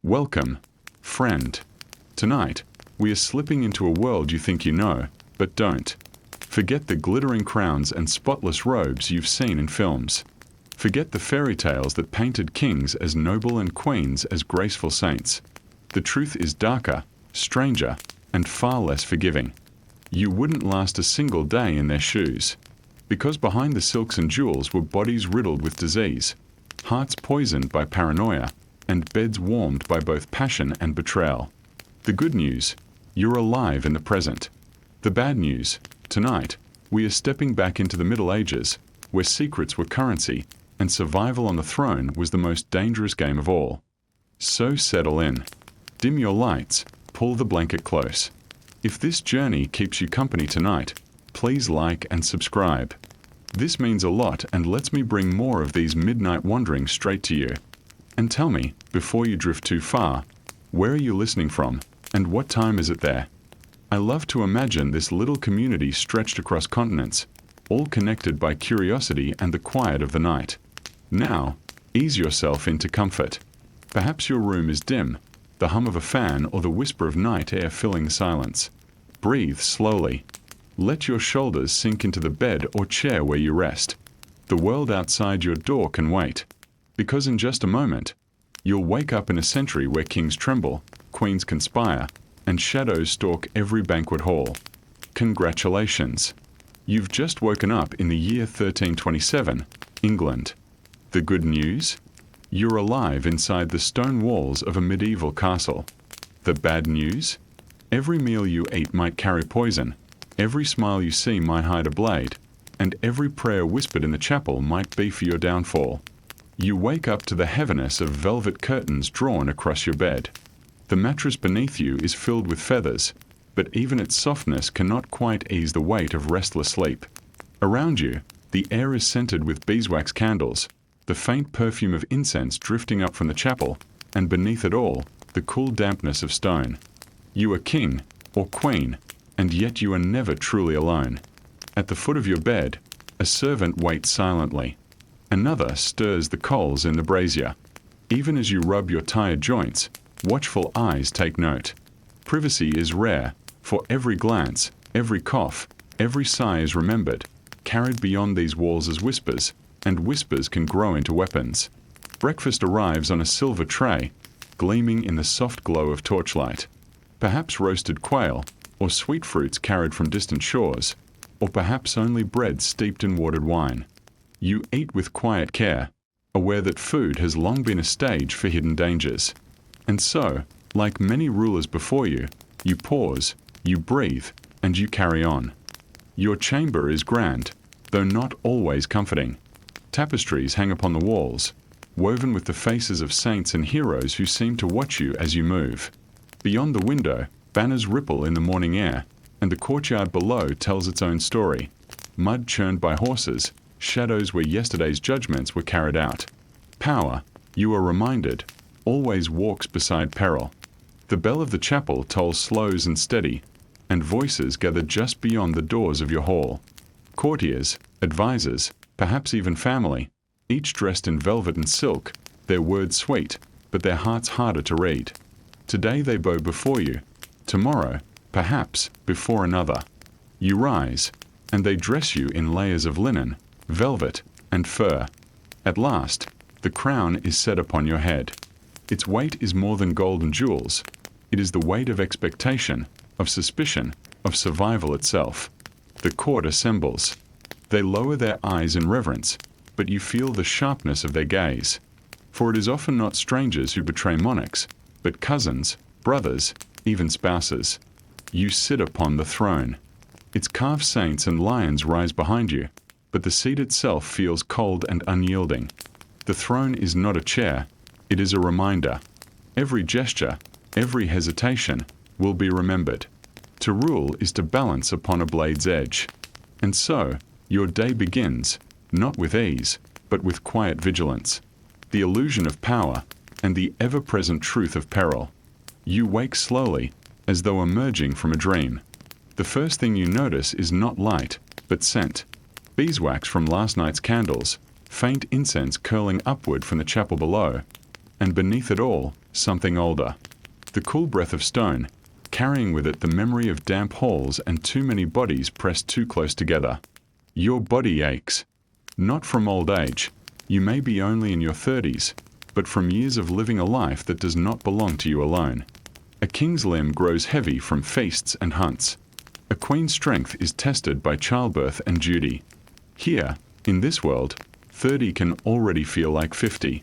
Welcome, friend. Tonight, we are slipping into a world you think you know, but don't. Forget the glittering crowns and spotless robes you've seen in films. Forget the fairy tales that painted kings as noble and queens as graceful saints. The truth is darker, stranger, and far less forgiving. You wouldn't last a single day in their shoes. Because behind the silks and jewels were bodies riddled with disease, hearts poisoned by paranoia, and beds warmed by both passion and betrayal. The good news, you're alive in the present. The bad news, tonight, we are stepping back into the Middle Ages, where secrets were currency, and survival on the throne was the most dangerous game of all. So settle in. Dim your lights, pull the blanket close. If this journey keeps you company tonight, please like and subscribe. This means a lot and lets me bring more of these midnight wanderings straight to you. And tell me, before you drift too far, where are you listening from, and what time is it there? I love to imagine this little community stretched across continents, all connected by curiosity and the quiet of the night. Now, ease yourself into comfort. Perhaps your room is dim, the hum of a fan or the whisper of night air filling the silence. Breathe slowly. Let your shoulders sink into the bed or chair where you rest. The world outside your door can wait. Because in just a moment, you'll wake up in a century where kings tremble, queens conspire, and shadows stalk every banquet hall. Congratulations! You've just woken up in the year 1327, England. The good news? You're alive inside the stone walls of a medieval castle. The bad news? Every meal you eat might carry poison, every smile you see might hide a blade, and every prayer whispered in the chapel might be for your downfall. You wake up to the heaviness of velvet curtains drawn across your bed. The mattress beneath you is filled with feathers, but even its softness cannot quite ease the weight of restless sleep. Around you, the air is scented with beeswax candles, the faint perfume of incense drifting up from the chapel, and beneath it all, the cool dampness of stone. You are king, or queen, and yet you are never truly alone. At the foot of your bed, a servant waits silently. Another stirs the coals in the brazier. Even as you rub your tired joints, watchful eyes take note. Privacy is rare, for every glance, every cough, every sigh is remembered, carried beyond these walls as whispers, and whispers can grow into weapons. Breakfast arrives on a silver tray, gleaming in the soft glow of torchlight. Perhaps roasted quail, or sweet fruits carried from distant shores, or perhaps only bread steeped in watered wine. You eat with quiet care, aware that food has long been a stage for hidden dangers. And so, like many rulers before you, you pause, you breathe, and you carry on. Your chamber is grand, though not always comforting. Tapestries hang upon the walls, woven with the faces of saints and heroes who seem to watch you as you move. Beyond the window, banners ripple in the morning air, and the courtyard below tells its own story. Mud churned by horses, shadows where yesterday's judgments were carried out. Power, you are reminded, always walks beside peril. The bell of the chapel tolls slow and steady, and voices gather just beyond the doors of your hall. Courtiers, advisors, perhaps even family, each dressed in velvet and silk, their words sweet, but their hearts harder to read. Today they bow before you, tomorrow, perhaps, before another. You rise, and they dress you in layers of linen, velvet, and fur. At last, the crown is set upon your head. Its weight is more than gold and jewels. It is the weight of expectation, of suspicion, of survival itself. The court assembles. They lower their eyes in reverence, but you feel the sharpness of their gaze. For it is often not strangers who betray monarchs, but cousins, brothers, even spouses. You sit upon the throne. Its carved saints and lions rise behind you, but the seat itself feels cold and unyielding. The throne is not a chair, it is a reminder. Every gesture, every hesitation, will be remembered. To rule is to balance upon a blade's edge. And so, your day begins, not with ease, but with quiet vigilance. The illusion of power, and the ever-present truth of peril. You wake slowly, as though emerging from a dream. The first thing you notice is not light, but scent. Beeswax from last night's candles, faint incense curling upward from the chapel below, and beneath it all, something older. The cool breath of stone, carrying with it the memory of damp halls and too many bodies pressed too close together. Your body aches. Not from old age. You may be only in your 30s, but from years of living a life that does not belong to you alone. A king's limb grows heavy from feasts and hunts. A queen's strength is tested by childbirth and duty. Here, in this world, 30 can already feel like 50.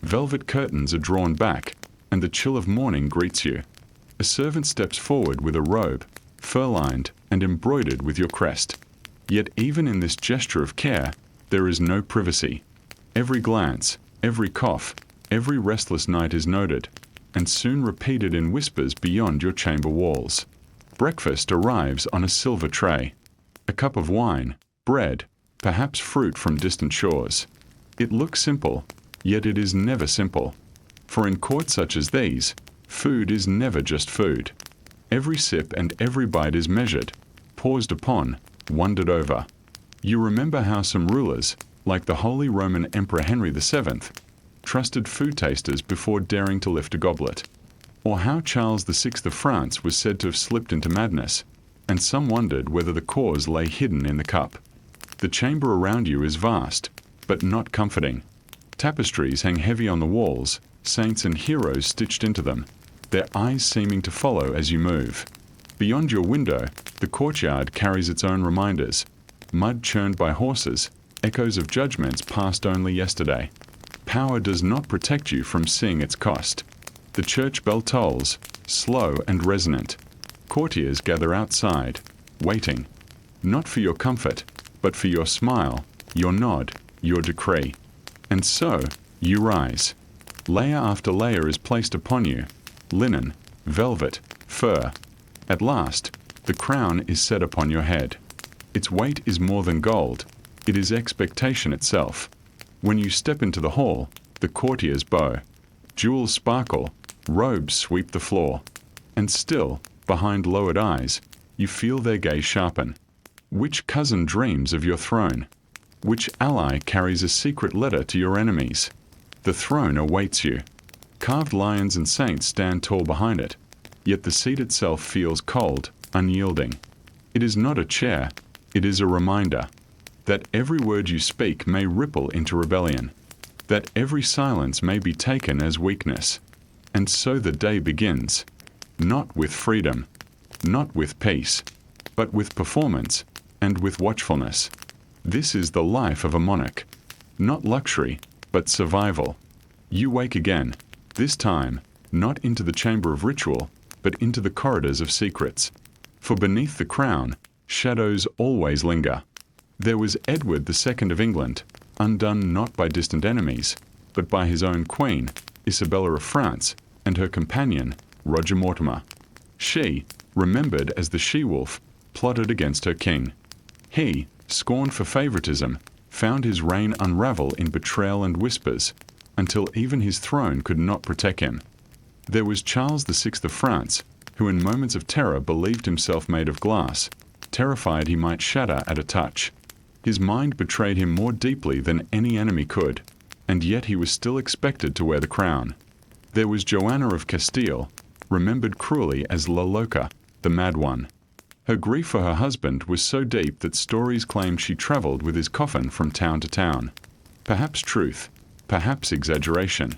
Velvet curtains are drawn back, and the chill of morning greets you. A servant steps forward with a robe, fur-lined and embroidered with your crest. Yet even in this gesture of care, there is no privacy. Every glance, every cough, every restless night is noted, and soon repeated in whispers beyond your chamber walls. Breakfast arrives on a silver tray. A cup of wine, bread, perhaps fruit from distant shores. It looks simple, yet it is never simple. For in courts such as these, food is never just food. Every sip and every bite is measured, paused upon, wondered over. You remember how some rulers, like the Holy Roman Emperor Henry VII, trusted food tasters before daring to lift a goblet. Or how Charles VI of France was said to have slipped into madness, and some wondered whether the cause lay hidden in the cup. The chamber around you is vast, but not comforting. Tapestries hang heavy on the walls, saints and heroes stitched into them, their eyes seeming to follow as you move. Beyond your window, the courtyard carries its own reminders. Mud churned by horses, echoes of judgments passed only yesterday. Power does not protect you from seeing its cost. The church bell tolls, slow and resonant. Courtiers gather outside, waiting, not for your comfort, but for your smile, your nod, your decree. And so, you rise. Layer after layer is placed upon you, linen, velvet, fur. At last, the crown is set upon your head. Its weight is more than gold, it is expectation itself. When you step into the hall, the courtiers bow. Jewels sparkle, robes sweep the floor. And still, behind lowered eyes, you feel their gaze sharpen. Which cousin dreams of your throne? Which ally carries a secret letter to your enemies? The throne awaits you. Carved lions and saints stand tall behind it, yet the seat itself feels cold, unyielding. It is not a chair, it is a reminder that every word you speak may ripple into rebellion, that every silence may be taken as weakness. And so the day begins, not with freedom, not with peace, but with performance and with watchfulness. This is the life of a monarch, not luxury, but survival. You wake again, this time, not into the chamber of ritual, but into the corridors of secrets. For beneath the crown, shadows always linger. There was Edward II of England, undone not by distant enemies, but by his own queen, Isabella of France, and her companion, Roger Mortimer. She, remembered as the she-wolf, plotted against her king. He, scorned for favoritism, found his reign unravel in betrayal and whispers, until even his throne could not protect him. There was Charles VI of France, who in moments of terror believed himself made of glass, terrified he might shatter at a touch. His mind betrayed him more deeply than any enemy could, and yet he was still expected to wear the crown. There was Joanna of Castile, remembered cruelly as La Loca, the Mad One. Her grief for her husband was so deep that stories claimed she traveled with his coffin from town to town. Perhaps truth, perhaps exaggeration.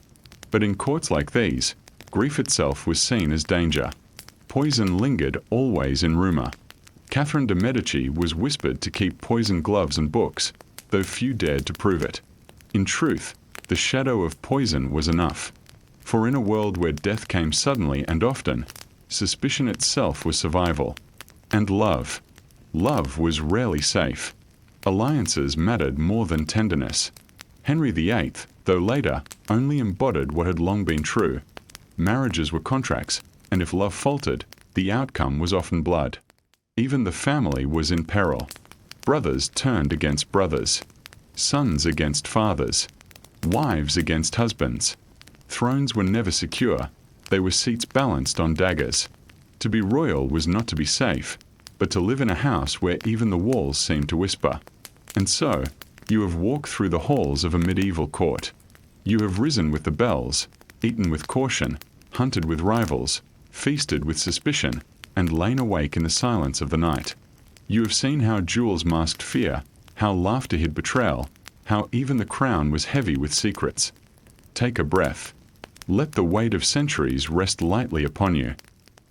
But in courts like these, grief itself was seen as danger. Poison lingered always in rumor. Catherine de' Medici was whispered to keep poisoned gloves and books, though few dared to prove it. In truth, the shadow of poison was enough. For in a world where death came suddenly and often, suspicion itself was survival. And love. Love was rarely safe. Alliances mattered more than tenderness. Henry VIII, though later, only embodied what had long been true. Marriages were contracts, and if love faltered, the outcome was often blood. Even the family was in peril. Brothers turned against brothers. Sons against fathers. Wives against husbands. Thrones were never secure. They were seats balanced on daggers. To be royal was not to be safe, but to live in a house where even the walls seemed to whisper. And so, you have walked through the halls of a medieval court. You have risen with the bells, eaten with caution, hunted with rivals, feasted with suspicion, and lain awake in the silence of the night. You have seen how jewels masked fear, how laughter hid betrayal, how even the crown was heavy with secrets. Take a breath. Let the weight of centuries rest lightly upon you.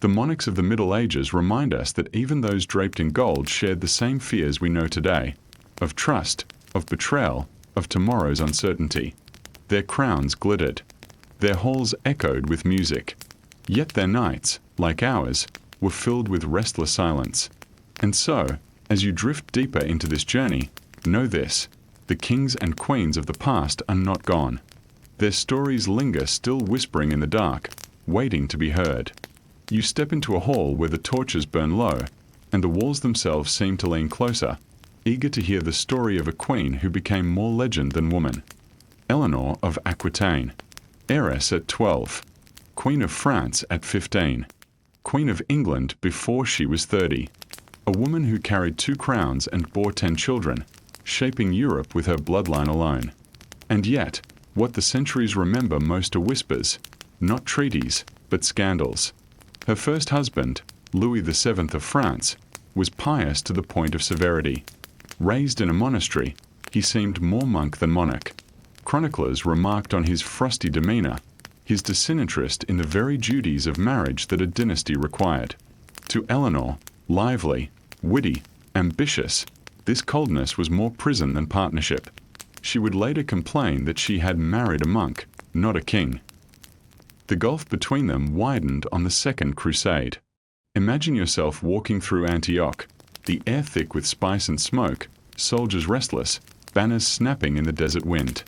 The monarchs of the Middle Ages remind us that even those draped in gold shared the same fears we know today, of trust, of betrayal, of tomorrow's uncertainty. Their crowns glittered. Their halls echoed with music. Yet their nights, like ours, were filled with restless silence. And so, as you drift deeper into this journey, know this: the kings and queens of the past are not gone. Their stories linger still whispering in the dark, waiting to be heard. You step into a hall where the torches burn low, and the walls themselves seem to lean closer, eager to hear the story of a queen who became more legend than woman. Eleanor of Aquitaine, heiress at 12, Queen of France at 15, Queen of England before she was 30, a woman who carried 2 crowns and bore 10 children, shaping Europe with her bloodline alone. And yet, what the centuries remember most are whispers, not treaties, but scandals. Her first husband, Louis VII of France, was pious to the point of severity. Raised in a monastery, he seemed more monk than monarch. Chroniclers remarked on his frosty demeanor, his disinterest in the very duties of marriage that a dynasty required. To Eleanor, lively, witty, ambitious, this coldness was more prison than partnership. She would later complain that she had married a monk, not a king. The gulf between them widened on the Second Crusade. Imagine yourself walking through Antioch, the air thick with spice and smoke, soldiers restless, banners snapping in the desert wind.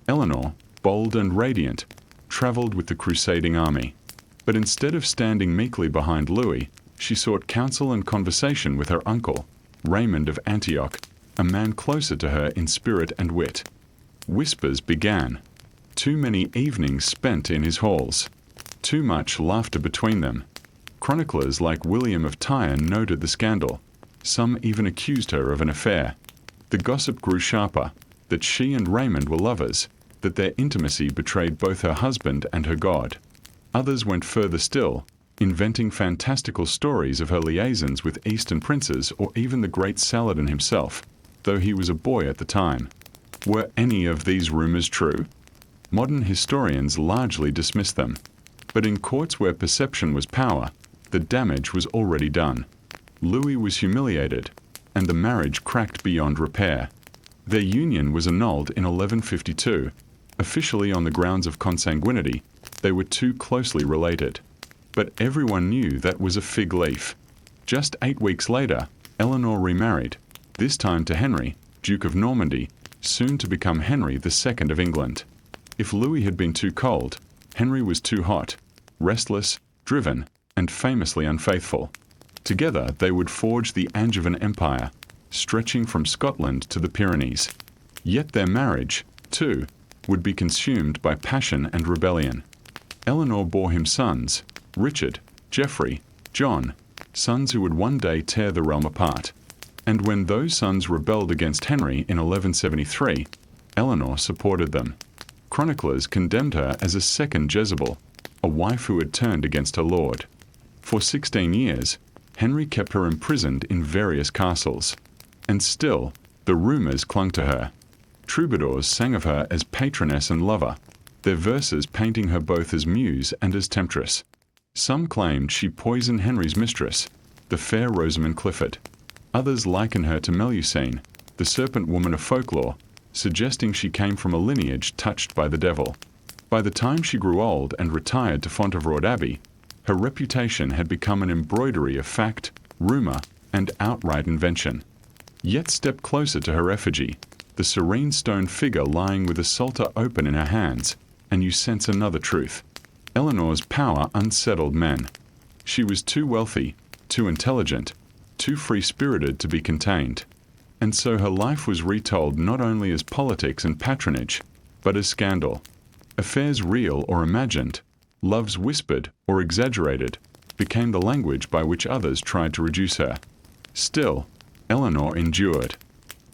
Eleanor, bold and radiant, traveled with the crusading army. But instead of standing meekly behind Louis, she sought counsel and conversation with her uncle, Raymond of Antioch, a man closer to her in spirit and wit. Whispers began. Too many evenings spent in his halls. Too much laughter between them. Chroniclers like William of Tyre noted the scandal. Some even accused her of an affair. The gossip grew sharper, that she and Raymond were lovers, that their intimacy betrayed both her husband and her God. Others went further still, inventing fantastical stories of her liaisons with Eastern princes or even the great Saladin himself, though he was a boy at the time. Were any of these rumors true? Modern historians largely dismiss them. But in courts where perception was power, the damage was already done. Louis was humiliated, and the marriage cracked beyond repair. Their union was annulled in 1152. Officially on the grounds of consanguinity, they were too closely related. But everyone knew that was a fig leaf. Just 8 weeks later, Eleanor remarried, this time to Henry, Duke of Normandy, soon to become Henry II of England. If Louis had been too cold, Henry was too hot, restless, driven, and famously unfaithful. Together they would forge the Angevin Empire, stretching from Scotland to the Pyrenees. Yet their marriage, too, would be consumed by passion and rebellion. Eleanor bore him sons, Richard, Geoffrey, John, sons who would one day tear the realm apart. And when those sons rebelled against Henry in 1173, Eleanor supported them. Chroniclers condemned her as a second Jezebel, a wife who had turned against her lord. For 16 years, Henry kept her imprisoned in various castles. And still, the rumors clung to her. Troubadours sang of her as patroness and lover, their verses painting her both as muse and as temptress. Some claimed she poisoned Henry's mistress, the fair Rosamund Clifford. Others liken her to Melusine, the serpent woman of folklore, suggesting she came from a lineage touched by the devil. By the time she grew old and retired to Fontevraud Abbey, her reputation had become an embroidery of fact, rumor, and outright invention. Yet step closer to her effigy, the serene stone figure lying with a psalter open in her hands, and you sense another truth. Eleanor's power unsettled men. She was too wealthy, too intelligent, too free-spirited to be contained. And so her life was retold not only as politics and patronage, but as scandal. Affairs real or imagined, loves whispered or exaggerated, became the language by which others tried to reduce her. Still, Eleanor endured.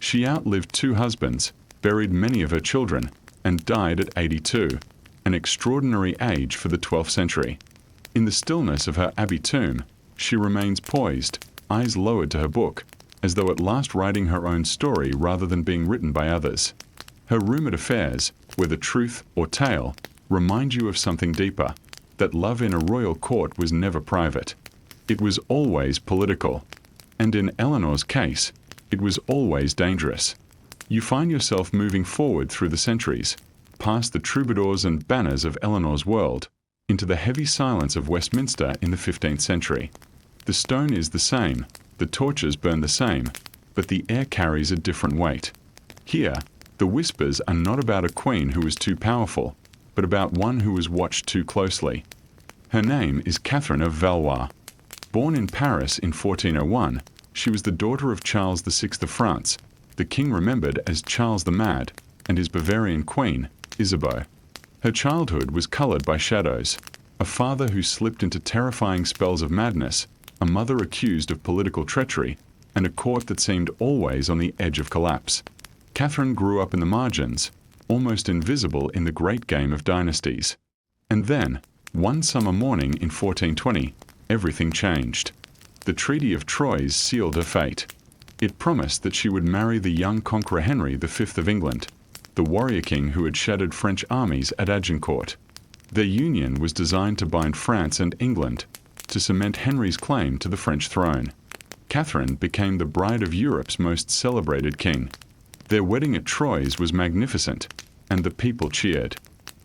She outlived 2 husbands, buried many of her children, and died at 82. an extraordinary age for the 12th century. In the stillness of her abbey tomb, she remains poised, eyes lowered to her book, as though at last writing her own story rather than being written by others. Her rumoured affairs, whether truth or tale, remind you of something deeper, that love in a royal court was never private. It was always political. And in Eleanor's case, it was always dangerous. You find yourself moving forward through the centuries, past the troubadours and banners of Eleanor's world, into the heavy silence of Westminster in the 15th century. The stone is the same, the torches burn the same, but the air carries a different weight. Here, the whispers are not about a queen who was too powerful, but about one who was watched too closely. Her name is Catherine of Valois. Born in Paris in 1401, she was the daughter of Charles VI of France, the king remembered as Charles the Mad, and his Bavarian queen, Isabeau. Her childhood was coloured by shadows, a father who slipped into terrifying spells of madness, a mother accused of political treachery, and a court that seemed always on the edge of collapse. Catherine grew up in the margins, almost invisible in the great game of dynasties. And then, one summer morning in 1420, everything changed. The Treaty of Troyes sealed her fate. It promised that she would marry the young conqueror Henry V of England, the warrior king who had shattered French armies at Agincourt. Their union was designed to bind France and England, to cement Henry's claim to the French throne. Catherine became the bride of Europe's most celebrated king. Their wedding at Troyes was magnificent, and the people cheered.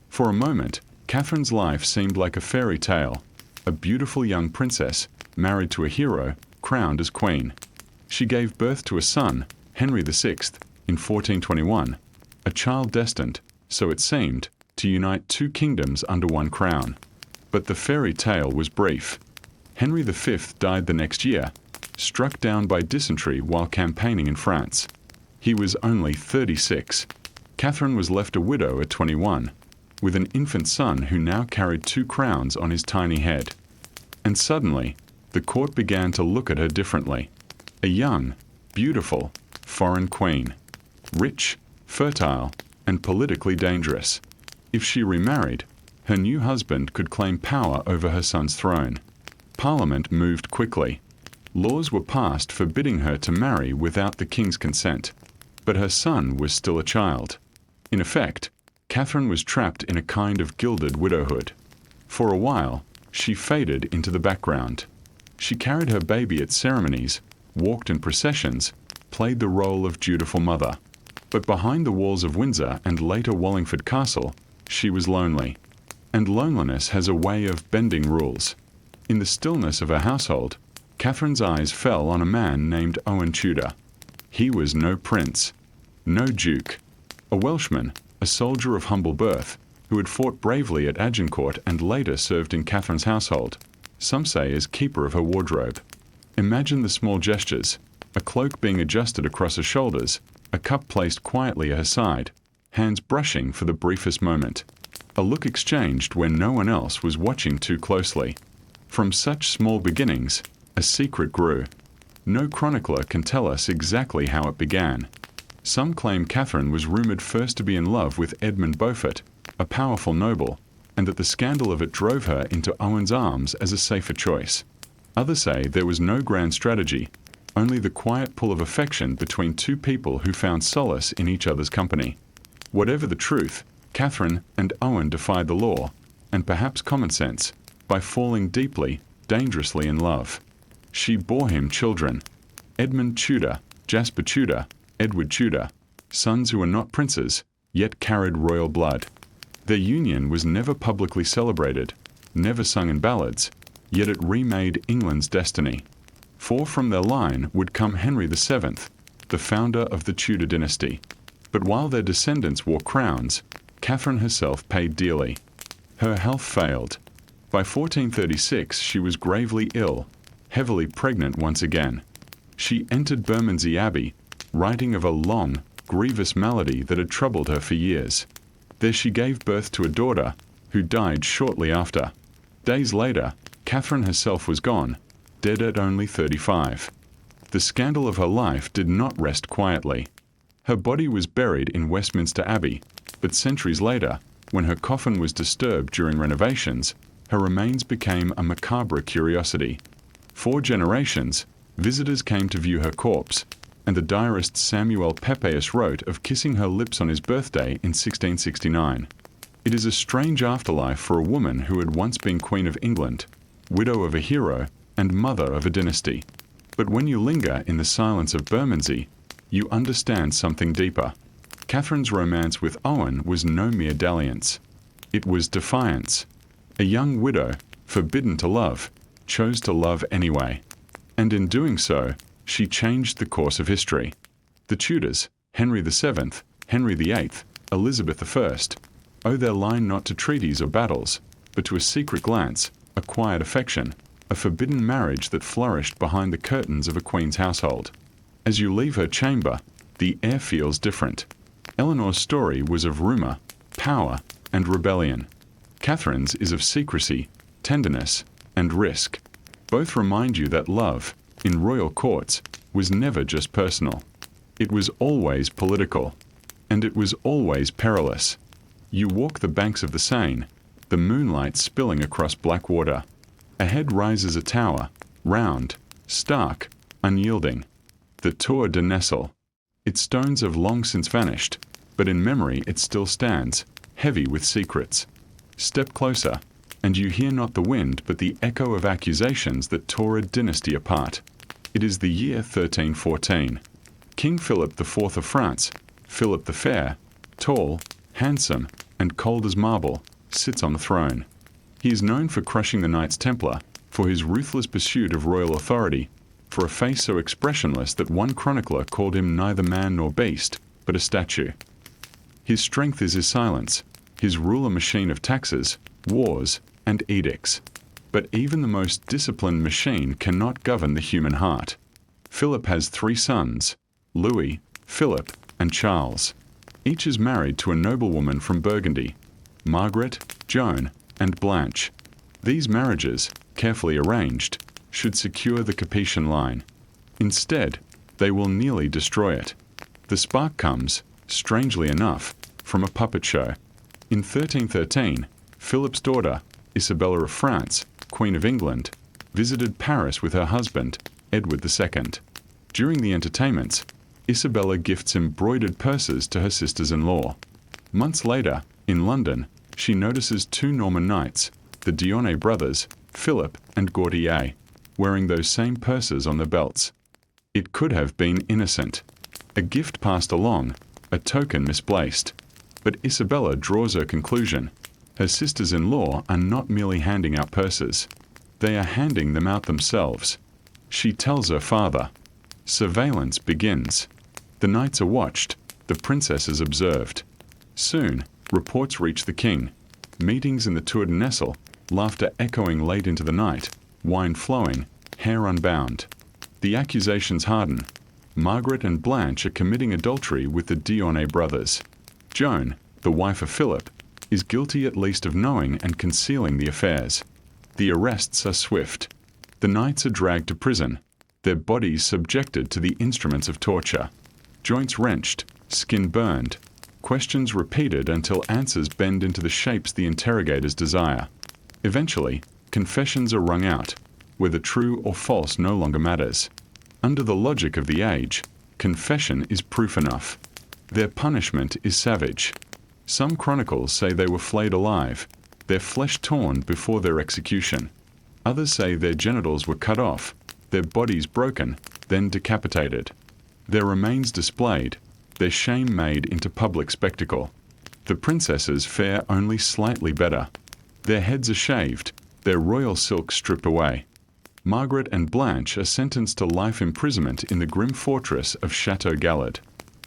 For a moment, Catherine's life seemed like a fairy tale, a beautiful young princess, married to a hero, crowned as queen. She gave birth to a son, Henry VI, in 1421, a child destined, so it seemed, to unite two kingdoms under one crown. But the fairy tale was brief. Henry V died the next year, struck down by dysentery while campaigning in France. He was only 36. Catherine was left a widow at 21, with an infant son who now carried two crowns on his tiny head. And suddenly, the court began to look at her differently. A young, beautiful, foreign queen. Rich, fertile, and politically dangerous. If she remarried, her new husband could claim power over her son's throne. Parliament moved quickly. Laws were passed forbidding her to marry without the king's consent. But her son was still a child. In effect, Catherine was trapped in a kind of gilded widowhood. For a while, she faded into the background. She carried her baby at ceremonies, walked in processions, played the role of dutiful mother. But behind the walls of Windsor and later Wallingford Castle, she was lonely. And loneliness has a way of bending rules. In the stillness of her household, Catherine's eyes fell on a man named Owen Tudor. He was no prince, no duke, a Welshman, a soldier of humble birth, who had fought bravely at Agincourt and later served in Catherine's household, some say as keeper of her wardrobe. Imagine the small gestures, a cloak being adjusted across her shoulders, a cup placed quietly at her side, hands brushing for the briefest moment, a look exchanged when no one else was watching too closely. From such small beginnings, a secret grew. No chronicler can tell us exactly how it began. Some claim Catherine was rumoured first to be in love with Edmund Beaufort, a powerful noble, and that the scandal of it drove her into Owen's arms as a safer choice. Others say there was no grand strategy, only the quiet pull of affection between two people who found solace in each other's company. Whatever the truth, Catherine and Owen defied the law, and perhaps common sense, by falling deeply, dangerously in love. She bore him children. Edmund Tudor, Jasper Tudor, Edward Tudor, sons who were not princes, yet carried royal blood. Their union was never publicly celebrated, never sung in ballads, yet it remade England's destiny. For from their line would come Henry VII, the founder of the Tudor dynasty. But while their descendants wore crowns, Catherine herself paid dearly. Her health failed. By 1436 she was gravely ill, heavily pregnant once again. She entered Bermondsey Abbey, writing of a long, grievous malady that had troubled her for years. There she gave birth to a daughter, who died shortly after. Days later, Catherine herself was gone, dead at only 35. The scandal of her life did not rest quietly. Her body was buried in Westminster Abbey, but centuries later, When her coffin was disturbed during renovations, her remains became a macabre curiosity. 4 generations, visitors came to view her corpse, and the diarist Samuel Pepys wrote of kissing her lips on his birthday in 1669. It is a strange afterlife for a woman who had once been Queen of England, widow of a hero, and mother of a dynasty. But when you linger in the silence of Bermondsey, you understand something deeper. Catherine's romance with Owen was no mere dalliance. It was defiance. A young widow, forbidden to love, chose to love anyway. And in doing so, she changed the course of history. The Tudors, Henry VII, Henry VIII, Elizabeth I, owe their line not to treaties or battles, but to a secret glance, a quiet affection, a forbidden marriage that flourished behind the curtains of a queen's household. As you leave her chamber, the air feels different. Eleanor's story was of rumour, power, and rebellion. Catherine's is of secrecy, tenderness, and risk. Both remind you that love, in royal courts, was never just personal. It was always political. And it was always perilous. You walk the banks of the Seine, the moonlight spilling across black water. Ahead rises a tower, round, stark, unyielding. The Tour de Nesle. Its stones have long since vanished, but in memory it still stands, heavy with secrets. Step closer, and you hear not the wind but the echo of accusations that tore a dynasty apart. It is the year 1314. King Philip IV of France, Philip the Fair, tall, handsome, and cold as marble, sits on the throne. He is known for crushing the Knights Templar, for his ruthless pursuit of royal authority, for a face so expressionless that one chronicler called him neither man nor beast, but a statue. His strength is his silence, his rule a machine of taxes, wars, and edicts. But even the most disciplined machine cannot govern the human heart. Philip has 3 sons, Louis, Philip, and Charles. Each is married to a noblewoman from Burgundy, Margaret, Joan, and Blanche. These marriages, carefully arranged, should secure the Capetian line. Instead, they will nearly destroy it. The spark comes, strangely enough, from a puppet show. In 1313, Philip's daughter, Isabella of France, Queen of England, visited Paris with her husband, Edward II. During the entertainments, Isabella gifts embroidered purses to her sisters-in-law. Months later, in London, she notices 2 Norman knights, the Dionne brothers, Philip and Gordier, wearing those same purses on their belts. It could have been innocent. A gift passed along, a token misplaced. But Isabella draws her conclusion. Her sisters-in-law are not merely handing out purses. They are handing them out themselves. She tells her father. Surveillance begins. The knights are watched, the princesses observed. Soon, reports reach the king. Meetings in the Tour de Nesle, laughter echoing late into the night, wine flowing, hair unbound. The accusations harden. Margaret and Blanche are committing adultery with the Dionne brothers. Joan, the wife of Philip, is guilty at least of knowing and concealing the affairs. The arrests are swift. The knights are dragged to prison, their bodies subjected to the instruments of torture. Joints wrenched, skin burned, questions repeated until answers bend into the shapes the interrogators desire. Eventually, confessions are wrung out, whether true or false no longer matters. Under the logic of the age, confession is proof enough. Their punishment is savage. Some chronicles say they were flayed alive, their flesh torn before their execution. Others say their genitals were cut off, their bodies broken, then decapitated. Their remains displayed, their shame made into public spectacle. The princesses fare only slightly better. Their heads are shaved, their royal silk stripped away. Margaret and Blanche are sentenced to life imprisonment in the grim fortress of Chateau Galad.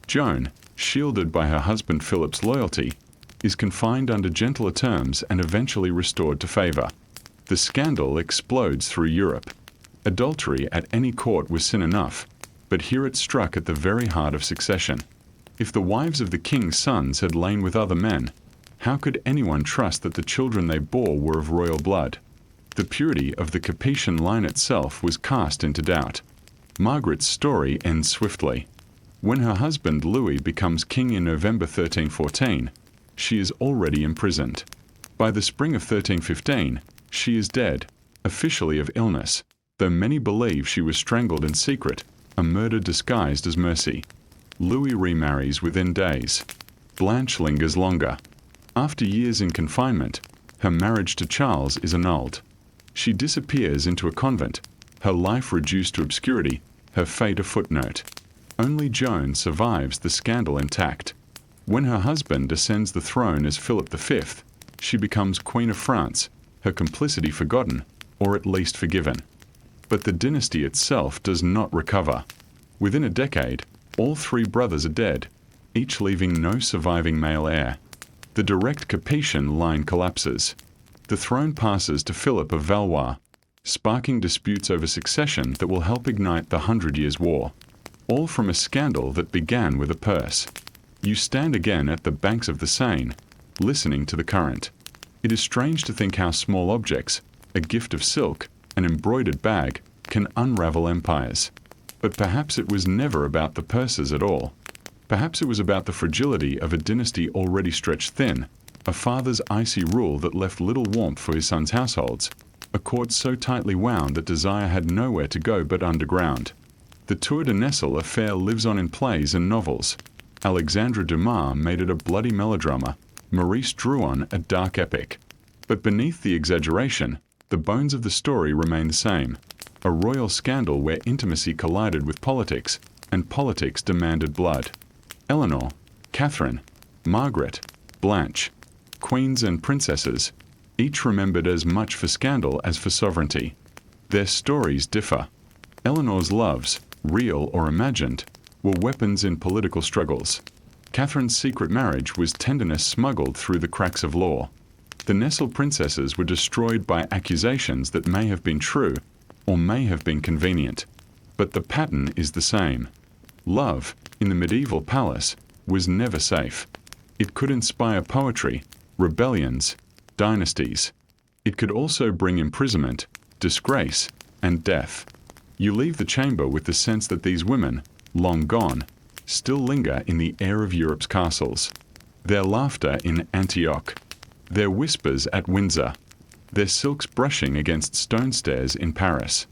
Joan, shielded by her husband Philip's loyalty, is confined under gentler terms and eventually restored to favor. The scandal explodes through Europe. Adultery at any court was sin enough, but here it struck at the very heart of succession. If the wives of the king's sons had lain with other men, how could anyone trust that the children they bore were of royal blood? The purity of the Capetian line itself was cast into doubt. Margaret's story ends swiftly. When her husband Louis becomes king in November 1314, she is already imprisoned. By the spring of 1315, she is dead, officially of illness, though many believe she was strangled in secret, a murder disguised as mercy. Louis remarries within days. Blanche lingers longer. After years in confinement, her marriage to Charles is annulled. She disappears into a convent, her life reduced to obscurity, her fate a footnote. Only Joan survives the scandal intact. When her husband ascends the throne as Philip V, she becomes Queen of France, her complicity forgotten, or at least forgiven. But the dynasty itself does not recover. Within a decade, all three brothers are dead, each leaving no surviving male heir. The direct Capetian line collapses. The throne passes to Philip of Valois, sparking disputes over succession that will help ignite the 100 Years' War. All from a scandal that began with a purse. You stand again at the banks of the Seine, listening to the current. It is strange to think how small objects, a gift of silk, an embroidered bag, can unravel empires. But perhaps it was never about the purses at all. Perhaps it was about the fragility of a dynasty already stretched thin, a father's icy rule that left little warmth for his sons' households, a court so tightly wound that desire had nowhere to go but underground. The Tour de Nesle affair lives on in plays and novels. Alexandre Dumas made it a bloody melodrama, Maurice Drouin a dark epic. But beneath the exaggeration, the bones of the story remain the same. A royal scandal where intimacy collided with politics, and politics demanded blood. Eleanor, Catherine, Margaret, Blanche, queens and princesses, each remembered as much for scandal as for sovereignty. Their stories differ. Eleanor's loves, real or imagined, were weapons in political struggles. Catherine's secret marriage was tenderness smuggled through the cracks of law. The Nesle princesses were destroyed by accusations that may have been true, or may have been convenient. But the pattern is the same. Love, in the medieval palace, was never safe. It could inspire poetry, rebellions, dynasties. It could also bring imprisonment, disgrace, and death. You leave the chamber with the sense that these women, long gone, still linger in the air of Europe's castles. Their laughter in Antioch, their whispers at Windsor, their silks brushing against stone stairs in Paris.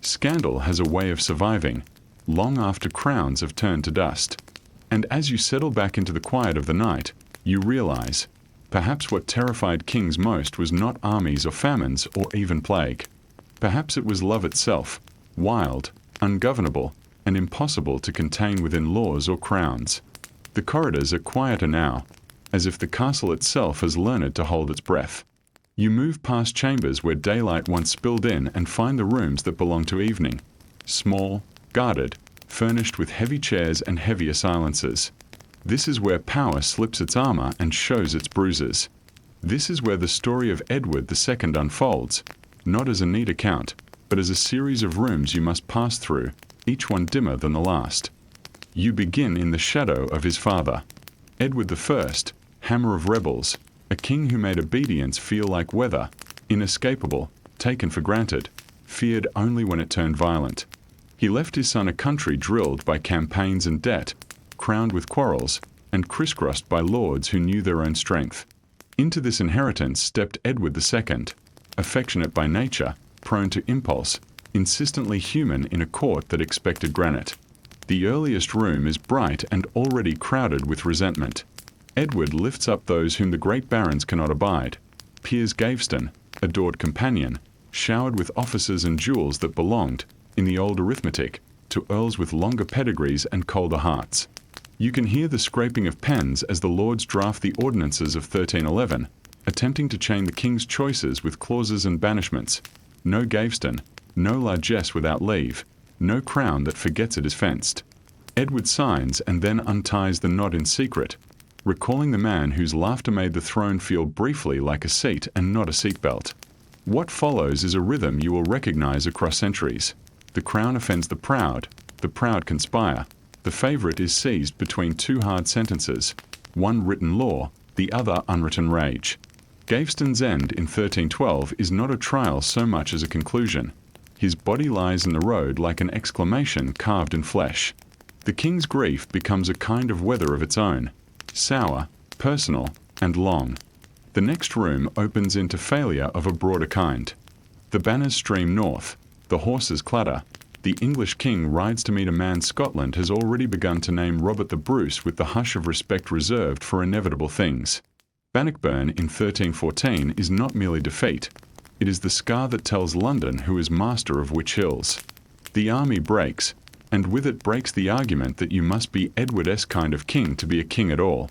Scandal has a way of surviving, long after crowns have turned to dust. And as you settle back into the quiet of the night, you realize, perhaps what terrified kings most was not armies or famines or even plague. Perhaps it was love itself, wild, ungovernable, and impossible to contain within laws or crowns. The corridors are quieter now, as if the castle itself has learned to hold its breath. You move past chambers where daylight once spilled in and find the rooms that belong to evening. Small, guarded, furnished with heavy chairs and heavier silences. This is where power slips its armor and shows its bruises. This is where the story of Edward II unfolds, not as a neat account, but as a series of rooms you must pass through, each one dimmer than the last. You begin in the shadow of his father. Edward I, hammer of rebels, a king who made obedience feel like weather, inescapable, taken for granted, feared only when it turned violent. He left his son a country drilled by campaigns and debt, crowned with quarrels, and crisscrossed by lords who knew their own strength. Into this inheritance stepped Edward II, affectionate by nature, prone to impulse, insistently human in a court that expected granite. The earliest room is bright and already crowded with resentment. Edward lifts up those whom the great barons cannot abide. Piers Gaveston, adored companion, showered with offices and jewels that belonged, in the old arithmetic, to earls with longer pedigrees and colder hearts. You can hear the scraping of pens as the lords draft the ordinances of 1311, attempting to chain the king's choices with clauses and banishments. No Gaveston, no largesse without leave, no crown that forgets it is fenced. Edward signs and then unties the knot in secret, recalling the man whose laughter made the throne feel briefly like a seat and not a seatbelt. What follows is a rhythm you will recognize across centuries. The crown offends the proud conspire. The favorite is seized between two hard sentences, one written law, the other unwritten rage. Gaveston's end in 1312 is not a trial so much as a conclusion. His body lies in the road like an exclamation carved in flesh. The king's grief becomes a kind of weather of its own, sour, personal, and long. The next room opens into failure of a broader kind. The banners stream north, the horses clatter. The English king rides to meet a man Scotland has already begun to name Robert the Bruce with the hush of respect reserved for inevitable things. Bannockburn in 1314 is not merely defeat. It is the scar that tells London who is master of which hills. The army breaks, and with it breaks the argument that you must be Edward-esque kind of king to be a king at all.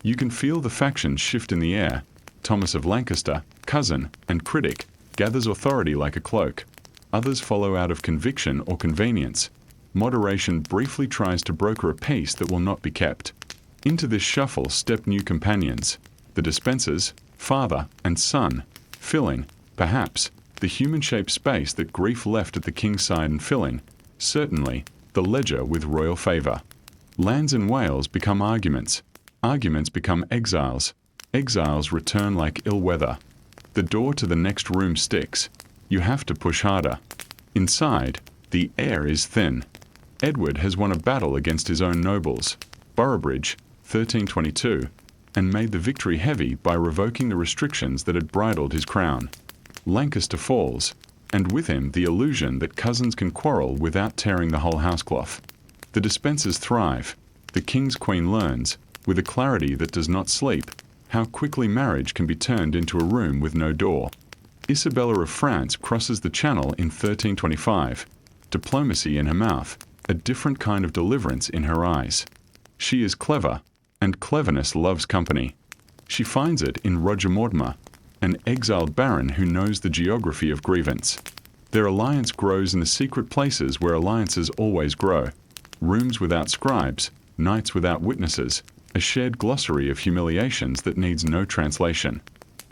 You can feel the factions shift in the air. Thomas of Lancaster, cousin and critic, gathers authority like a cloak. Others follow out of conviction or convenience. Moderation briefly tries to broker a peace that will not be kept. Into this shuffle step new companions, the Despensers, father and son, filling, perhaps, the human-shaped space that grief left at the king's side and filling, certainly, the ledger with royal favour. Lands in Wales become arguments. Arguments become exiles. Exiles return like ill weather. The door to the next room sticks. You have to push harder. Inside, the air is thin. Edward has won a battle against his own nobles, Boroughbridge, 1322, and made the victory heavy by revoking the restrictions that had bridled his crown. Lancaster falls, and with him the illusion that cousins can quarrel without tearing the whole housecloth. The Despensers thrive. The king's queen learns, with a clarity that does not sleep, how quickly marriage can be turned into a room with no door. Isabella of France crosses the Channel in 1325, diplomacy in her mouth, a different kind of deliverance in her eyes. She is clever, and cleverness loves company. She finds it in Roger Mortimer, an exiled baron who knows the geography of grievance. Their alliance grows in the secret places where alliances always grow. Rooms without scribes, nights without witnesses, a shared glossary of humiliations that needs no translation.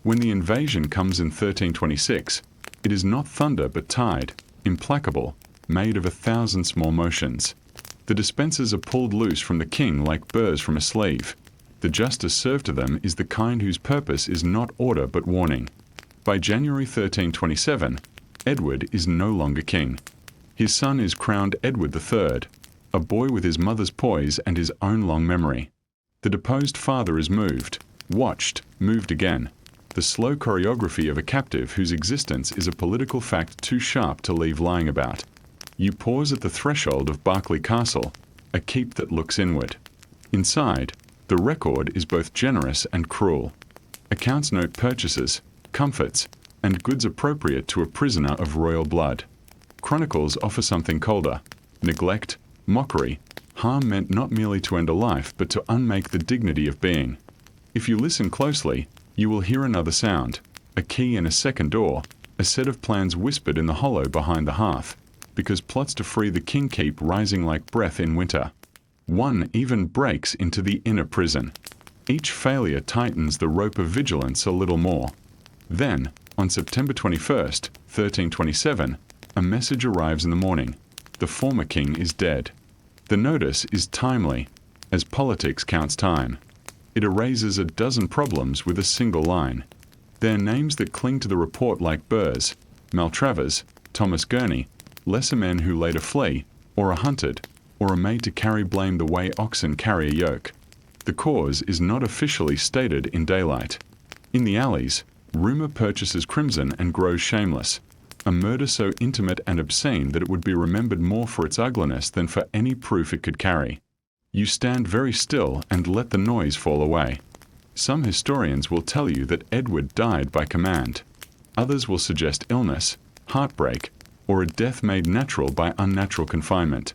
When the invasion comes in 1326, it is not thunder but tide, implacable, made of 1,000 small motions. The Despensers are pulled loose from the king like burrs from a sleeve. The justice served to them is the kind whose purpose is not order but warning. By January 1327, Edward is no longer king. His son is crowned Edward III, a boy with his mother's poise and his own long memory. The deposed father is moved, watched, moved again. The slow choreography of a captive whose existence is a political fact too sharp to leave lying about. You pause at the threshold of Berkeley Castle, a keep that looks inward. Inside, the record is both generous and cruel. Accounts note purchases, comforts, and goods appropriate to a prisoner of royal blood. Chronicles offer something colder: neglect, mockery, harm meant not merely to end a life but to unmake the dignity of being. If you listen closely, you will hear another sound, a key in a second door, a set of plans whispered in the hollow behind the hearth, because plots to free the king keep rising like breath in winter. One even breaks into the inner prison. Each failure tightens the rope of vigilance a little more. Then, on September 21st, 1327, a message arrives in the morning. The former king is dead. The notice is timely, as politics counts time. It erases a dozen problems with a single line. Their names that cling to the report like burrs: Maltravers, Thomas Gurney, lesser men who later flee, or are hunted, or are made to carry blame the way oxen carry a yoke. The cause is not officially stated in daylight. In the alleys, rumour purchases crimson and grows shameless. A murder so intimate and obscene that it would be remembered more for its ugliness than for any proof it could carry. You stand very still and let the noise fall away. Some historians will tell you that Edward died by command. Others will suggest illness, heartbreak, or a death made natural by unnatural confinement.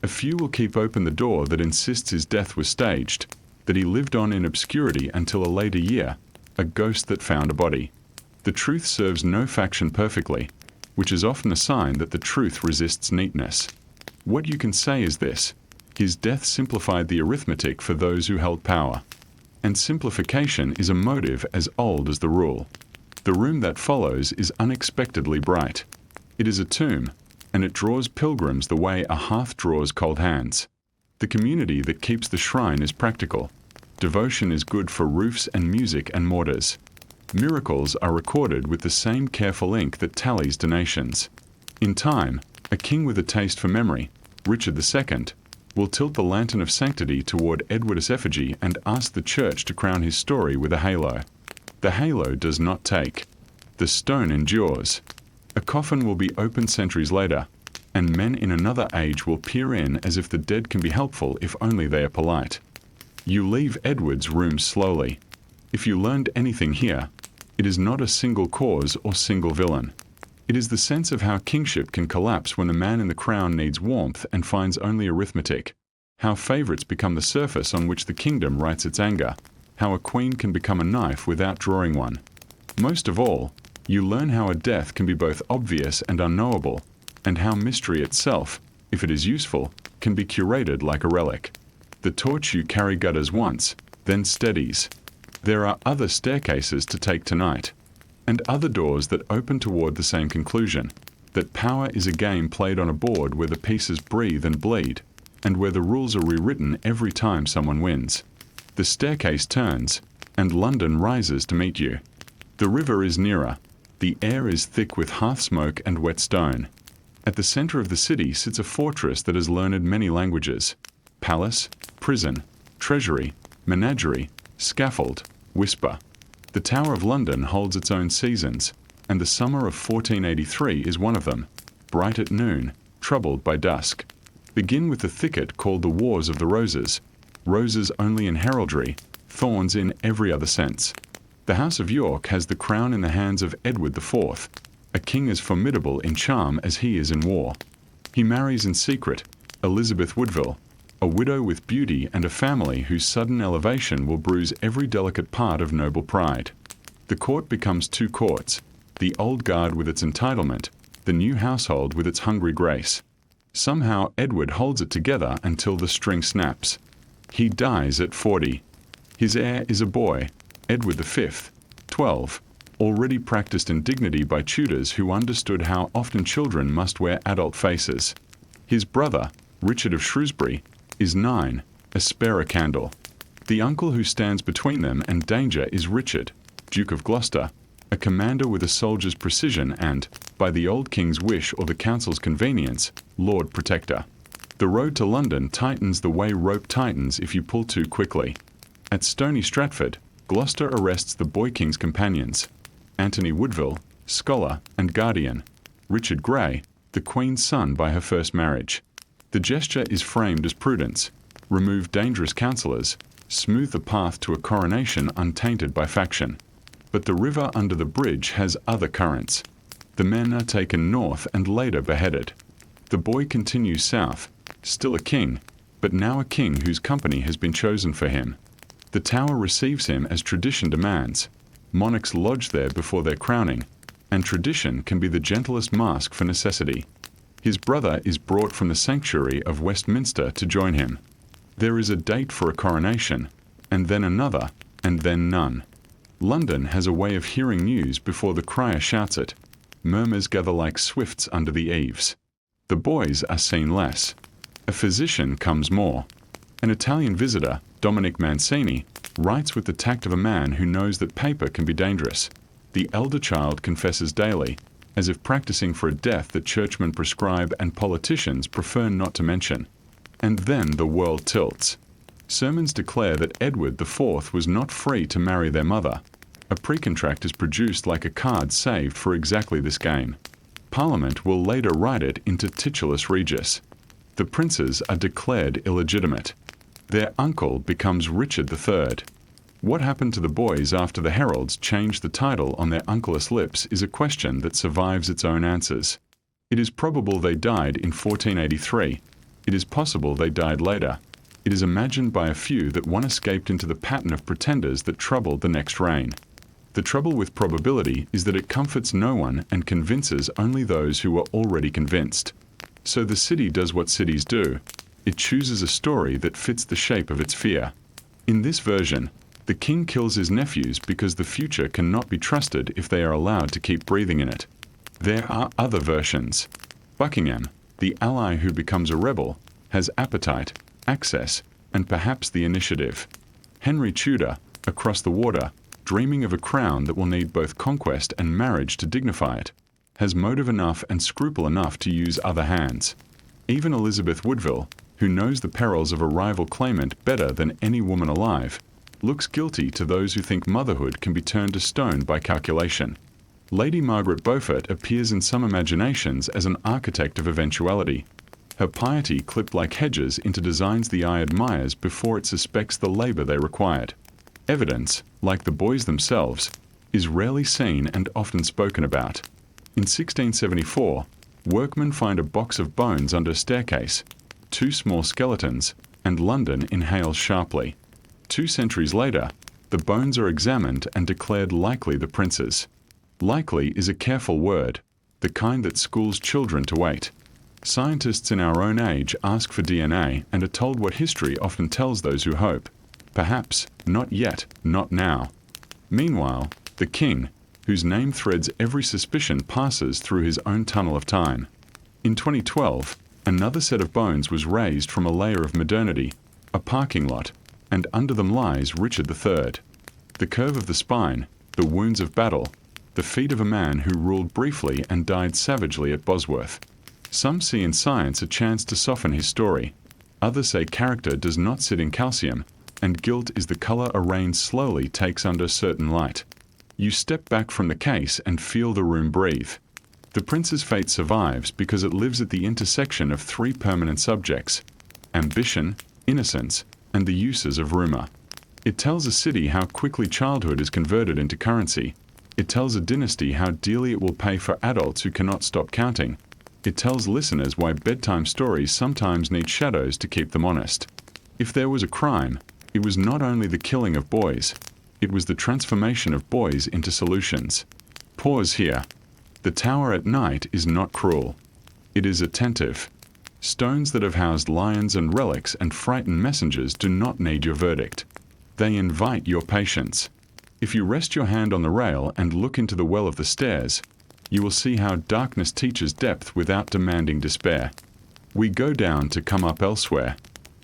A few will keep open the door that insists his death was staged, that he lived on in obscurity until a later year, a ghost that found a body. The truth serves no faction perfectly, which is often a sign that the truth resists neatness. What you can say is this: his death simplified the arithmetic for those who held power. And simplification is a motive as old as the rule. The room that follows is unexpectedly bright. It is a tomb, and it draws pilgrims the way a hearth draws cold hands. The community that keeps the shrine is practical. Devotion is good for roofs and music and mortars. Miracles are recorded with the same careful ink that tallies donations. In time, a king with a taste for memory, Richard II, will tilt the lantern of sanctity toward Edward's effigy and ask the church to crown his story with a halo. The halo does not take. The stone endures. A coffin will be opened centuries later, and men in another age will peer in as if the dead can be helpful if only they are polite. You leave Edward's room slowly. If you learned anything here, it is not a single cause or single villain. It is the sense of how kingship can collapse when the man in the crown needs warmth and finds only arithmetic, how favorites become the surface on which the kingdom writes its anger, how a queen can become a knife without drawing one. Most of all, you learn how a death can be both obvious and unknowable, and how mystery itself, if it is useful, can be curated like a relic. The torch you carry gutters once, then steadies. There are other staircases to take tonight, and other doors that open toward the same conclusion, that power is a game played on a board where the pieces breathe and bleed, and where the rules are rewritten every time someone wins. The staircase turns, and London rises to meet you. The river is nearer. The air is thick with hearth smoke and wet stone. At the center of the city sits a fortress that has learned many languages: palace, prison, treasury, menagerie, scaffold, whisper. The Tower of London holds its own seasons, and the summer of 1483 is one of them, bright at noon, troubled by dusk. Begin with the thicket called the Wars of the Roses, roses only in heraldry, thorns in every other sense. The House of York has the crown in the hands of Edward IV, a king as formidable in charm as he is in war. He marries in secret Elizabeth Woodville, a widow with beauty and a family whose sudden elevation will bruise every delicate part of noble pride. The court becomes two courts, the old guard with its entitlement, the new household with its hungry grace. Somehow Edward holds it together until the string snaps. He dies at 40. His heir is a boy, Edward V, 12, already practiced in dignity by tutors who understood how often children must wear adult faces. His brother, Richard of Shrewsbury, is 9, a spare a candle. The uncle who stands between them and danger is Richard, Duke of Gloucester, a commander with a soldier's precision and, by the old king's wish or the council's convenience, Lord Protector. The road to London tightens the way rope tightens if you pull too quickly. At Stony Stratford, Gloucester arrests the boy king's companions: Anthony Woodville, scholar and guardian; Richard Grey, the queen's son by her first marriage. The gesture is framed as prudence: remove dangerous counsellors, smooth the path to a coronation untainted by faction. But the river under the bridge has other currents. The men are taken north and later beheaded. The boy continues south, still a king, but now a king whose company has been chosen for him. The Tower receives him as tradition demands. Monarchs lodge there before their crowning, and tradition can be the gentlest mask for necessity. His brother is brought from the sanctuary of Westminster to join him. There is a date for a coronation, and then another, and then none. London has a way of hearing news before the crier shouts it. Murmurs gather like swifts under the eaves. The boys are seen less. A physician comes more. An Italian visitor, Dominic Mancini, writes with the tact of a man who knows that paper can be dangerous. The elder child confesses daily, as if practicing for a death that churchmen prescribe and politicians prefer not to mention. And then the world tilts. Sermons declare that Edward IV was not free to marry their mother. A precontract is produced like a card saved for exactly this game. Parliament will later write it into titulus regis. The princes are declared illegitimate. Their uncle becomes Richard III. What happened to the boys after the heralds changed the title on their uncle's lips is a question that survives its own answers. It is probable they died in 1483. It is possible they died later. It is imagined by a few that one escaped into the pattern of pretenders that troubled the next reign. The trouble with probability is that it comforts no one and convinces only those who are already convinced. So the city does what cities do. It chooses a story that fits the shape of its fear. In this version, the king kills his nephews because the future cannot be trusted if they are allowed to keep breathing in it. There are other versions. Buckingham, the ally who becomes a rebel, has appetite, access, and perhaps the initiative. Henry Tudor, across the water, dreaming of a crown that will need both conquest and marriage to dignify it, has motive enough and scruple enough to use other hands. Even Elizabeth Woodville, who knows the perils of a rival claimant better than any woman alive, looks guilty to those who think motherhood can be turned to stone by calculation. Lady Margaret Beaufort appears in some imaginations as an architect of eventuality, her piety clipped like hedges into designs the eye admires before it suspects the labor they required. Evidence, like the boys themselves, is rarely seen and often spoken about. In 1674, workmen find a box of bones under a staircase, 2 small skeletons, and London inhales sharply. 2 centuries later, the bones are examined and declared likely the prince's. Likely is a careful word, the kind that schools children to wait. Scientists in our own age ask for DNA and are told what history often tells those who hope. Perhaps, not yet, not now. Meanwhile, the king, whose name threads every suspicion, passes through his own tunnel of time. In 2012, another set of bones was raised from a layer of modernity, a parking lot, and under them lies Richard III. The curve of the spine, the wounds of battle, the feet of a man who ruled briefly and died savagely at Bosworth. Some see in science a chance to soften his story. Others say character does not sit in calcium, and guilt is the color a rain slowly takes under certain light. You step back from the case and feel the room breathe. The prince's fate survives because it lives at the intersection of 3 permanent subjects: ambition, innocence, and the uses of rumor. It tells a city how quickly childhood is converted into currency. It tells a dynasty how dearly it will pay for adults who cannot stop counting. It tells listeners why bedtime stories sometimes need shadows to keep them honest. If there was a crime, it was not only the killing of boys, it was the transformation of boys into solutions. Pause here. The tower at night is not cruel. It is attentive. Stones that have housed lions and relics and frightened messengers do not need your verdict. They invite your patience. If you rest your hand on the rail and look into the well of the stairs, you will see how darkness teaches depth without demanding despair. We go down to come up elsewhere.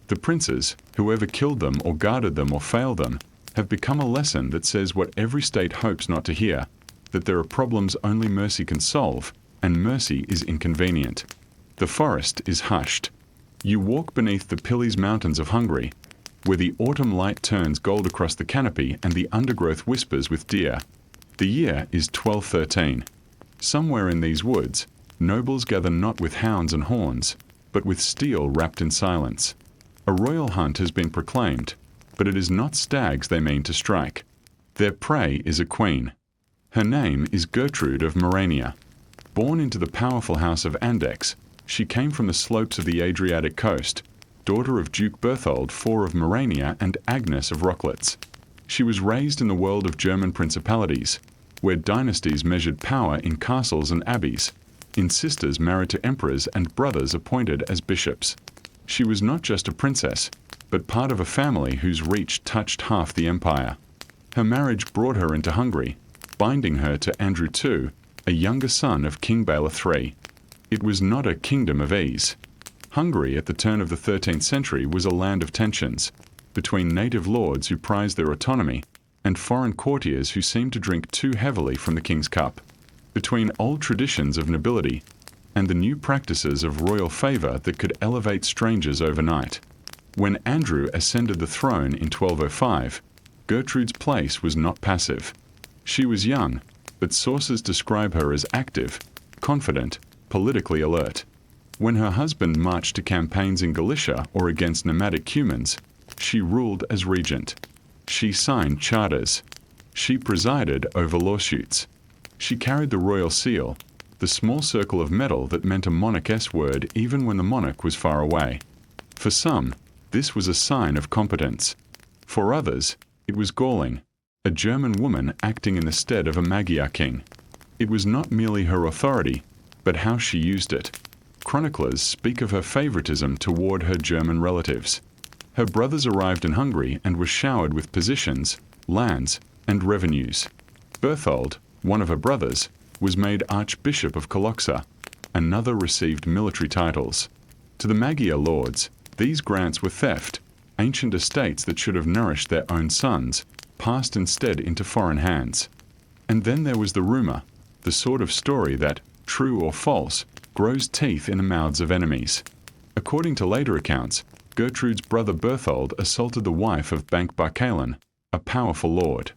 The princes, whoever killed them or guarded them or failed them, have become a lesson that says what every state hopes not to hear, that there are problems only mercy can solve, and mercy is inconvenient. The forest is hushed. You walk beneath the Pillies Mountains of Hungary, where the autumn light turns gold across the canopy and the undergrowth whispers with deer. The year is 1213. Somewhere in these woods, nobles gather not with hounds and horns, but with steel wrapped in silence. A royal hunt has been proclaimed, but it is not stags they mean to strike. Their prey is a queen. Her name is Gertrude of Morania. Born into the powerful house of Andex, she came from the slopes of the Adriatic coast, daughter of Duke Berthold IV of Morania and Agnes of Rochlitz. She was raised in the world of German principalities, where dynasties measured power in castles and abbeys, in sisters married to emperors and brothers appointed as bishops. She was not just a princess, but part of a family whose reach touched half the empire. Her marriage brought her into Hungary, binding her to Andrew II, a younger son of King Bela III. It was not a kingdom of ease. Hungary at the turn of the 13th century was a land of tensions, between native lords who prized their autonomy and foreign courtiers who seemed to drink too heavily from the king's cup, between old traditions of nobility and the new practices of royal favor that could elevate strangers overnight. When Andrew ascended the throne in 1205, Gertrude's place was not passive. She was young, but sources describe her as active, confident, politically alert. When her husband marched to campaigns in Galicia or against nomadic humans, she ruled as regent. She signed charters. She presided over lawsuits. She carried the royal seal, the small circle of metal that meant a monarch's word even when the monarch was far away. For some, this was a sign of competence. For others, it was galling, a German woman acting in the stead of a Magyar king. It was not merely her authority, but how she used it. Chroniclers speak of her favoritism toward her German relatives. Her brothers arrived in Hungary and were showered with positions, lands, and revenues. Berthold, one of her brothers, was made Archbishop of Kalocsa. Another received military titles. To the Magyar lords, these grants were theft. Ancient estates that should have nourished their own sons passed instead into foreign hands. And then there was the rumor, the sort of story that, true or false, grows teeth in the mouths of enemies. According to later accounts, Gertrude's brother Berthold assaulted the wife of Bank Barcalen, a powerful lord.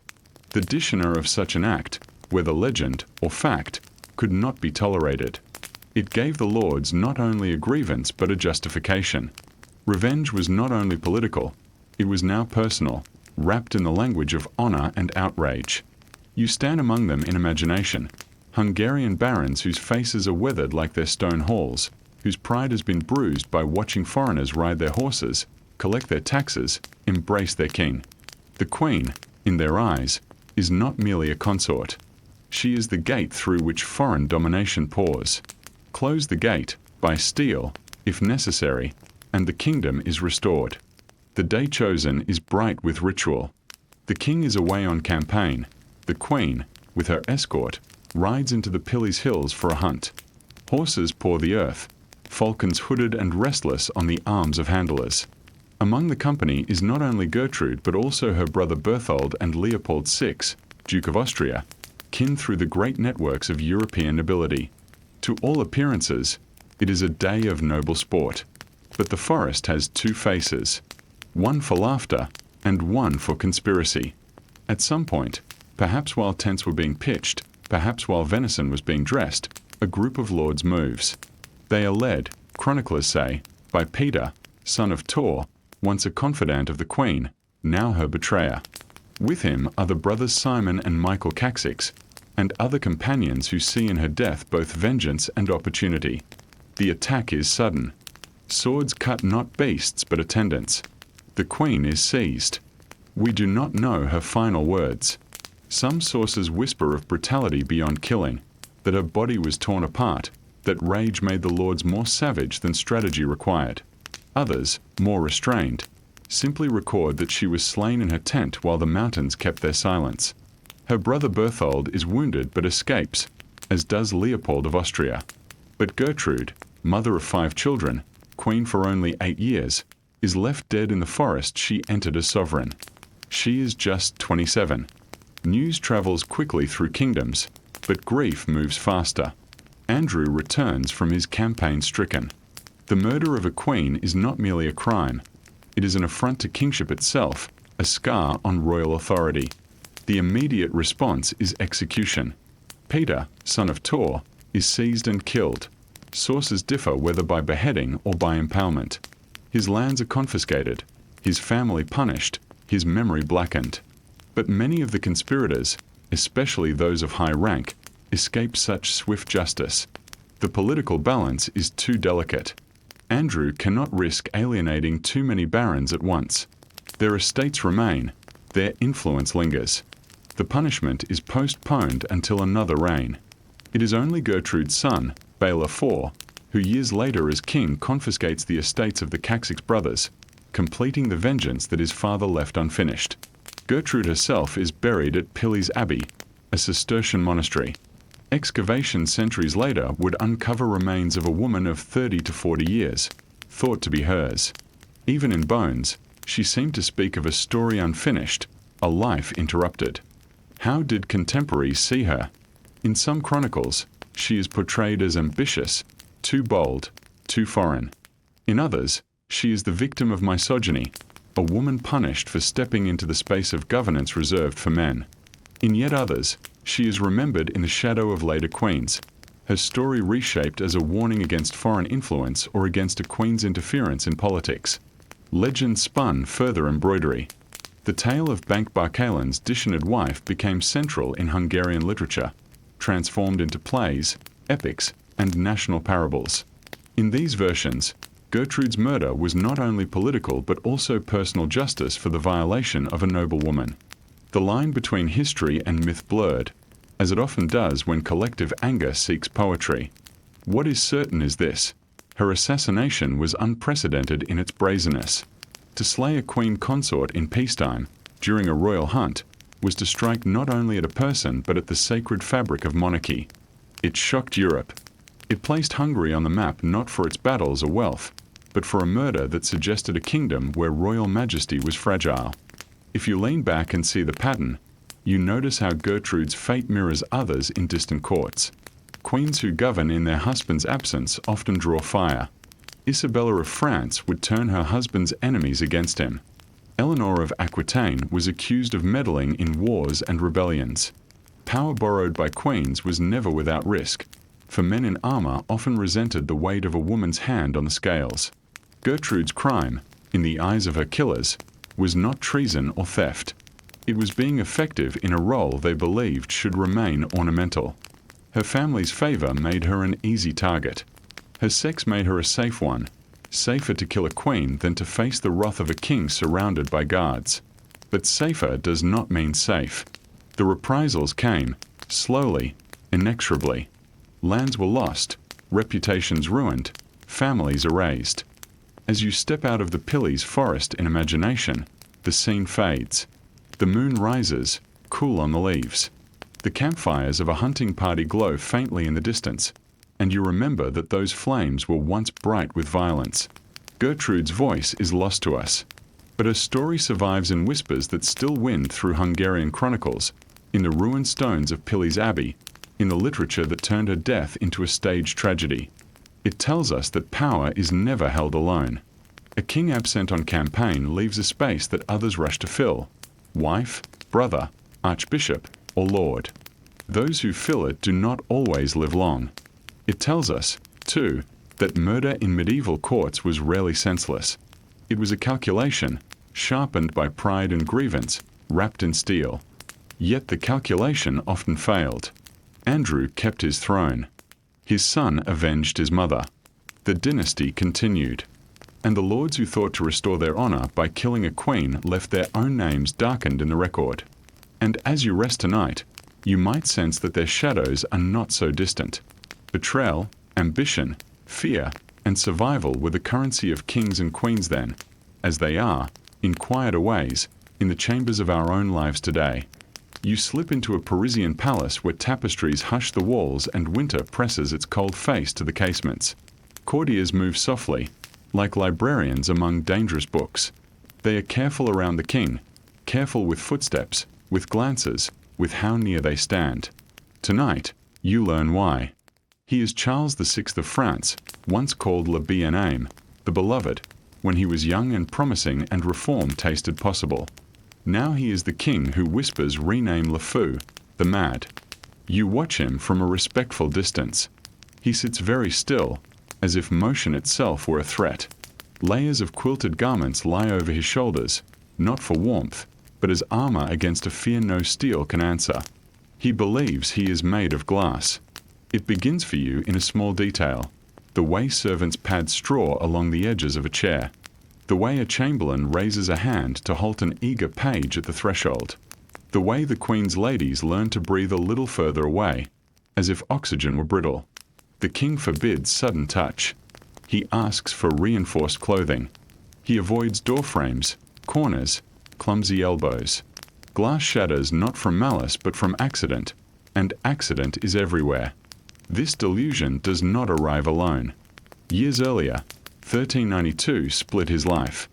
The dishonor of such an act, whether legend or fact, could not be tolerated. It gave the lords not only a grievance but a justification. Revenge was not only political, it was now personal, wrapped in the language of honor and outrage. You stand among them in imagination, Hungarian barons whose faces are weathered like their stone halls, whose pride has been bruised by watching foreigners ride their horses, collect their taxes, embrace their king. The queen, in their eyes, is not merely a consort. She is the gate through which foreign domination pours. Close the gate, by steel, if necessary, and the kingdom is restored. The day chosen is bright with ritual. The king is away on campaign. The queen, with her escort, rides into the Pillies hills for a hunt. Horses paw the earth, falcons hooded and restless on the arms of handlers. Among the company is not only Gertrude but also her brother Berthold and Leopold VI, Duke of Austria, kin through the great networks of European nobility. To all appearances, it is a day of noble sport. But the forest has two faces, one for laughter and one for conspiracy. At some point, perhaps while tents were being pitched, perhaps while venison was being dressed, a group of lords moves. They are led, chroniclers say, by Peter, son of Tor, once a confidant of the queen, now her betrayer. With him are the brothers Simon and Michael Caxix, and other companions who see in her death both vengeance and opportunity. The attack is sudden. Swords cut not beasts but attendants. The queen is seized. We do not know her final words. Some sources whisper of brutality beyond killing, that her body was torn apart, that rage made the lords more savage than strategy required. Others, more restrained, simply record that she was slain in her tent while the mountains kept their silence. Her brother Berthold is wounded but escapes, as does Leopold of Austria. But Gertrude, mother of 5 children, queen for only 8 years, is left dead in the forest she entered as sovereign. She is just 27. News travels quickly through kingdoms, but grief moves faster. Andrew returns from his campaign stricken. The murder of a queen is not merely a crime. It is an affront to kingship itself, a scar on royal authority. The immediate response is execution. Peter, son of Tor, is seized and killed. Sources differ whether by beheading or by impalement. His lands are confiscated, his family punished, his memory blackened. But many of the conspirators, especially those of high rank, escape such swift justice. The political balance is too delicate. Andrew cannot risk alienating too many barons at once. Their estates remain, their influence lingers. The punishment is postponed until another reign. It is only Gertrude's son, Bela IV, who years later as king confiscates the estates of the Caxix brothers, completing the vengeance that his father left unfinished. Gertrude herself is buried at Pillies Abbey, a Cistercian monastery. Excavation centuries later would uncover remains of a woman of 30 to 40 years, thought to be hers. Even in bones, she seemed to speak of a story unfinished, a life interrupted. How did contemporaries see her? In some chronicles, she is portrayed as ambitious, too bold, too foreign. In others, she is the victim of misogyny, a woman punished for stepping into the space of governance reserved for men. In yet others, she is remembered in the shadow of later queens, her story reshaped as a warning against foreign influence or against a queen's interference in politics. Legend spun further embroidery. The tale of Bank Barcalen's dishonored wife became central in Hungarian literature, transformed into plays, epics, and national parables. In these versions, Gertrude's murder was not only political but also personal justice for the violation of a noble woman. The line between history and myth blurred, as it often does when collective anger seeks poetry. What is certain is this: her assassination was unprecedented in its brazenness. To slay a queen consort in peacetime, during a royal hunt, was to strike not only at a person but at the sacred fabric of monarchy. It shocked Europe. It placed Hungary on the map not for its battles or wealth, but for a murder that suggested a kingdom where royal majesty was fragile. If you lean back and see the pattern, you notice how Gertrude's fate mirrors others in distant courts. Queens who govern in their husband's absence often draw fire. Isabella of France would turn her husband's enemies against him. Eleanor of Aquitaine was accused of meddling in wars and rebellions. Power borrowed by queens was never without risk, for men in armor often resented the weight of a woman's hand on the scales. Gertrude's crime, in the eyes of her killers, was not treason or theft. It was being effective in a role they believed should remain ornamental. Her family's favor made her an easy target. Her sex made her a safe one, safer to kill a queen than to face the wrath of a king surrounded by guards. But safer does not mean safe. The reprisals came, slowly, inexorably. Lands were lost, reputations ruined, families erased. As you step out of the Pilly's forest in imagination, the scene fades. The moon rises, cool on the leaves. The campfires of a hunting party glow faintly in the distance, and you remember that those flames were once bright with violence. Gertrude's voice is lost to us, but her story survives in whispers that still win through Hungarian chronicles, in the ruined stones of Pilly's Abbey, in the literature that turned her death into a staged tragedy. It tells us that power is never held alone. A king absent on campaign leaves a space that others rush to fill. Wife, brother, archbishop, or lord. Those who fill it do not always live long. It tells us, too, that murder in medieval courts was rarely senseless. It was a calculation, sharpened by pride and grievance, wrapped in steel. Yet the calculation often failed. Andrew kept his throne. His son avenged his mother. The dynasty continued. And the lords who thought to restore their honor by killing a queen left their own names darkened in the record. And as you rest tonight, you might sense that their shadows are not so distant. Betrayal, ambition, fear, and survival were the currency of kings and queens then, as they are, in quieter ways, in the chambers of our own lives today. You slip into a Parisian palace where tapestries hush the walls and winter presses its cold face to the casements. Courtiers move softly, like librarians among dangerous books. They are careful around the king, careful with footsteps, with glances, with how near they stand. Tonight, you learn why. He is Charles VI of France, once called Le Bien-Aimé, the beloved, when he was young and promising and reform tasted possible. Now he is the king who whispers rename Le Fou, the mad. You watch him from a respectful distance. He sits very still, as if motion itself were a threat. Layers of quilted garments lie over his shoulders, not for warmth, but as armor against a fear no steel can answer. He believes he is made of glass. It begins for you in a small detail. The way servants pad straw along the edges of a chair. The way a chamberlain raises a hand to halt an eager page at the threshold. The way the Queen's ladies learn to breathe a little further away, as if oxygen were brittle. The king forbids sudden touch. He asks for reinforced clothing. He avoids door frames, corners, clumsy elbows. Glass shatters not from malice but from accident, and accident is everywhere. This delusion does not arrive alone. Years earlier, 1392 split his life.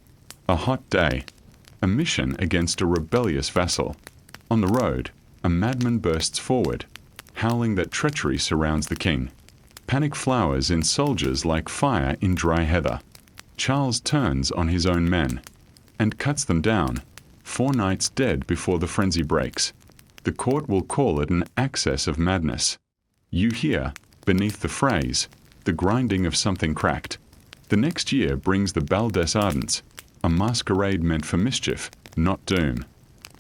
A hot day. A mission against a rebellious vassal. On the road, a madman bursts forward, howling that treachery surrounds the king. Panic flowers in soldiers like fire in dry heather. Charles turns on his own men and cuts them down. 4 knights dead before the frenzy breaks. The court will call it an access of madness. You hear, beneath the phrase, the grinding of something cracked. The next year brings the Bal des Ardents, a masquerade meant for mischief, not doom.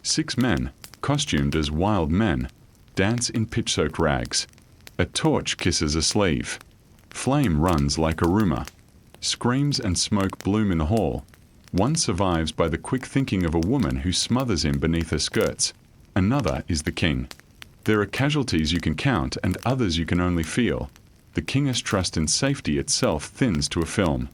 6 men, costumed as wild men, dance in pitch-soaked rags. A torch kisses a sleeve. Flame runs like a rumor. Screams and smoke bloom in the hall. One survives by the quick thinking of a woman who smothers him beneath her skirts. Another is the king. There are casualties you can count and others you can only feel. The king's trust in safety itself thins to a film.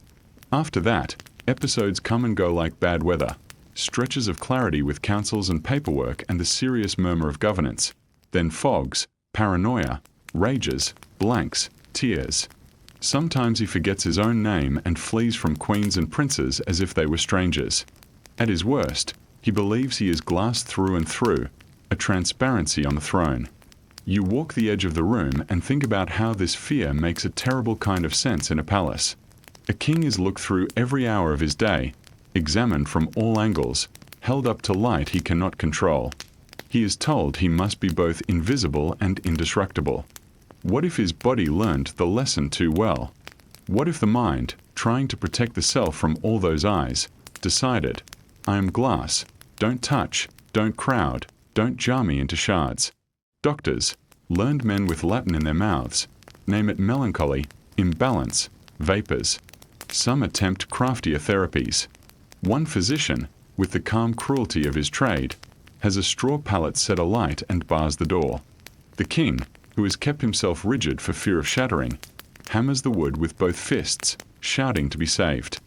After that, episodes come and go like bad weather. Stretches of clarity with councils and paperwork and the serious murmur of governance. Then fogs, paranoia, rages, blanks, tears. Sometimes he forgets his own name and flees from queens and princes as if they were strangers. At his worst, he believes he is glass through and through, a transparency on the throne. You walk the edge of the room and think about how this fear makes a terrible kind of sense in a palace. A king is looked through every hour of his day, examined from all angles, held up to light he cannot control. He is told he must be both invisible and indestructible. What if his body learned the lesson too well? What if the mind, trying to protect the self from all those eyes, decided, I am glass, don't touch, don't crowd, don't jar me into shards. Doctors, learned men with Latin in their mouths, name it melancholy, imbalance, vapors. Some attempt craftier therapies. One physician, with the calm cruelty of his trade, has a straw pallet set alight and bars the door. The king, who has kept himself rigid for fear of shattering, hammers the wood with both fists, shouting to be saved.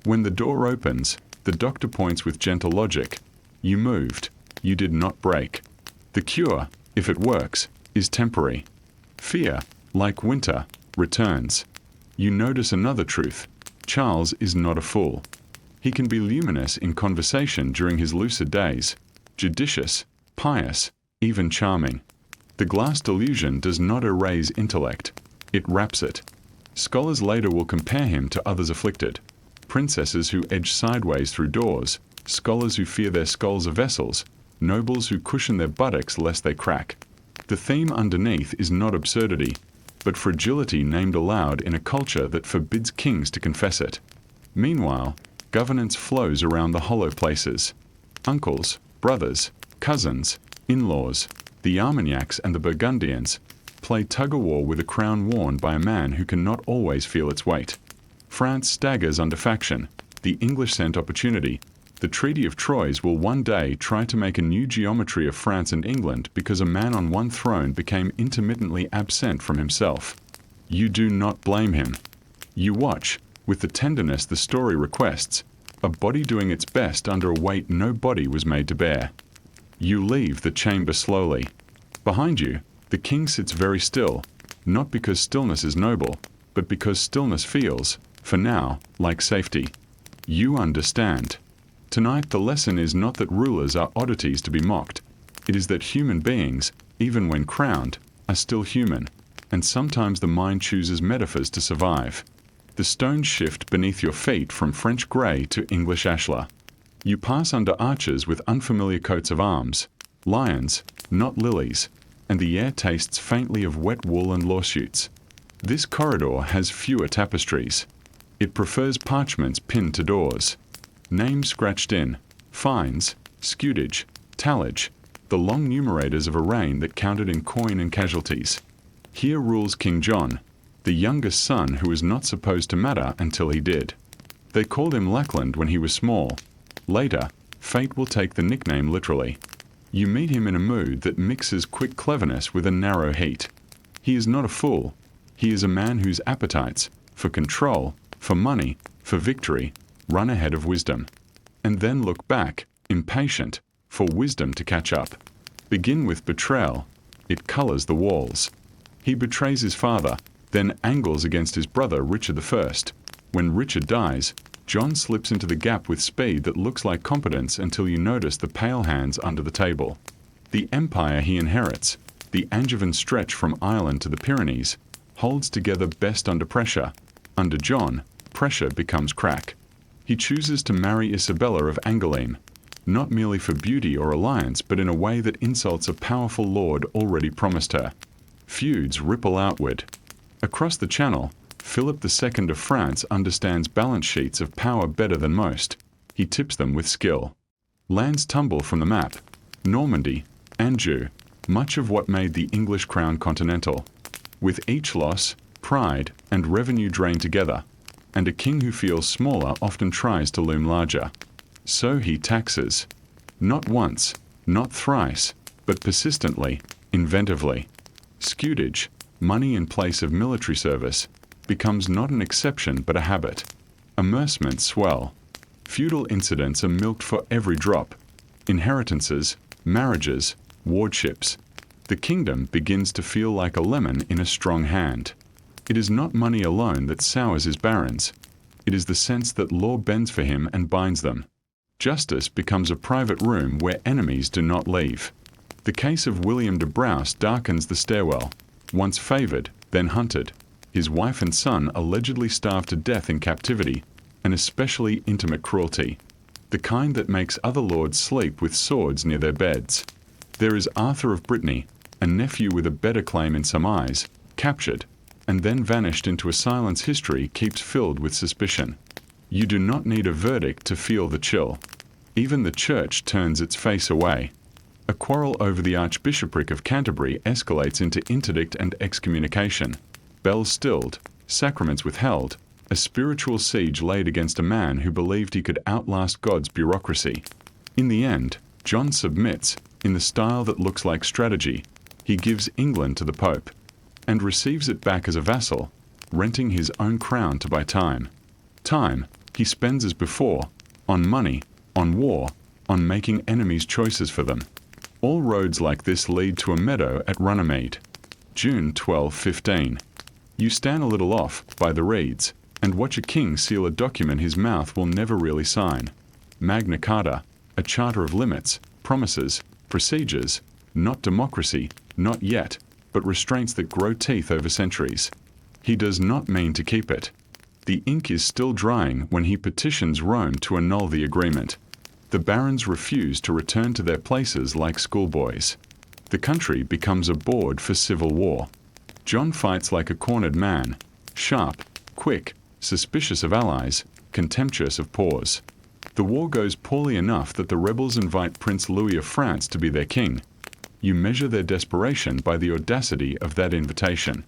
When the door opens, the doctor points with gentle logic. You moved. You did not break. The cure, if it works, is temporary. Fear, like winter, returns. You notice another truth. Charles is not a fool. He can be luminous in conversation during his lucid days, judicious, pious, even charming. The glass delusion does not erase intellect. It wraps it. Scholars later will compare him to others afflicted. Princesses who edge sideways through doors, scholars who fear their skulls are vessels, nobles who cushion their buttocks lest they crack. The theme underneath is not absurdity, but fragility named aloud in a culture that forbids kings to confess it. Meanwhile, governance flows around the hollow places. Uncles, brothers, cousins, in-laws, the Armagnacs and the Burgundians play tug-of-war with a crown worn by a man who cannot always feel its weight. France staggers under faction. The English scent opportunity. The Treaty of Troyes will one day try to make a new geometry of France and England because a man on one throne became intermittently absent from himself. You do not blame him. You watch, with the tenderness the story requests, a body doing its best under a weight no body was made to bear. You leave the chamber slowly. Behind you, the king sits very still, not because stillness is noble, but because stillness feels, for now, like safety. You understand. Tonight the lesson is not that rulers are oddities to be mocked. It is that human beings, even when crowned, are still human, and sometimes the mind chooses metaphors to survive. The stones shift beneath your feet from French grey to English ashlar. You pass under arches with unfamiliar coats of arms, lions, not lilies, and the air tastes faintly of wet wool and lawsuits. This corridor has fewer tapestries. It prefers parchments pinned to doors. Names scratched in, fines, scutage, tallage, the long numerators of a reign that counted in coin and casualties. Here rules King John, the youngest son who was not supposed to matter until he did. They called him Lackland when he was small. Later, fate will take the nickname literally. You meet him in a mood that mixes quick cleverness with a narrow heat. He is not a fool. He is a man whose appetites, for control, for money, for victory, run ahead of wisdom. And then look back, impatient, for wisdom to catch up. Begin with betrayal. It colors the walls. He betrays his father, then angles against his brother Richard I. When Richard dies, John slips into the gap with speed that looks like competence until you notice the pale hands under the table. The empire he inherits, the Angevin stretch from Ireland to the Pyrenees, holds together best under pressure. Under John, pressure becomes crack. He chooses to marry Isabella of Angoulême, not merely for beauty or alliance, but in a way that insults a powerful lord already promised her. Feuds ripple outward. Across the Channel, Philip II of France understands balance sheets of power better than most. He tips them with skill. Lands tumble from the map. Normandy, Anjou, much of what made the English crown continental. With each loss, pride and revenue drain together, and a king who feels smaller often tries to loom larger. So he taxes. Not once, not thrice, but persistently, inventively. Scutage, money in place of military service, becomes not an exception but a habit. Amercements swell. Feudal incidents are milked for every drop. Inheritances, marriages, wardships. The kingdom begins to feel like a lemon in a strong hand. It is not money alone that sours his barons. It is the sense that law bends for him and binds them. Justice becomes a private room where enemies do not leave. The case of William de Braose darkens the stairwell. Once favoured, then hunted. His wife and son allegedly starved to death in captivity, an especially intimate cruelty, the kind that makes other lords sleep with swords near their beds. There is Arthur of Brittany, a nephew with a better claim in some eyes, captured, and then vanished into a silence history keeps filled with suspicion. You do not need a verdict to feel the chill. Even the church turns its face away. A quarrel over the Archbishopric of Canterbury escalates into interdict and excommunication. Bells stilled, sacraments withheld, a spiritual siege laid against a man who believed he could outlast God's bureaucracy. In the end, John submits, in the style that looks like strategy. He gives England to the Pope, and receives it back as a vassal, renting his own crown to buy time. Time, he spends as before, on money, on war, on making enemies' choices for them. All roads like this lead to a meadow at Runnymede. June 1215. You stand a little off, by the reeds, and watch a king seal a document his mouth will never really sign. Magna Carta, a charter of limits, promises, procedures, not democracy, not yet, but restraints that grow teeth over centuries. He does not mean to keep it. The ink is still drying when he petitions Rome to annul the agreement. The barons refuse to return to their places like schoolboys. The country becomes a board for civil war. John fights like a cornered man, sharp, quick, suspicious of allies, contemptuous of pawns. The war goes poorly enough that the rebels invite Prince Louis of France to be their king. You measure their desperation by the audacity of that invitation.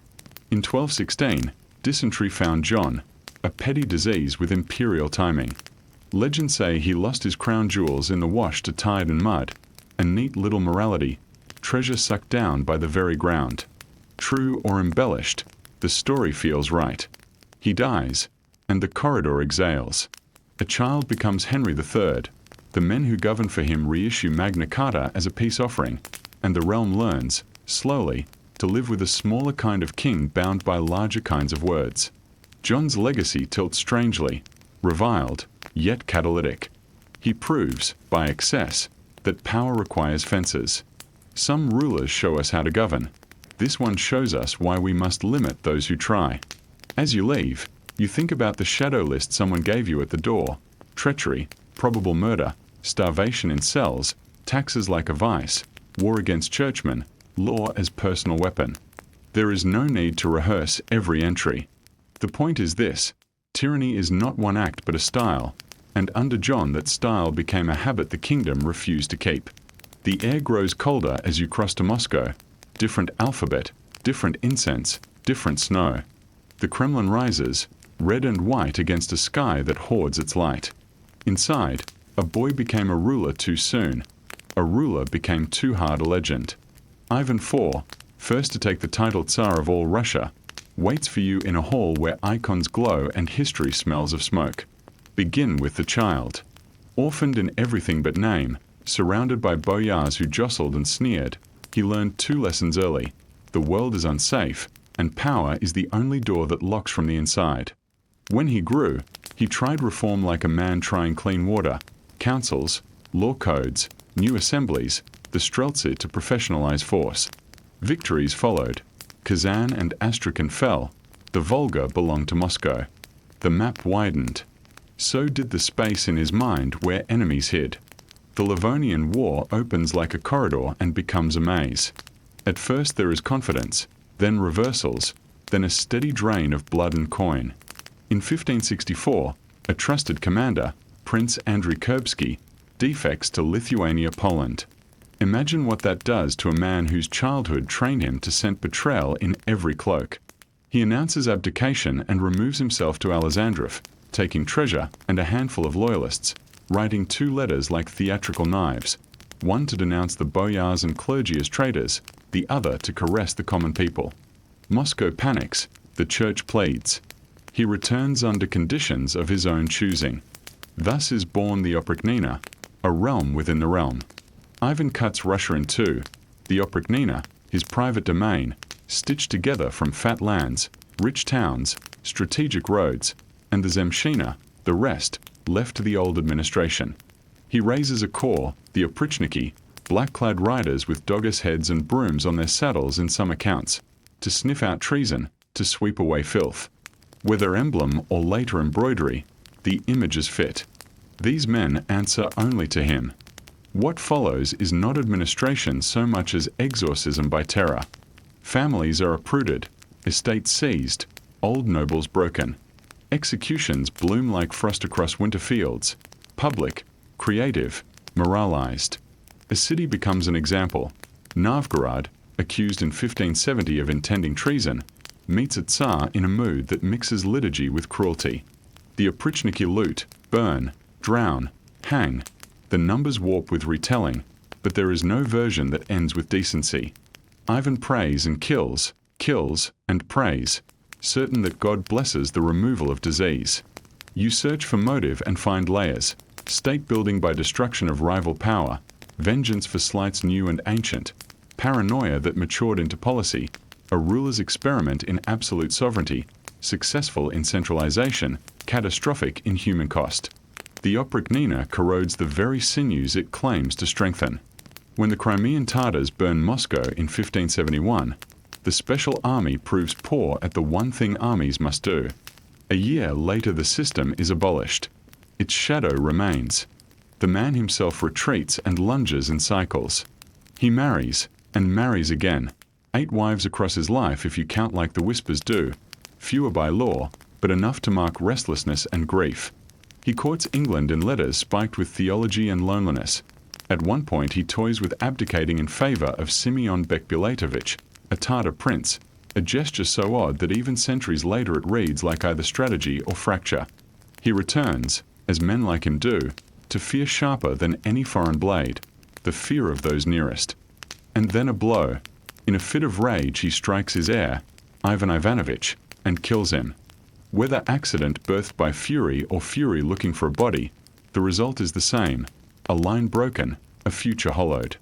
In 1216, dysentery found John, a petty disease with imperial timing. Legends say he lost his crown jewels in the wash to tide and mud, a neat little morality, treasure sucked down by the very ground. True or embellished, the story feels right. He dies, and the corridor exhales. A child becomes Henry III. The men who govern for him reissue Magna Carta as a peace offering, and the realm learns, slowly, to live with a smaller kind of king bound by larger kinds of words. John's legacy tilts strangely, reviled, yet catalytic. He proves, by excess, that power requires fences. Some rulers show us how to govern. This one shows us why we must limit those who try. As you leave, you think about the shadow list someone gave you at the door: treachery, probable murder, starvation in cells, taxes like a vice, war against churchmen, law as personal weapon. There is no need to rehearse every entry. The point is this: tyranny is not one act but a style, and under John that style became a habit the kingdom refused to keep. The air grows colder as you cross to Moscow. Different alphabet, different incense, different snow. The Kremlin rises, red and white against a sky that hoards its light. Inside, a boy became a ruler too soon. A ruler became too hard a legend. Ivan IV, first to take the title Tsar of all Russia, waits for you in a hall where icons glow and history smells of smoke. Begin with the child. Orphaned in everything but name, surrounded by boyars who jostled and sneered, he learned two lessons early: the world is unsafe, and power is the only door that locks from the inside. When he grew, he tried reform like a man trying clean water: councils, law codes, new assemblies, the Streltsy to professionalize force. Victories followed. Kazan and Astrakhan fell. The Volga belonged to Moscow. The map widened. So did the space in his mind where enemies hid. The Livonian War opens like a corridor and becomes a maze. At first there is confidence, then reversals, then a steady drain of blood and coin. In 1564, a trusted commander, Prince Andrei Kurbsky, defects to Lithuania, Poland. Imagine what that does to a man whose childhood trained him to scent betrayal in every cloak. He announces abdication and removes himself to Alexandrov, taking treasure and a handful of loyalists, writing two letters like theatrical knives, one to denounce the boyars and clergy as traitors, the other to caress the common people. Moscow panics, the church pleads. He returns under conditions of his own choosing. Thus is born the Oprichnina, a realm within the realm. Ivan cuts Russia in two: the Oprichnina, his private domain, stitched together from fat lands, rich towns, strategic roads, and the Zemshina, the rest, left to the old administration. He raises a corps, the Oprichniki, black-clad riders with doggers' heads and brooms on their saddles in some accounts, to sniff out treason, to sweep away filth. Whether emblem or later embroidery, the images fit. These men answer only to him. What follows is not administration so much as exorcism by terror. Families are uprooted, estates seized, old nobles broken. Executions bloom like frost across winter fields. Public, creative, moralized. A city becomes an example. Novgorod, accused in 1570 of intending treason, meets a Tsar in a mood that mixes liturgy with cruelty. The oprichniki loot, burn, drown, hang. The numbers warp with retelling, but there is no version that ends with decency. Ivan prays and kills, kills and prays, certain that God blesses the removal of disease. You search for motive and find layers, state building by destruction of rival power, vengeance for slights new and ancient, paranoia that matured into policy, a ruler's experiment in absolute sovereignty, successful in centralization, catastrophic in human cost. The oprichnina corrodes the very sinews it claims to strengthen. When the Crimean Tatars burn Moscow in 1571, the Special Army proves poor at the one thing armies must do. A year later the system is abolished. Its shadow remains. The man himself retreats and lunges in cycles. He marries, and marries again. 8 wives across his life if you count like the Whispers do. Fewer by law, but enough to mark restlessness and grief. He courts England in letters spiked with theology and loneliness. At one point he toys with abdicating in favor of Simeon Bekbilatovich, a Tatar prince, a gesture so odd that even centuries later it reads like either strategy or fracture. He returns, as men like him do, to fear sharper than any foreign blade, the fear of those nearest. And then a blow. In a fit of rage he strikes his heir, Ivan Ivanovich, and kills him. Whether accident birthed by fury or fury looking for a body, the result is the same, a line broken, a future hollowed.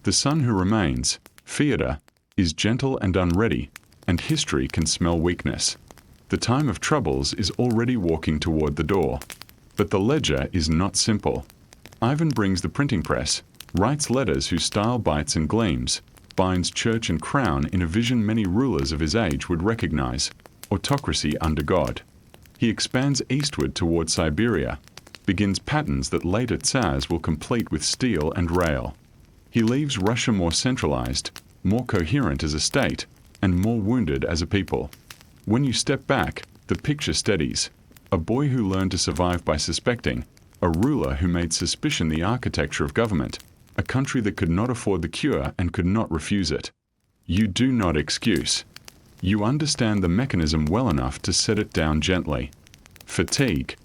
The son who remains, Fyodor, is gentle and unready, and history can smell weakness. The time of troubles is already walking toward the door. But the ledger is not simple. Ivan brings the printing press, writes letters whose style bites and gleams, binds church and crown in a vision many rulers of his age would recognize, autocracy under God. He expands eastward toward Siberia, begins patterns that later Tsars will complete with steel and rail. He leaves Russia more centralized, more coherent as a state, and more wounded as a people. When you step back, the picture steadies. A boy who learned to survive by suspecting, a ruler who made suspicion the architecture of government, a country that could not afford the cure and could not refuse it. You do not excuse. You understand the mechanism well enough to set it down gently. Fatigue.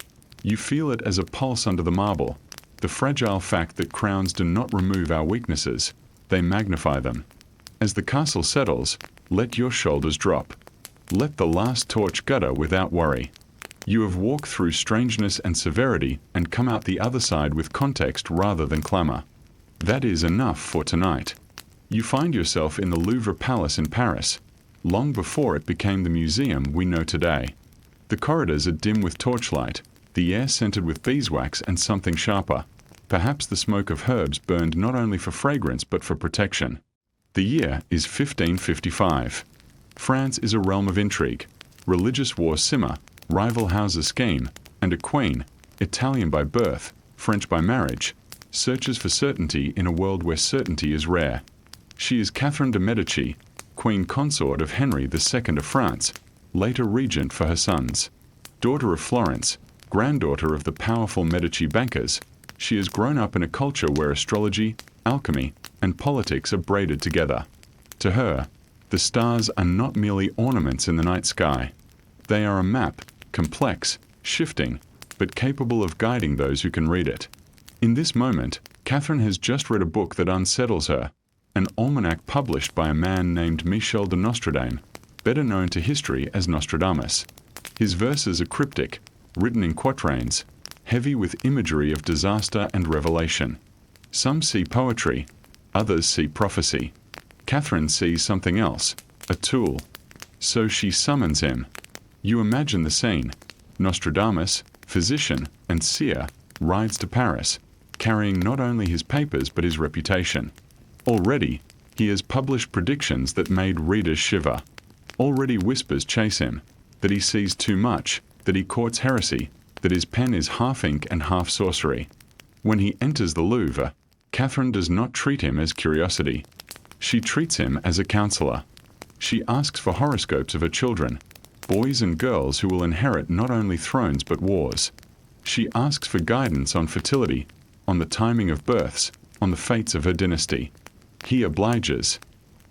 You feel it as a pulse under the marble, the fragile fact that crowns do not remove our weaknesses, they magnify them. As the castle settles, let your shoulders drop. Let the last torch gutter without worry. You have walked through strangeness and severity and come out the other side with context rather than clamor. That is enough for tonight. You find yourself in the Louvre Palace in Paris, long before it became the museum we know today. The corridors are dim with torchlight, the air scented with beeswax and something sharper. Perhaps the smoke of herbs burned not only for fragrance but for protection. The year is 1555. France is a realm of intrigue. Religious wars simmer, rival houses scheme, and a queen, Italian by birth, French by marriage, searches for certainty in a world where certainty is rare. She is Catherine de' Medici, queen consort of Henry II of France, later regent for her sons. Daughter of Florence, granddaughter of the powerful Medici bankers, she has grown up in a culture where astrology, alchemy, and politics are braided together. To her, the stars are not merely ornaments in the night sky. They are a map, complex, shifting, but capable of guiding those who can read it. In this moment, Catherine has just read a book that unsettles her, an almanac published by a man named Michel de Nostradame, better known to history as Nostradamus. His verses are cryptic, written in quatrains, heavy with imagery of disaster and revelation. Some see poetry, others see prophecy. Catherine sees something else, a tool. So she summons him. You imagine the scene. Nostradamus, physician and seer, rides to Paris, carrying not only his papers but his reputation. Already, he has published predictions that made readers shiver. Already whispers chase him, that he sees too much, that he courts heresy, that his pen is half ink and half sorcery. When he enters the Louvre, Catherine does not treat him as curiosity. She treats him as a counselor. She asks for horoscopes of her children, boys and girls who will inherit not only thrones but wars. She asks for guidance on fertility, on the timing of births, on the fates of her dynasty. He obliges.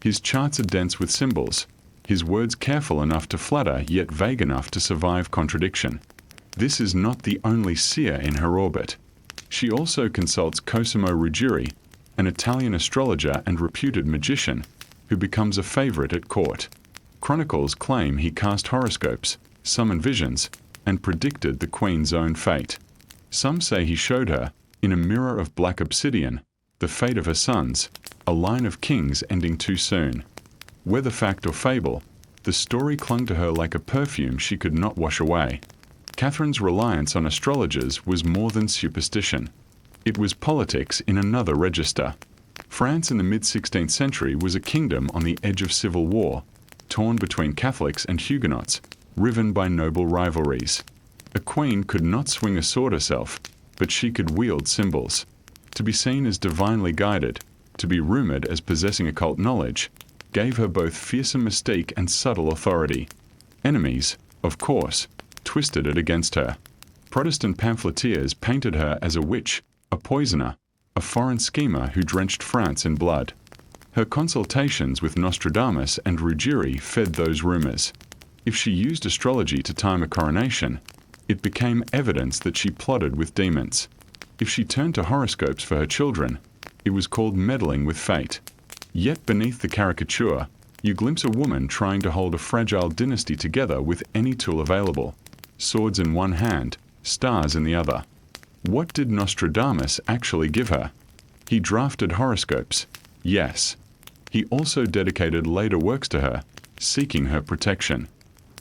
His charts are dense with symbols, his words careful enough to flatter yet vague enough to survive contradiction. This is not the only seer in her orbit. She also consults Cosimo Ruggieri, an Italian astrologer and reputed magician, who becomes a favorite at court. Chronicles claim he cast horoscopes, summoned visions, and predicted the queen's own fate. Some say he showed her, in a mirror of black obsidian, the fate of her sons, a line of kings ending too soon. Whether fact or fable, the story clung to her like a perfume she could not wash away. Catherine's reliance on astrologers was more than superstition. It was politics in another register. France in the mid-16th century was a kingdom on the edge of civil war, torn between Catholics and Huguenots, riven by noble rivalries. A queen could not swing a sword herself, but she could wield symbols. To be seen as divinely guided, to be rumored as possessing occult knowledge, gave her both fearsome mystique and subtle authority. Enemies, of course, twisted it against her. Protestant pamphleteers painted her as a witch, a poisoner, a foreign schemer who drenched France in blood. Her consultations with Nostradamus and Ruggieri fed those rumors. If she used astrology to time a coronation, it became evidence that she plotted with demons. If she turned to horoscopes for her children, it was called meddling with fate. Yet beneath the caricature, you glimpse a woman trying to hold a fragile dynasty together with any tool available. Swords in one hand, stars in the other. What did Nostradamus actually give her? He drafted horoscopes, yes. He also dedicated later works to her, seeking her protection.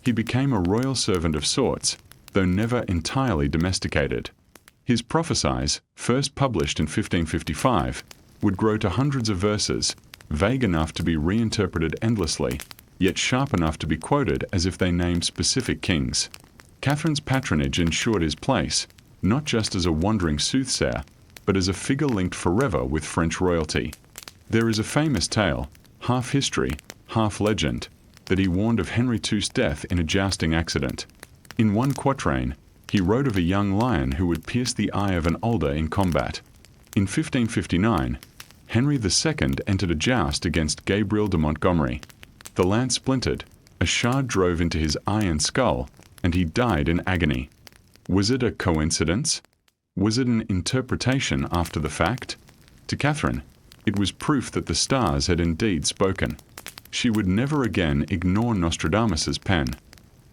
He became a royal servant of sorts, though never entirely domesticated. His prophecies, first published in 1555, would grow to hundreds of verses, vague enough to be reinterpreted endlessly, yet sharp enough to be quoted as if they named specific kings. Catherine's patronage ensured his place, not just as a wandering soothsayer, but as a figure linked forever with French royalty. There is a famous tale, half history, half legend, that he warned of Henry II's death in a jousting accident. In one quatrain, he wrote of a young lion who would pierce the eye of an older in combat. In 1559, Henry II entered a joust against Gabriel de Montgomery. The lance splintered, a shard drove into his eye and skull, and he died in agony. Was it a coincidence? Was it an interpretation after the fact? To Catherine, it was proof that the stars had indeed spoken. She would never again ignore Nostradamus's pen.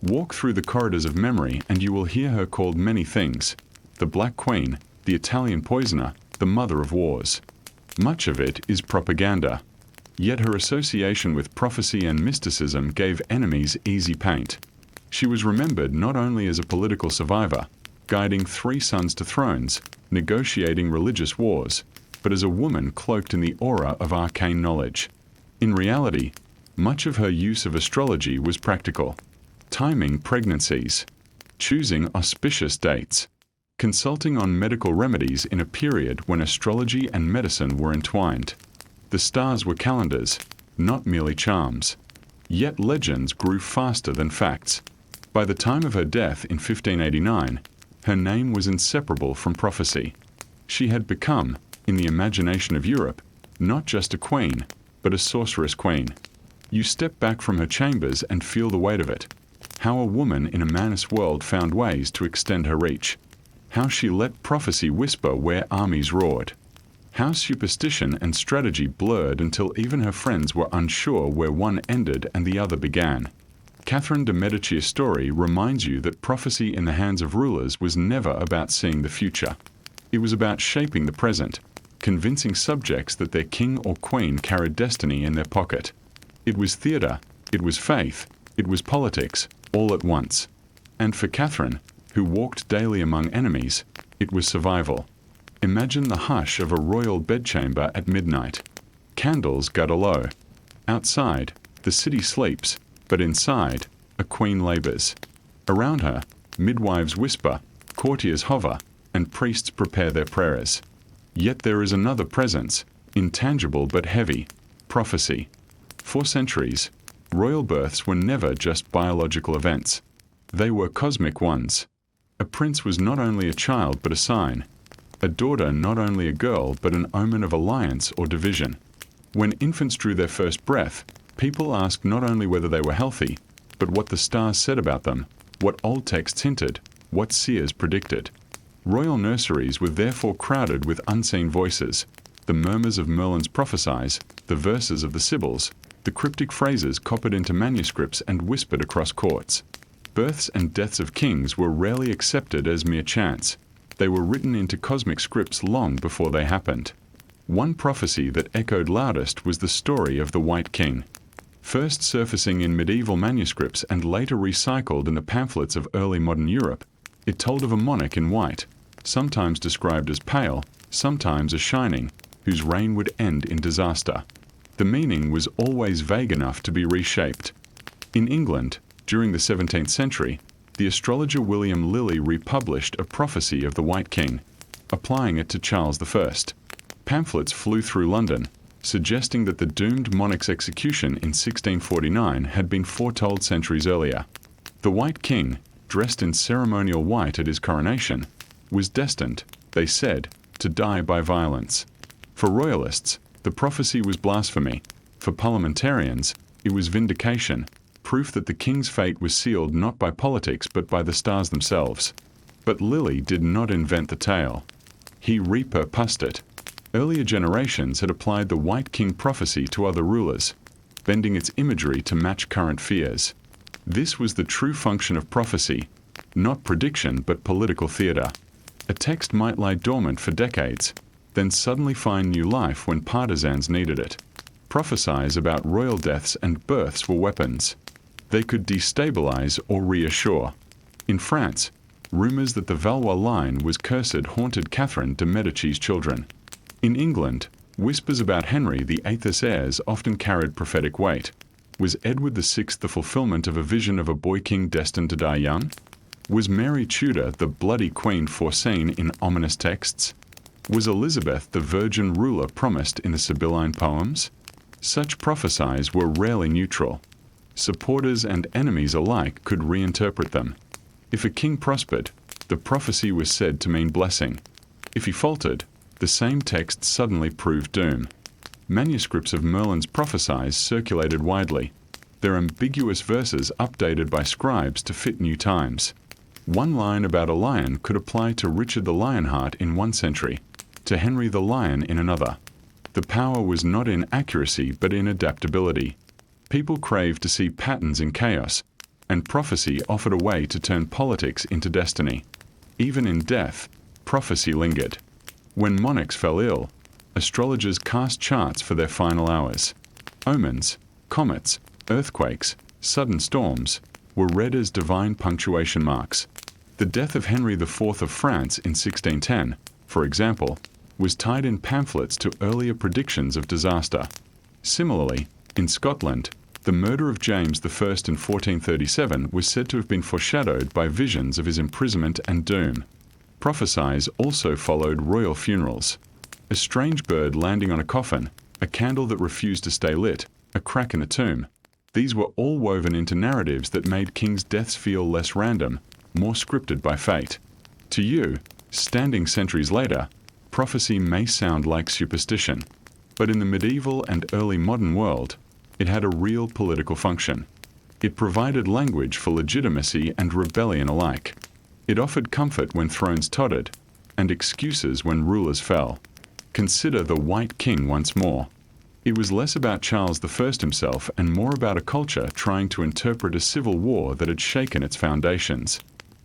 Walk through the corridors of memory and you will hear her called many things: the Black Queen, the Italian poisoner, the mother of wars. Much of it is propaganda. Yet her association with prophecy and mysticism gave enemies easy paint. She was remembered not only as a political survivor, guiding 3 sons to thrones, negotiating religious wars, but as a woman cloaked in the aura of arcane knowledge. In reality, much of her use of astrology was practical. Timing pregnancies, choosing auspicious dates, consulting on medical remedies in a period when astrology and medicine were entwined. The stars were calendars, not merely charms. Yet legends grew faster than facts. By the time of her death in 1589, her name was inseparable from prophecy. She had become, in the imagination of Europe, not just a queen, but a sorceress queen. You step back from her chambers and feel the weight of it. How a woman in a man's world found ways to extend her reach. How she let prophecy whisper where armies roared. How superstition and strategy blurred until even her friends were unsure where one ended and the other began. Catherine de' Medici's story reminds you that prophecy in the hands of rulers was never about seeing the future. It was about shaping the present, convincing subjects that their king or queen carried destiny in their pocket. It was theatre, it was faith, it was politics, all at once. And for Catherine, who walked daily among enemies, it was survival. Imagine the hush of a royal bedchamber at midnight. Candles gutter low. Outside, the city sleeps, But inside, a queen labors. Around her, midwives whisper, courtiers hover, and priests prepare their prayers. Yet there is another presence, intangible but heavy: prophecy. For centuries, royal births were never just biological events. They were cosmic ones. A prince was not only a child but a sign. A daughter not only a girl but an omen of alliance or division. When infants drew their first breath, people asked not only whether they were healthy, but what the stars said about them, what old texts hinted, what seers predicted. Royal nurseries were therefore crowded with unseen voices: the murmurs of Merlin's prophecies, the verses of the Sibyls, the cryptic phrases copied into manuscripts and whispered across courts. Births and deaths of kings were rarely accepted as mere chance. They were written into cosmic scripts long before they happened. One prophecy that echoed loudest was the story of the White King. First surfacing in medieval manuscripts and later recycled in the pamphlets of early modern Europe, it told of a monarch in white, sometimes described as pale, sometimes as shining, whose reign would end in disaster. The meaning was always vague enough to be reshaped. In England, during the 17th century, the astrologer William Lilly republished a prophecy of the White King, applying it to Charles I. Pamphlets flew through London, suggesting that the doomed monarch's execution in 1649 had been foretold centuries earlier. The White King, dressed in ceremonial white at his coronation, was destined, they said, to die by violence. For royalists, the prophecy was blasphemy. For parliamentarians, it was vindication, proof that the king's fate was sealed not by politics but by the stars themselves. But Lilly did not invent the tale. He repurposed it. Earlier generations had applied the White King prophecy to other rulers, bending its imagery to match current fears. This was the true function of prophecy, not prediction but political theater. A text might lie dormant for decades, then suddenly find new life when partisans needed it. Prophecies about royal deaths and births were weapons. They could destabilize or reassure. In France, rumors that the Valois line was cursed haunted Catherine de Medici's children. In England, whispers about Henry VIII's heirs often carried prophetic weight. Was Edward VI the fulfillment of a vision of a boy king destined to die young? Was Mary Tudor the bloody queen foreseen in ominous texts? Was Elizabeth the virgin ruler promised in the Sibylline poems? Such prophecies were rarely neutral. Supporters and enemies alike could reinterpret them. If a king prospered, the prophecy was said to mean blessing. If he faltered, the same text suddenly proved doom. Manuscripts of Merlin's prophecies circulated widely, their ambiguous verses updated by scribes to fit new times. One line about a lion could apply to Richard the Lionheart in one century, to Henry the Lion in another. The power was not in accuracy but in adaptability. People craved to see patterns in chaos, and prophecy offered a way to turn politics into destiny. Even in death, prophecy lingered. When monarchs fell ill, astrologers cast charts for their final hours. Omens, comets, earthquakes, sudden storms were read as divine punctuation marks. The death of Henry IV of France in 1610, for example, was tied in pamphlets to earlier predictions of disaster. Similarly, in Scotland, the murder of James I in 1437 was said to have been foreshadowed by visions of his imprisonment and doom. Prophecies also followed royal funerals. A strange bird landing on a coffin, a candle that refused to stay lit, a crack in a tomb. These were all woven into narratives that made kings' deaths feel less random, more scripted by fate. To you, standing centuries later, prophecy may sound like superstition, but in the medieval and early modern world, it had a real political function. It provided language for legitimacy and rebellion alike. It offered comfort when thrones tottered, and excuses when rulers fell. Consider the White King once more. It was less about Charles I himself and more about a culture trying to interpret a civil war that had shaken its foundations.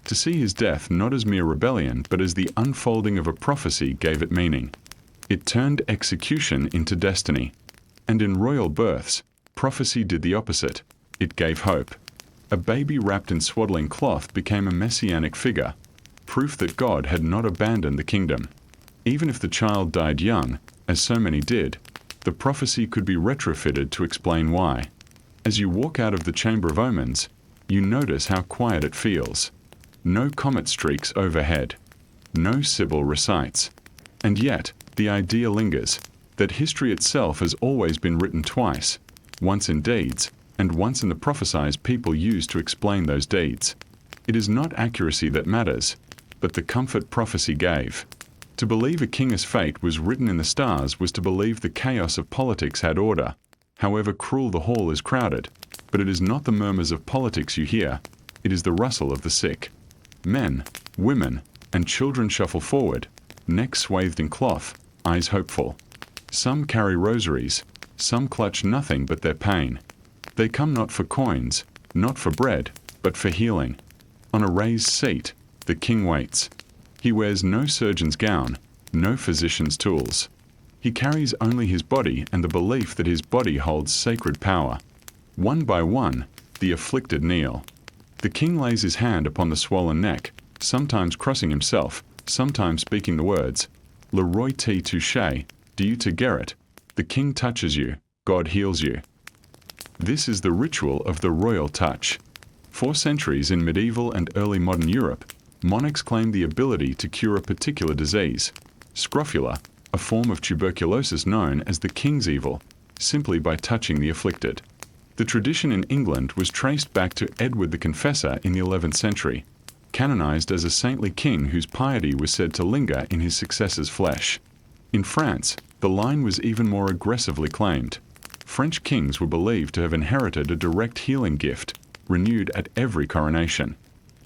To see his death not as mere rebellion but as the unfolding of a prophecy gave it meaning. It turned execution into destiny. And in royal births, prophecy did the opposite. It gave hope. A baby wrapped in swaddling cloth became a messianic figure, proof that God had not abandoned the kingdom. Even if the child died young, as so many did, the prophecy could be retrofitted to explain why. As you walk out of the Chamber of Omens, you notice how quiet it feels. No comet streaks overhead. No Sibyl recites. And yet, the idea lingers, that history itself has always been written twice, once in deeds, and once in the prophesies people use to explain those deeds. It is not accuracy that matters, but the comfort prophecy gave. To believe a king's fate was written in the stars was to believe the chaos of politics had order. However cruel the hall is crowded, but it is not the murmurs of politics you hear, it is the rustle of the sick. Men, women, and children shuffle forward, necks swathed in cloth, eyes hopeful. Some carry rosaries, some clutch nothing but their pain. They come not for coins, not for bread, but for healing. On a raised seat, the king waits. He wears no surgeon's gown, no physician's tools. He carries only his body and the belief that his body holds sacred power. One by one, the afflicted kneel. The king lays his hand upon the swollen neck, sometimes crossing himself, sometimes speaking the words, Le roi te touche, Dieu te guérit. The king touches you, God heals you. This is the ritual of the royal touch. For centuries in medieval and early modern Europe, monarchs claimed the ability to cure a particular disease, scrofula, a form of tuberculosis known as the king's evil, simply by touching the afflicted. The tradition in England was traced back to Edward the Confessor in the 11th century, canonized as a saintly king whose piety was said to linger in his successor's flesh. In France, the line was even more aggressively claimed. French kings were believed to have inherited a direct healing gift, renewed at every coronation.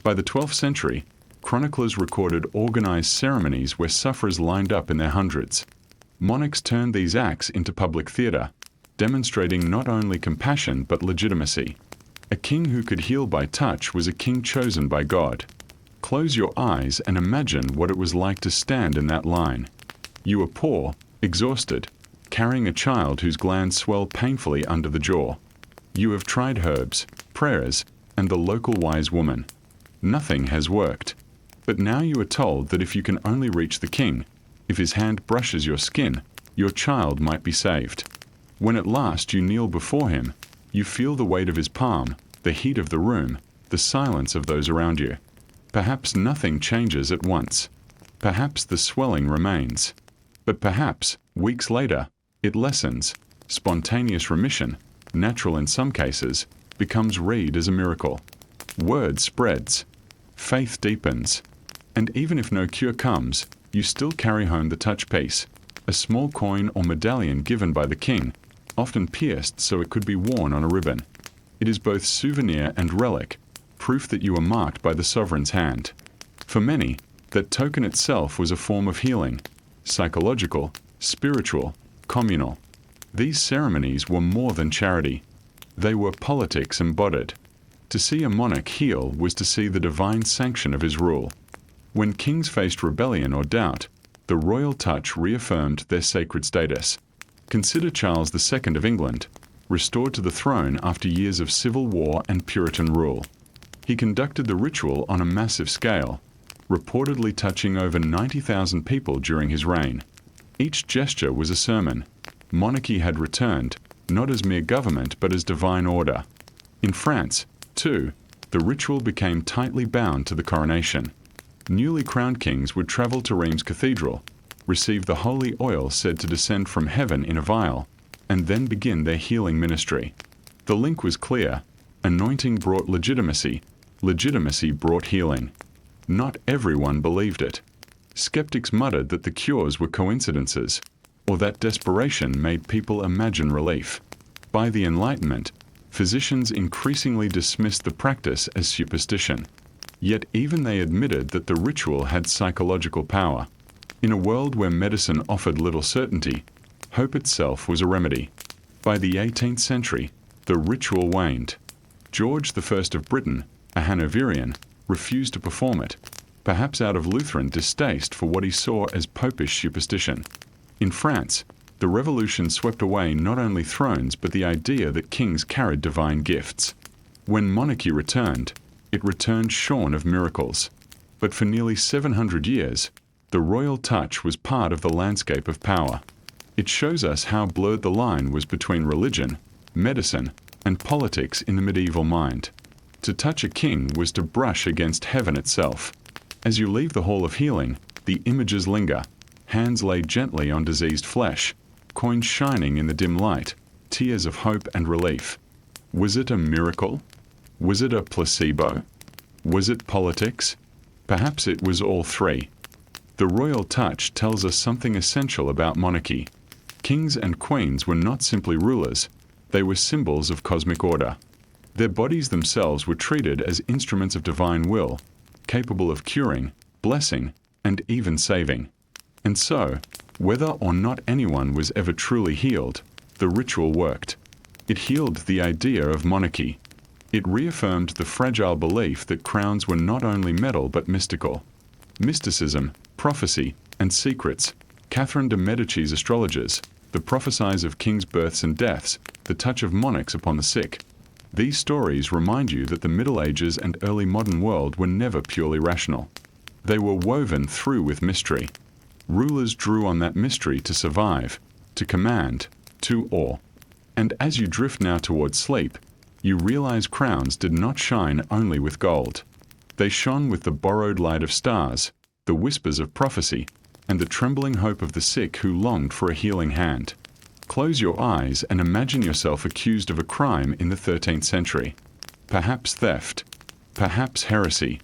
By the 12th century, chroniclers recorded organized ceremonies where sufferers lined up in their hundreds. Monarchs turned these acts into public theater, demonstrating not only compassion but legitimacy. A king who could heal by touch was a king chosen by God. Close your eyes and imagine what it was like to stand in that line. You are poor, exhausted, carrying a child whose glands swell painfully under the jaw. You have tried herbs, prayers, and the local wise woman. Nothing has worked. But now you are told that if you can only reach the king, if his hand brushes your skin, your child might be saved. When at last you kneel before him, you feel the weight of his palm, the heat of the room, the silence of those around you. Perhaps nothing changes at once. Perhaps the swelling remains. But perhaps, weeks later, it lessens. Spontaneous remission, natural in some cases, becomes read as a miracle. Word spreads. Faith deepens. And even if no cure comes, you still carry home the touch piece, a small coin or medallion given by the king, often pierced so it could be worn on a ribbon. It is both souvenir and relic, proof that you were marked by the sovereign's hand. For many, that token itself was a form of healing, psychological, spiritual, communal. These ceremonies were more than charity. They were politics embodied. To see a monarch heal was to see the divine sanction of his rule. When kings faced rebellion or doubt, the royal touch reaffirmed their sacred status. Consider Charles II of England, restored to the throne after years of civil war and Puritan rule. He conducted the ritual on a massive scale, reportedly touching over 90,000 people during his reign. Each gesture was a sermon. Monarchy had returned, not as mere government but as divine order. In France, too, the ritual became tightly bound to the coronation. Newly crowned kings would travel to Rheims Cathedral, receive the holy oil said to descend from heaven in a vial, and then begin their healing ministry. The link was clear. Anointing brought legitimacy. Legitimacy brought healing. Not everyone believed it. Skeptics muttered that the cures were coincidences, or that desperation made people imagine relief. By the Enlightenment, physicians increasingly dismissed the practice as superstition. Yet even they admitted that the ritual had psychological power. In a world where medicine offered little certainty, hope itself was a remedy. By the 18th century, the ritual waned. George I of Britain, a Hanoverian, refused to perform it, perhaps out of Lutheran distaste for what he saw as popish superstition. In France, the revolution swept away not only thrones but the idea that kings carried divine gifts. When monarchy returned, it returned shorn of miracles. But for nearly 700 years, the royal touch was part of the landscape of power. It shows us how blurred the line was between religion, medicine, and politics in the medieval mind. To touch a king was to brush against heaven itself. As you leave the Hall of Healing, the images linger, hands laid gently on diseased flesh, coins shining in the dim light, tears of hope and relief. Was it a miracle? Was it a placebo? Was it politics? Perhaps it was all three. The royal touch tells us something essential about monarchy. Kings and queens were not simply rulers, they were symbols of cosmic order. Their bodies themselves were treated as instruments of divine will, capable of curing, blessing, and even saving. And so, whether or not anyone was ever truly healed, the ritual worked. It healed the idea of monarchy. It reaffirmed the fragile belief that crowns were not only metal but mystical. Mysticism, prophecy, and secrets. Catherine de Medici's astrologers, the prophecies of kings' births and deaths, the touch of monarchs upon the sick. These stories remind you that the Middle Ages and early modern world were never purely rational. They were woven through with mystery. Rulers drew on that mystery to survive, to command, to awe. And as you drift now towards sleep, you realize crowns did not shine only with gold. They shone with the borrowed light of stars, the whispers of prophecy, and the trembling hope of the sick who longed for a healing hand. Close your eyes and imagine yourself accused of a crime in the 13th century. Perhaps theft, perhaps heresy,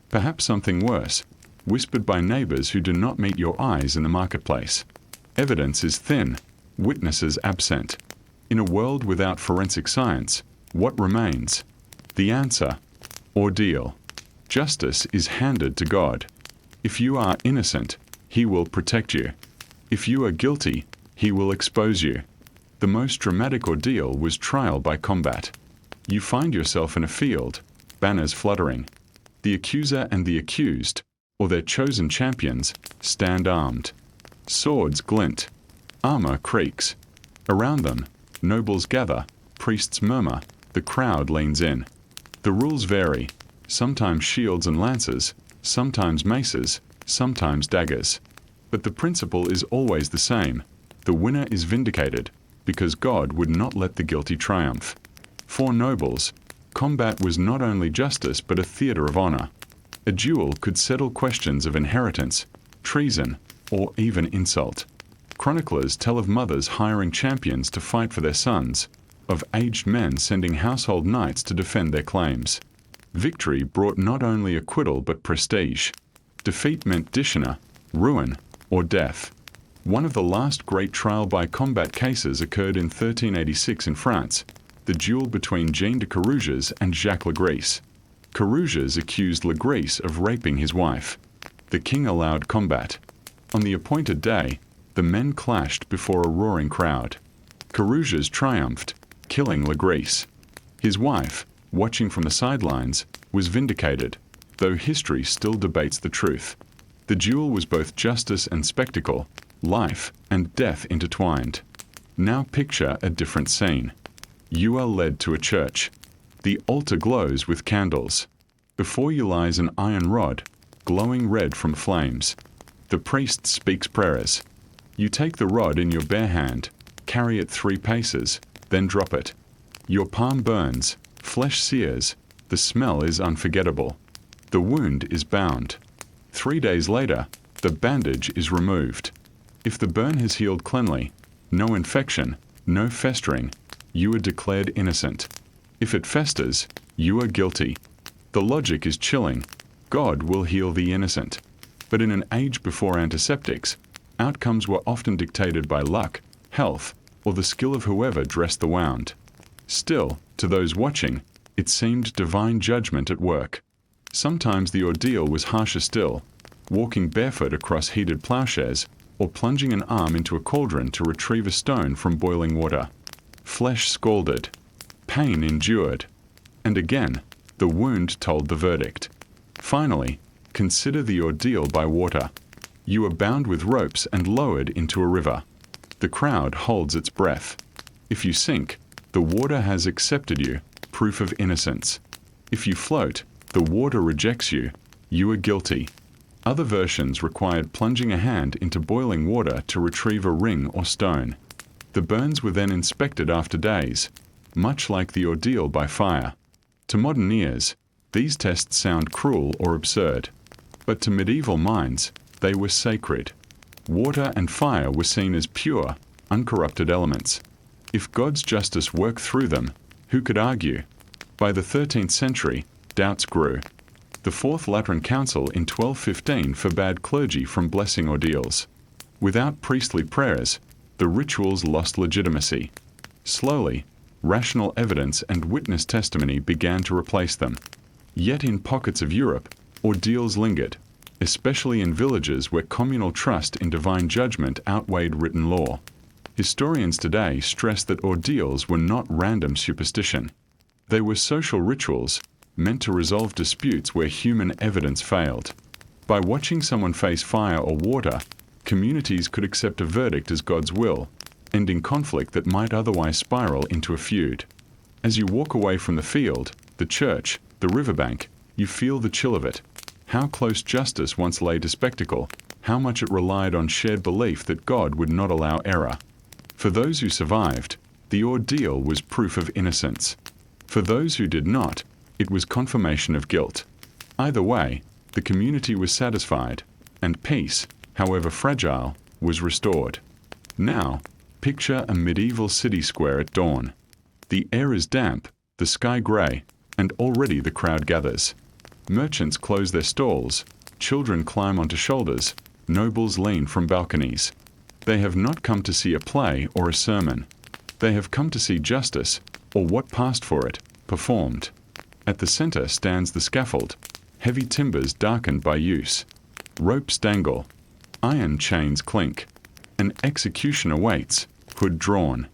perhaps something worse, whispered by neighbors who do not meet your eyes in the marketplace. Evidence is thin, witnesses absent. In a world without forensic science, what remains? The answer: ordeal. Justice is handed to God. If you are innocent, He will protect you. If you are guilty, He will expose you. The most dramatic ordeal was trial by combat. You find yourself in a field, banners fluttering. The accuser and the accused, or their chosen champions, stand armed. Swords glint. Armor creaks. Around them, nobles gather, priests murmur, the crowd leans in. The rules vary, sometimes shields and lances, sometimes maces, sometimes daggers. But the principle is always the same. The winner is vindicated, because God would not let the guilty triumph. For nobles, combat was not only justice but a theater of honor. A duel could settle questions of inheritance, treason, or even insult. Chroniclers tell of mothers hiring champions to fight for their sons, of aged men sending household knights to defend their claims. Victory brought not only acquittal but prestige. Defeat meant dishonor, ruin, or death. One of the last great trial by combat cases occurred in 1386 in France, the duel between Jean de Carouges and Jacques Legris. Carouges accused Legris of raping his wife. The king allowed combat. On the appointed day, the men clashed before a roaring crowd. Carouges triumphed, killing Legris. His wife, watching from the sidelines, was vindicated, though history still debates the truth. The duel was both justice and spectacle, life and death intertwined. Now picture a different scene. You are led to a church. The altar glows with candles. Before you lies an iron rod, glowing red from flames. The priest speaks prayers. You take the rod in your bare hand, carry it 3 paces, then drop it. Your palm burns, flesh sears, the smell is unforgettable. The wound is bound. 3 days later, the bandage is removed. If the burn has healed cleanly, no infection, no festering, you are declared innocent. If it festers, you are guilty. The logic is chilling. God will heal the innocent. But in an age before antiseptics, outcomes were often dictated by luck, health, or the skill of whoever dressed the wound. Still, to those watching, it seemed divine judgment at work. Sometimes the ordeal was harsher still, walking barefoot across heated plowshares, or plunging an arm into a cauldron to retrieve a stone from boiling water. Flesh scalded, pain endured, and again, the wound told the verdict. Finally, consider the ordeal by water. You are bound with ropes and lowered into a river. The crowd holds its breath. If you sink, the water has accepted you, proof of innocence. If you float, the water rejects you. You are guilty. Other versions required plunging a hand into boiling water to retrieve a ring or stone. The burns were then inspected after days. much like the ordeal by fire. To modern ears, these tests sound cruel or absurd. But to medieval minds, they were sacred. Water and fire were seen as pure, uncorrupted elements. If God's justice worked through them, who could argue? By the 13th century, doubts grew. The Fourth Lateran Council in 1215 forbade clergy from blessing ordeals. Without priestly prayers, the rituals lost legitimacy. Slowly, rational evidence and witness testimony began to replace them. Yet in pockets of Europe, ordeals lingered, especially in villages where communal trust in divine judgment outweighed written law. Historians today stress that ordeals were not random superstition. They were social rituals meant to resolve disputes where human evidence failed. By watching someone face fire or water, communities could accept a verdict as God's will, ending conflict that might otherwise spiral into a feud. As you walk away from the field, the church, the riverbank, you feel the chill of it. How close justice once lay to spectacle, how much it relied on shared belief that God would not allow error. For those who survived, the ordeal was proof of innocence. For those who did not, it was confirmation of guilt. Either way, the community was satisfied, and peace, however fragile, was restored. Now, picture a medieval city square at dawn. The air is damp, the sky grey, and already the crowd gathers. Merchants close their stalls, children climb onto shoulders, nobles lean from balconies. They have not come to see a play or a sermon. They have come to see justice, or what passed for it, performed. At the center stands the scaffold, heavy timbers darkened by use. Ropes dangle, iron chains clink. An execution awaits, hood drawn.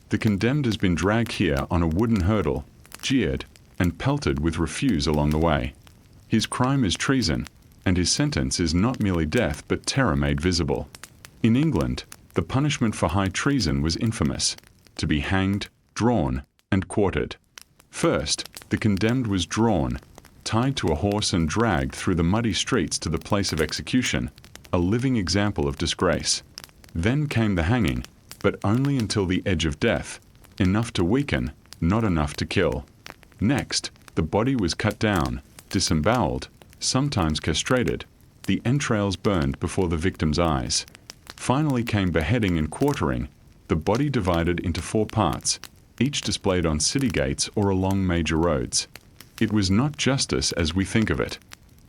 The condemned has been dragged here on a wooden hurdle, jeered, and pelted with refuse along the way. His crime is treason, and his sentence is not merely death but terror made visible. In England, the punishment for high treason was infamous: to be hanged, drawn, and quartered. First, the condemned was drawn, tied to a horse and dragged through the muddy streets to the place of execution, a living example of disgrace. Then came the hanging, but only until the edge of death, enough to weaken, not enough to kill. Next, the body was cut down, disemboweled, sometimes castrated, the entrails burned before the victim's eyes. Finally came beheading and quartering, the body divided into 4 parts, each displayed on city gates or along major roads. It was not justice as we think of it.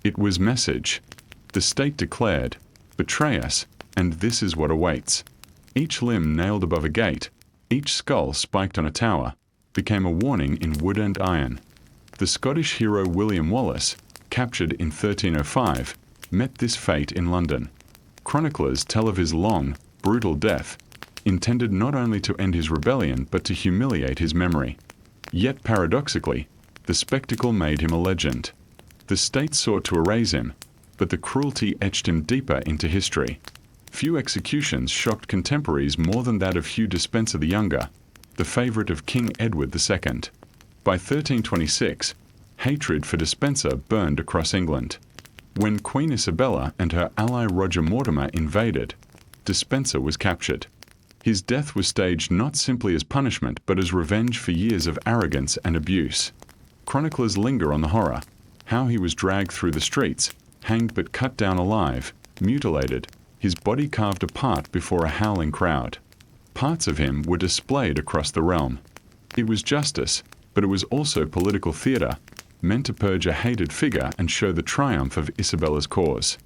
It was message. The state declared, "Betray us, and this is what awaits." Each limb nailed above a gate, each skull spiked on a tower, became a warning in wood and iron. The Scottish hero William Wallace, captured in 1305, met this fate in London. Chroniclers tell of his long, brutal death, intended not only to end his rebellion but to humiliate his memory. Yet paradoxically, the spectacle made him a legend. The state sought to erase him, but the cruelty etched him deeper into history. Few executions shocked contemporaries more than that of Hugh Despenser the Younger, the favourite of King Edward II. By 1326, hatred for Despenser burned across England. When Queen Isabella and her ally Roger Mortimer invaded, Despenser was captured. His death was staged not simply as punishment but as revenge for years of arrogance and abuse. Chroniclers linger on the horror, how he was dragged through the streets, hanged but cut down alive, mutilated, his body carved apart before a howling crowd. Parts of him were displayed across the realm. It was justice, but it was also political theatre, meant to purge a hated figure and show the triumph of Isabella's cause.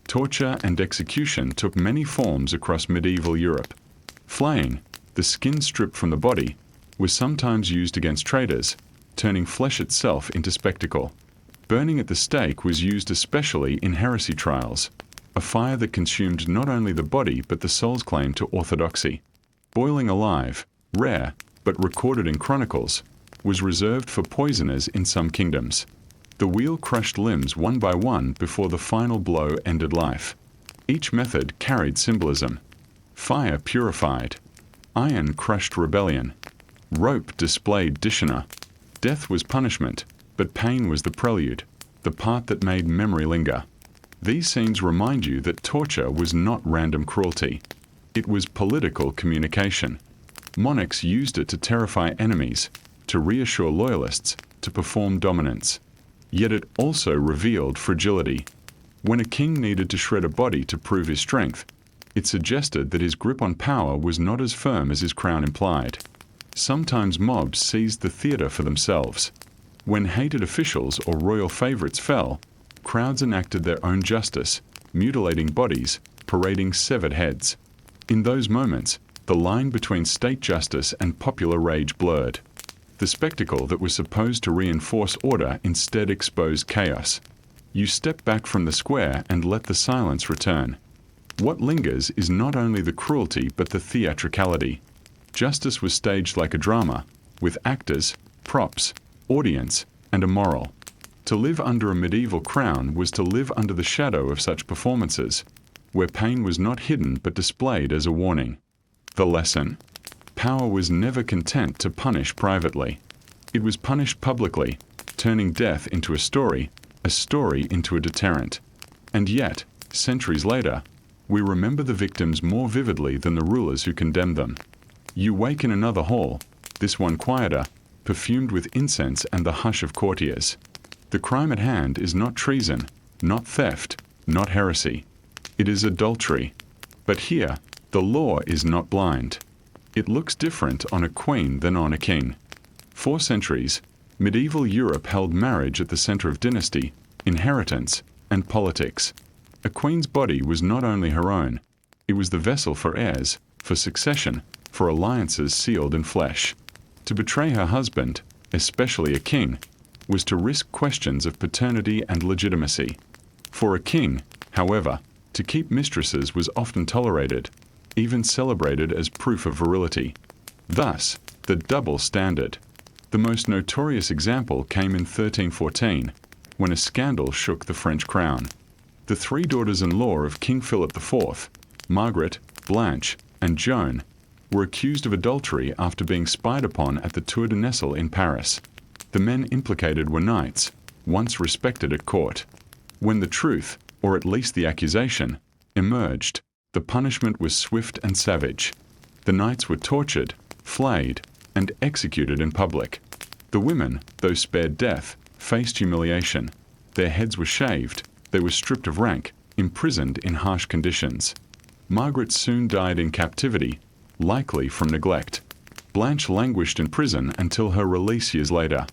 Torture and execution took many forms across medieval Europe. Flaying, the skin stripped from the body, was sometimes used against traitors, turning flesh itself into spectacle. Burning at the stake was used especially in heresy trials, a fire that consumed not only the body but the soul's claim to orthodoxy. Boiling alive, rare, but recorded in chronicles, was reserved for poisoners in some kingdoms. The wheel crushed limbs one by one before the final blow ended life. Each method carried symbolism. Fire purified. Iron crushed rebellion. Rope displayed dishonor. Death was punishment, but pain was the prelude, the part that made memory linger. These scenes remind you that torture was not random cruelty. It was political communication. Monarchs used it to terrify enemies, to reassure loyalists, to perform dominance. Yet it also revealed fragility. When a king needed to shred a body to prove his strength, it suggested that his grip on power was not as firm as his crown implied. Sometimes mobs seized the theatre for themselves. When hated officials or royal favorites fell, crowds enacted their own justice, mutilating bodies, parading severed heads. In those moments, the line between state justice and popular rage blurred. The spectacle that was supposed to reinforce order instead exposed chaos. You step back from the square and let the silence return. What lingers is not only the cruelty but the theatricality. Justice was staged like a drama, with actors, props, audience, and a moral. To live under a medieval crown was to live under the shadow of such performances, where pain was not hidden but displayed as a warning. The lesson? Power was never content to punish privately. It was punished publicly, turning death into a story into a deterrent. And yet, centuries later, we remember the victims more vividly than the rulers who condemned them. You wake in another hall, this one quieter, perfumed with incense and the hush of courtiers. The crime at hand is not treason, not theft, not heresy. It is adultery. But here, the law is not blind. It looks different on a queen than on a king. For centuries, medieval Europe held marriage at the center of dynasty, inheritance, and politics. A queen's body was not only her own, it was the vessel for heirs, for succession, for alliances sealed in flesh. To betray her husband, especially a king, was to risk questions of paternity and legitimacy. For a king, however, to keep mistresses was often tolerated, even celebrated as proof of virility. Thus, the double standard. The most notorious example came in 1314, when a scandal shook the French crown. The three daughters-in-law of King Philip IV, Margaret, Blanche, and Joan, were accused of adultery after being spied upon at the Tour de Nesle in Paris. The men implicated were knights, once respected at court. When the truth, or at least the accusation, emerged, the punishment was swift and savage. The knights were tortured, flayed, and executed in public. The women, though spared death, faced humiliation. Their heads were shaved, they were stripped of rank, imprisoned in harsh conditions. Margaret soon died in captivity, likely from neglect. Blanche languished in prison until her release years later.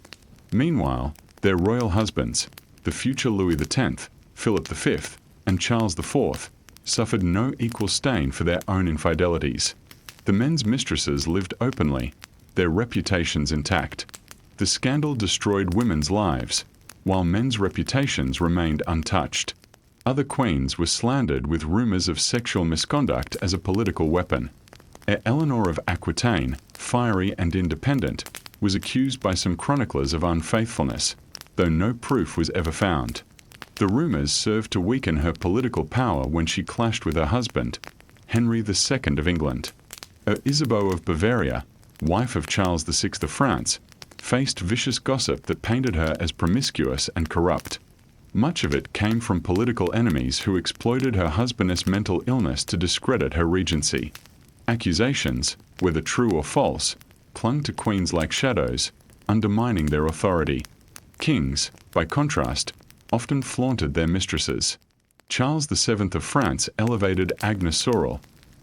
Meanwhile, their royal husbands, the future Louis X, Philip V, and Charles IV, suffered no equal stain for their own infidelities. The men's mistresses lived openly, their reputations intact. The scandal destroyed women's lives, while men's reputations remained untouched. Other queens were slandered with rumors of sexual misconduct as a political weapon. Eleanor of Aquitaine, fiery and independent, was accused by some chroniclers of unfaithfulness, though no proof was ever found. The rumors served to weaken her political power when she clashed with her husband, Henry II of England. Isabeau of Bavaria, wife of Charles VI of France, faced vicious gossip that painted her as promiscuous and corrupt. Much of it came from political enemies who exploited her husband's mental illness to discredit her regency. Accusations, whether true or false, clung to queens like shadows, undermining their authority. Kings, by contrast, often flaunted their mistresses. Charles VII of France elevated Agnes Sorel,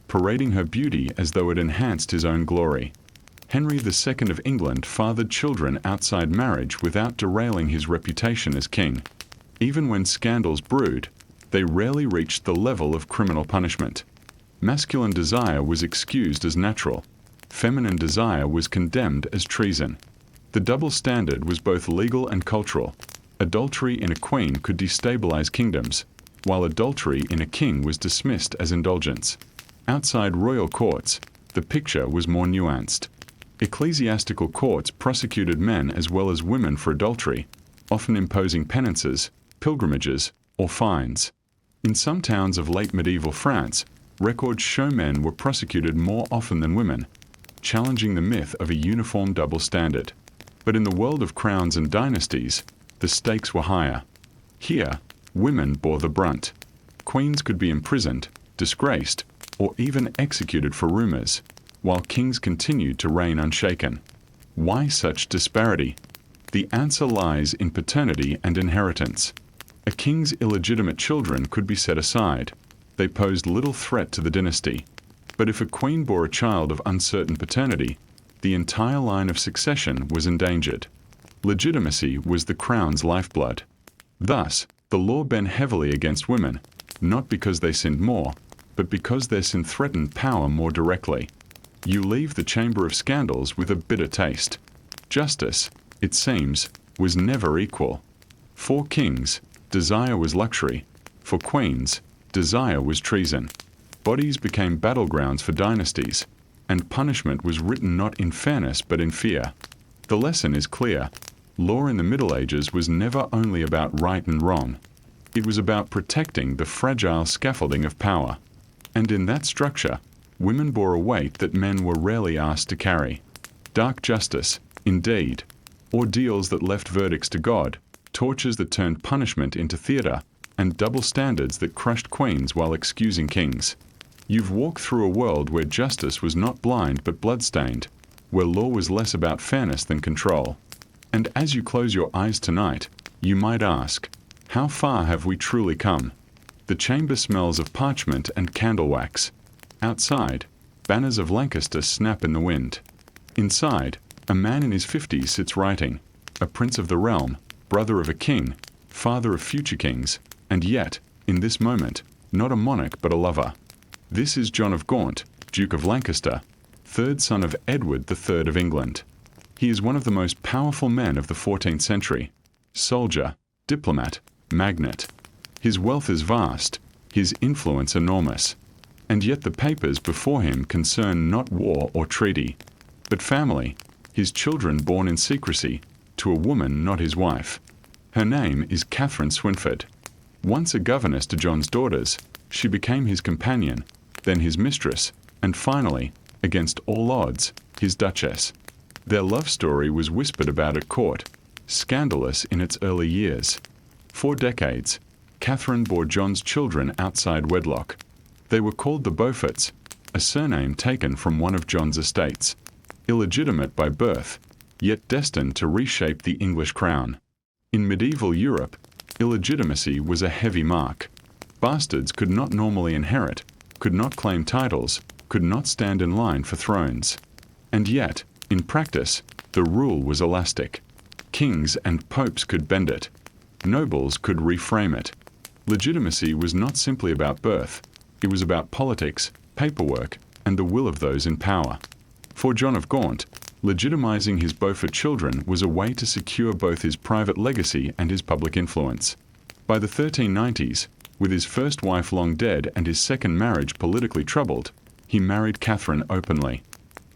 parading her beauty as though it enhanced his own glory. Henry II of England fathered children outside marriage without derailing his reputation as king. Even when scandals brewed, they rarely reached the level of criminal punishment. Masculine desire was excused as natural. Feminine desire was condemned as treason. The double standard was both legal and cultural. Adultery in a queen could destabilize kingdoms, while adultery in a king was dismissed as indulgence. Outside royal courts, the picture was more nuanced. Ecclesiastical courts prosecuted men as well as women for adultery, often imposing penances, pilgrimages, or fines. In some towns of late medieval France, records show men were prosecuted more often than women, challenging the myth of a uniform double standard. But in the world of crowns and dynasties, the stakes were higher. Here, women bore the brunt. Queens could be imprisoned, disgraced, or even executed for rumors, while kings continued to reign unshaken. Why such disparity? The answer lies in paternity and inheritance. A king's illegitimate children could be set aside. They posed little threat to the dynasty. But if a queen bore a child of uncertain paternity, the entire line of succession was endangered. Legitimacy was the crown's lifeblood. Thus, the law bent heavily against women, not because they sinned more, but because their sin threatened power more directly. You leave the chamber of scandals with a bitter taste. Justice, it seems, was never equal. For kings, desire was luxury. For queens, desire was treason. Bodies became battlegrounds for dynasties, and punishment was written not in fairness but in fear. The lesson is clear. Law in the Middle Ages was never only about right and wrong. It was about protecting the fragile scaffolding of power. And in that structure, women bore a weight that men were rarely asked to carry. Dark justice, indeed. Ordeals that left verdicts to God, tortures that turned punishment into theatre, and double standards that crushed queens while excusing kings. You've walked through a world where justice was not blind but bloodstained, where law was less about fairness than control. And as you close your eyes tonight, you might ask, how far have we truly come? The chamber smells of parchment and candle wax. Outside, banners of Lancaster snap in the wind. Inside, a man in his 50s sits writing, a prince of the realm, brother of a king, father of future kings, and yet, in this moment, not a monarch but a lover. This is John of Gaunt, Duke of Lancaster, third son of Edward III of England. He is one of the most powerful men of the 14th century. Soldier, diplomat, magnate. His wealth is vast, his influence enormous. And yet the papers before him concern not war or treaty, but family, his children born in secrecy, to a woman not his wife. Her name is Catherine Swynford. Once a governess to John's daughters, she became his companion, then his mistress, and finally, against all odds, his duchess. Their love story was whispered about at court, scandalous in its early years. For decades, Catherine bore John's children outside wedlock. They were called the Beauforts, a surname taken from one of John's estates. Illegitimate by birth, yet destined to reshape the English crown. In medieval Europe, illegitimacy was a heavy mark. Bastards could not normally inherit, could not claim titles, could not stand in line for thrones. And yet, in practice, the rule was elastic. Kings and popes could bend it. Nobles could reframe it. Legitimacy was not simply about birth. It was about politics, paperwork, and the will of those in power. For John of Gaunt, legitimizing his Beaufort children was a way to secure both his private legacy and his public influence. By the 1390s, with his first wife long dead and his second marriage politically troubled, he married Catherine openly.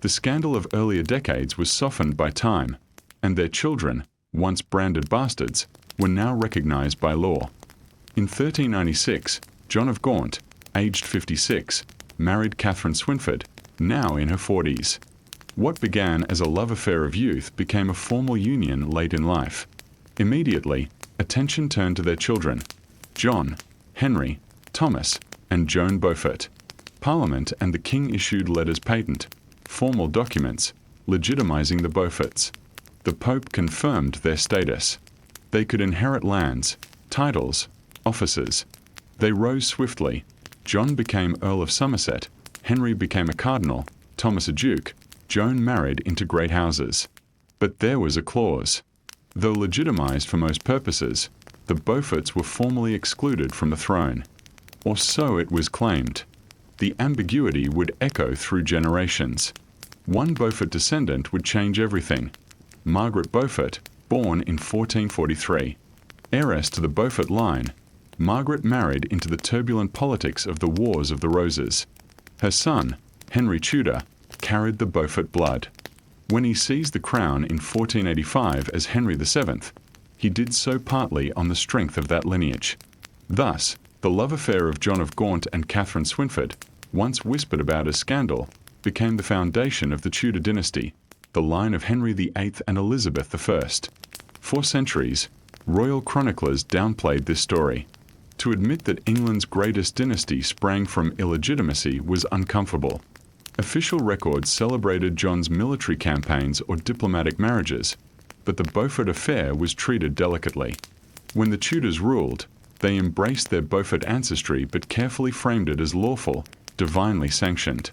The scandal of earlier decades was softened by time, and their children, once branded bastards, were now recognized by law. In 1396, John of Gaunt, aged 56, married Catherine Swynford, now in her 40s. What began as a love affair of youth became a formal union late in life. Immediately, attention turned to their children, John, Henry, Thomas, and Joan Beaufort. Parliament and the king issued letters patent, formal documents, legitimizing the Beauforts. The Pope confirmed their status. They could inherit lands, titles, offices. They rose swiftly. John became Earl of Somerset, Henry became a cardinal, Thomas a duke, Joan married into great houses. But there was a clause. Though legitimized for most purposes, the Beauforts were formally excluded from the throne. Or so it was claimed. The ambiguity would echo through generations. One Beaufort descendant would change everything. Margaret Beaufort, born in 1443. Heiress to the Beaufort line, Margaret married into the turbulent politics of the Wars of the Roses. Her son, Henry Tudor, carried the Beaufort blood. When he seized the crown in 1485 as Henry VII, he did so partly on the strength of that lineage. Thus, the love affair of John of Gaunt and Catherine Swynford, once whispered about as scandal, became the foundation of the Tudor dynasty, the line of Henry VIII and Elizabeth I. For centuries, royal chroniclers downplayed this story. To admit that England's greatest dynasty sprang from illegitimacy was uncomfortable. Official records celebrated John's military campaigns or diplomatic marriages, but the Beaufort affair was treated delicately. When the Tudors ruled, they embraced their Beaufort ancestry but carefully framed it as lawful, divinely sanctioned.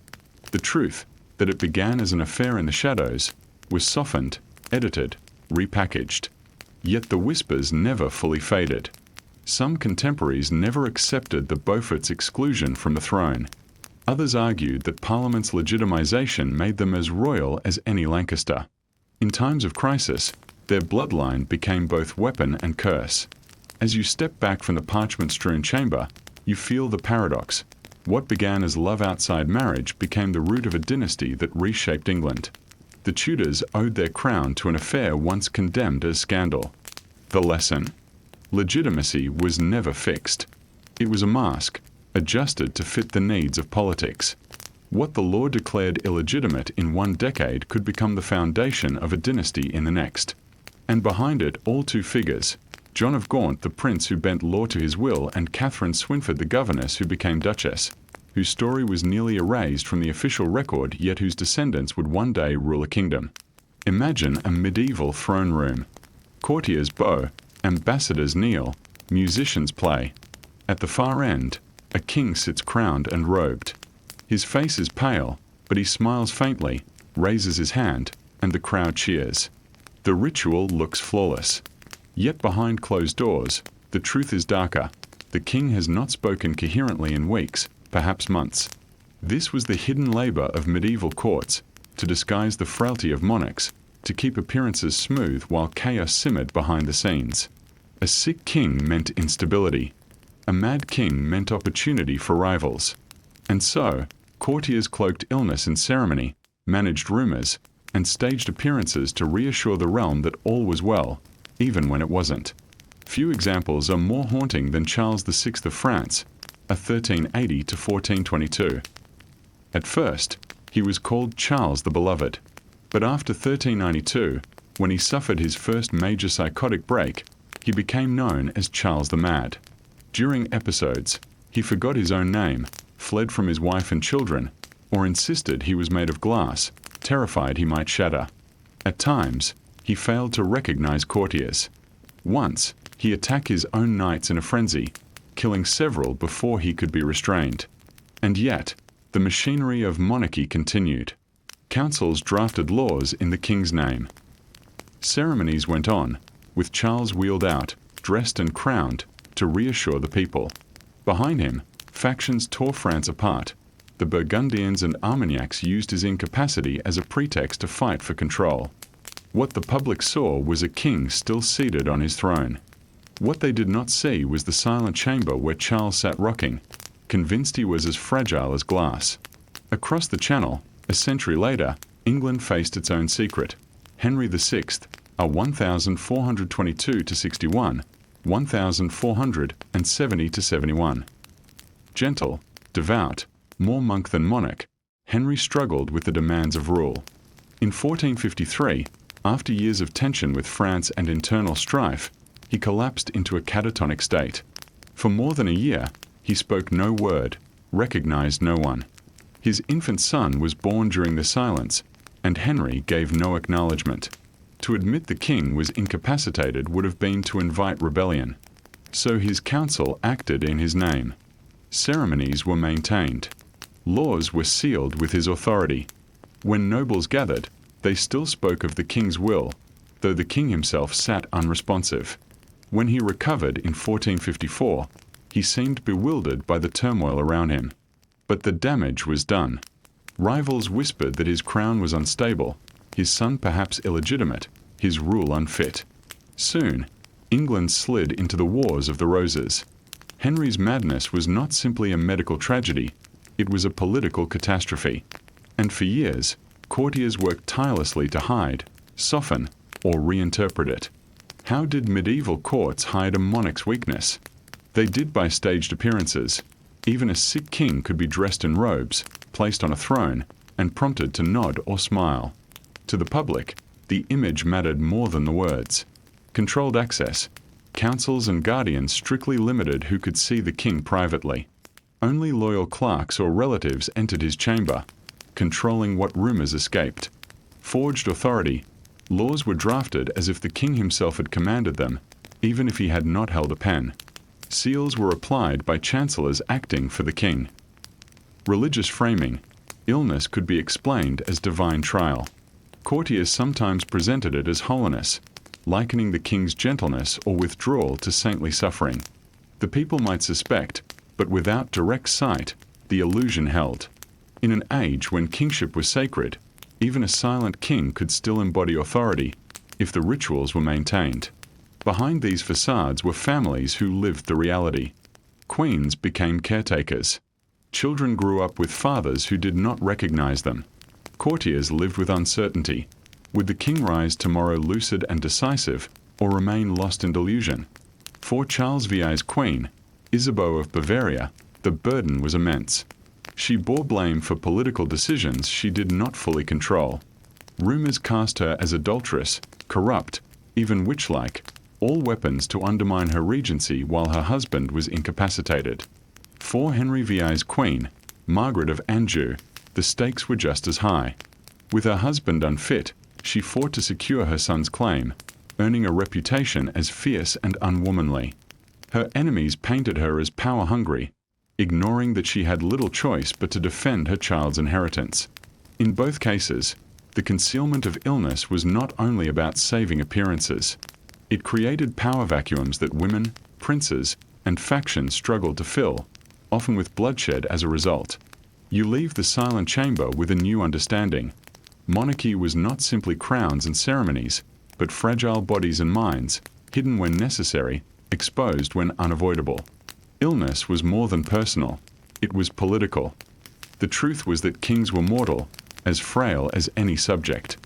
The truth, that it began as an affair in the shadows, was softened, edited, repackaged. Yet the whispers never fully faded. Some contemporaries never accepted the Beaufort's exclusion from the throne. Others argued that Parliament's legitimization made them as royal as any Lancaster. In times of crisis, their bloodline became both weapon and curse. As you step back from the parchment-strewn chamber, you feel the paradox. What began as love outside marriage became the root of a dynasty that reshaped England. The Tudors owed their crown to an affair once condemned as scandal. The lesson: legitimacy was never fixed. It was a mask, adjusted to fit the needs of politics. What the law declared illegitimate in one decade could become the foundation of a dynasty in the next. And behind it, all two figures: John of Gaunt, the prince who bent law to his will, and Catherine Swynford, the governess who became duchess, whose story was nearly erased from the official record, yet whose descendants would one day rule a kingdom. Imagine a medieval throne room. Courtiers bow, ambassadors kneel, musicians play. At the far end, a king sits crowned and robed. His face is pale, but he smiles faintly, raises his hand, and the crowd cheers. The ritual looks flawless. Yet behind closed doors, the truth is darker. The king has not spoken coherently in weeks, perhaps months. This was the hidden labor of medieval courts, to disguise the frailty of monarchs, to keep appearances smooth while chaos simmered behind the scenes. A sick king meant instability. A mad king meant opportunity for rivals. And so, courtiers cloaked illness in ceremony, managed rumors, and staged appearances to reassure the realm that all was well, even when it wasn't. Few examples are more haunting than Charles VI of France, a 1380 to 1422. At first, he was called Charles the Beloved, but after 1392, when he suffered his first major psychotic break, he became known as Charles the Mad. During episodes, he forgot his own name, fled from his wife and children, or insisted he was made of glass, terrified he might shatter. At times, he failed to recognize courtiers. Once, he attacked his own knights in a frenzy, killing several before he could be restrained. And yet, the machinery of monarchy continued. Councils drafted laws in the king's name. Ceremonies went on, with Charles wheeled out, dressed and crowned, to reassure the people. Behind him, factions tore France apart. The Burgundians and Armagnacs used his incapacity as a pretext to fight for control. What the public saw was a king still seated on his throne. What they did not see was the silent chamber where Charles sat rocking, convinced he was as fragile as glass. Across the Channel, a century later, England faced its own secret. Henry VI, a 1422 to 61, 1470 to 71. Gentle, devout, more monk than monarch, Henry struggled with the demands of rule. In 1453, after years of tension with France and internal strife, he collapsed into a catatonic state. For more than a year, he spoke no word, recognized no one. His infant son was born during the silence, and Henry gave no acknowledgement. To admit the king was incapacitated would have been to invite rebellion. So his council acted in his name. Ceremonies were maintained. Laws were sealed with his authority. When nobles gathered, they still spoke of the king's will, though the king himself sat unresponsive. When he recovered in 1454, he seemed bewildered by the turmoil around him. But the damage was done. Rivals whispered that his crown was unstable, his son perhaps illegitimate, his rule unfit. Soon, England slid into the Wars of the Roses. Henry's madness was not simply a medical tragedy, it was a political catastrophe. And for years, courtiers worked tirelessly to hide, soften, or reinterpret it. How did medieval courts hide a monarch's weakness? They did by staged appearances. Even a sick king could be dressed in robes, placed on a throne, and prompted to nod or smile. To the public, the image mattered more than the words. Controlled access. Councils and guardians strictly limited who could see the king privately. Only loyal clerks or relatives entered his chamber. controlling what rumors escaped. Forged authority. Laws were drafted as if the king himself had commanded them, even if he had not held a pen. Seals were applied by chancellors acting for the king. Religious framing. Illness could be explained as divine trial. Courtiers sometimes presented it as holiness, likening the king's gentleness or withdrawal to saintly suffering. The people might suspect, but without direct sight, the illusion held. In an age when kingship was sacred, even a silent king could still embody authority if the rituals were maintained. Behind these facades were families who lived the reality. Queens became caretakers. Children grew up with fathers who did not recognize them. Courtiers lived with uncertainty. Would the king rise tomorrow lucid and decisive, or remain lost in delusion? For Charles VI's queen, Isabeau of Bavaria, the burden was immense. She bore blame for political decisions she did not fully control. Rumors cast her as adulteress, corrupt, even witch-like, all weapons to undermine her regency while her husband was incapacitated. For Henry VI's queen, Margaret of Anjou, the stakes were just as high. With her husband unfit, she fought to secure her son's claim, earning a reputation as fierce and unwomanly. Her enemies painted her as power-hungry, ignoring that she had little choice but to defend her child's inheritance. In both cases, the concealment of illness was not only about saving appearances. It created power vacuums that women, princes, and factions struggled to fill, often with bloodshed as a result. You leave the silent chamber with a new understanding. Monarchy was not simply crowns and ceremonies, but fragile bodies and minds, hidden when necessary, exposed when unavoidable. Illness was more than personal, it was political. The truth was that kings were mortal, as frail as any subject.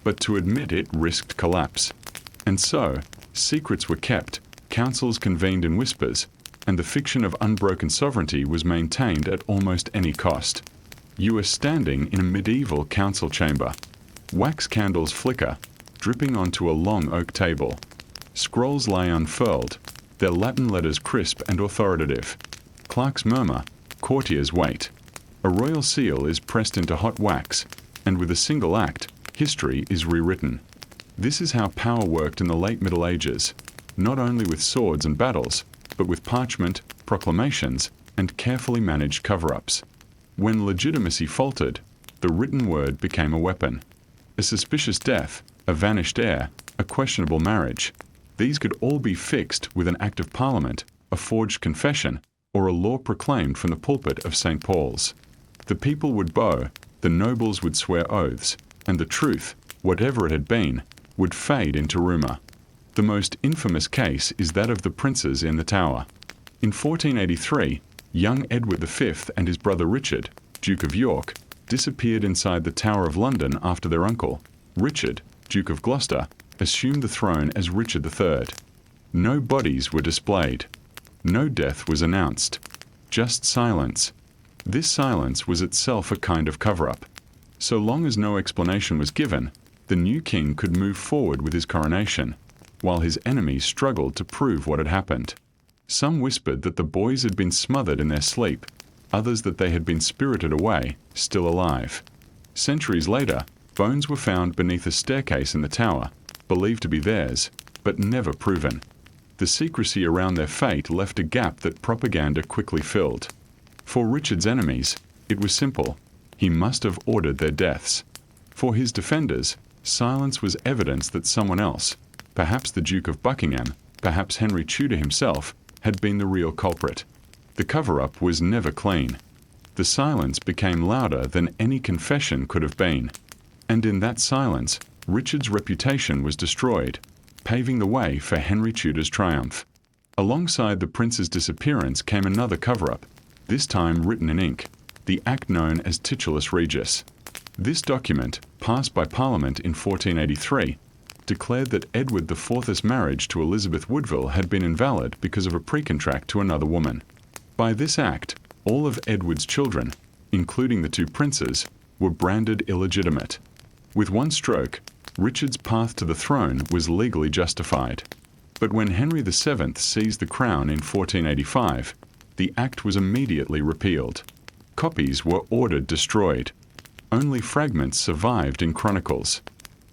But to admit it risked collapse. And so, secrets were kept, councils convened in whispers, and the fiction of unbroken sovereignty was maintained at almost any cost. You were standing in a medieval council chamber. Wax candles flicker, dripping onto a long oak table. Scrolls lie unfurled, their Latin letters crisp and authoritative. Clerks murmur, courtiers wait. A royal seal is pressed into hot wax, and with a single act, history is rewritten. This is how power worked in the late Middle Ages, not only with swords and battles, but with parchment, proclamations, and carefully managed cover-ups. When legitimacy faltered, the written word became a weapon. A suspicious death, a vanished heir, a questionable marriage. These could all be fixed with an act of parliament, a forged confession, or a law proclaimed from the pulpit of St. Paul's. The people would bow, the nobles would swear oaths, and the truth, whatever it had been, would fade into rumor. The most infamous case is that of the princes in the Tower. In 1483, young Edward V and his brother Richard, Duke of York, disappeared inside the Tower of London after their uncle, Richard, Duke of Gloucester, assumed the throne as Richard III. No bodies were displayed. No death was announced. Just silence. This silence was itself a kind of cover-up. So long as no explanation was given, the new king could move forward with his coronation, while his enemies struggled to prove what had happened. Some whispered that the boys had been smothered in their sleep, others that they had been spirited away, still alive. Centuries later, bones were found beneath a staircase in the tower, believed to be theirs, but never proven. The secrecy around their fate left a gap that propaganda quickly filled. For Richard's enemies, it was simple. He must have ordered their deaths. For his defenders, silence was evidence that someone else, perhaps the Duke of Buckingham, perhaps Henry Tudor himself, had been the real culprit. The cover-up was never clean. The silence became louder than any confession could have been. And in that silence, Richard's reputation was destroyed, paving the way for Henry Tudor's triumph. Alongside the prince's disappearance came another cover-up, this time written in ink, the act known as Titulus Regis. This document, passed by Parliament in 1483, declared that Edward IV's marriage to Elizabeth Woodville had been invalid because of a precontract to another woman. By this act, all of Edward's children, including the two princes, were branded illegitimate. With one stroke, Richard's path to the throne was legally justified. But when Henry VII seized the crown in 1485, the act was immediately repealed. Copies were ordered destroyed. Only fragments survived in chronicles.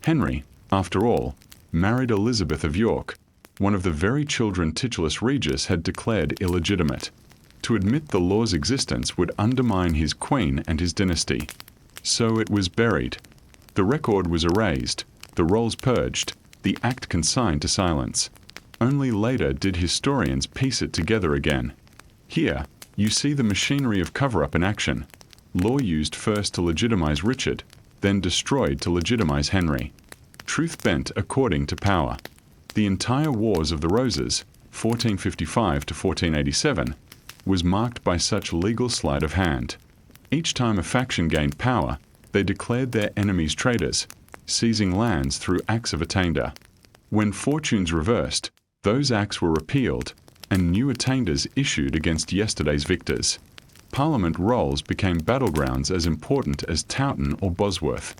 Henry, after all, married Elizabeth of York, one of the very children Titulus Regius had declared illegitimate. To admit the law's existence would undermine his queen and his dynasty. So it was buried. The record was erased, the rolls purged, the act consigned to silence. Only later did historians piece it together again. Here, you see the machinery of cover-up in action. Law used first to legitimize Richard, then destroyed to legitimize Henry. Truth bent according to power. The entire Wars of the Roses, 1455 to 1487, was marked by such legal sleight of hand. Each time a faction gained power, they declared their enemies traitors, seizing lands through acts of attainder. When fortunes reversed, those acts were repealed, and new attainders issued against yesterday's victors. Parliament rolls became battlegrounds as important as Towton or Bosworth.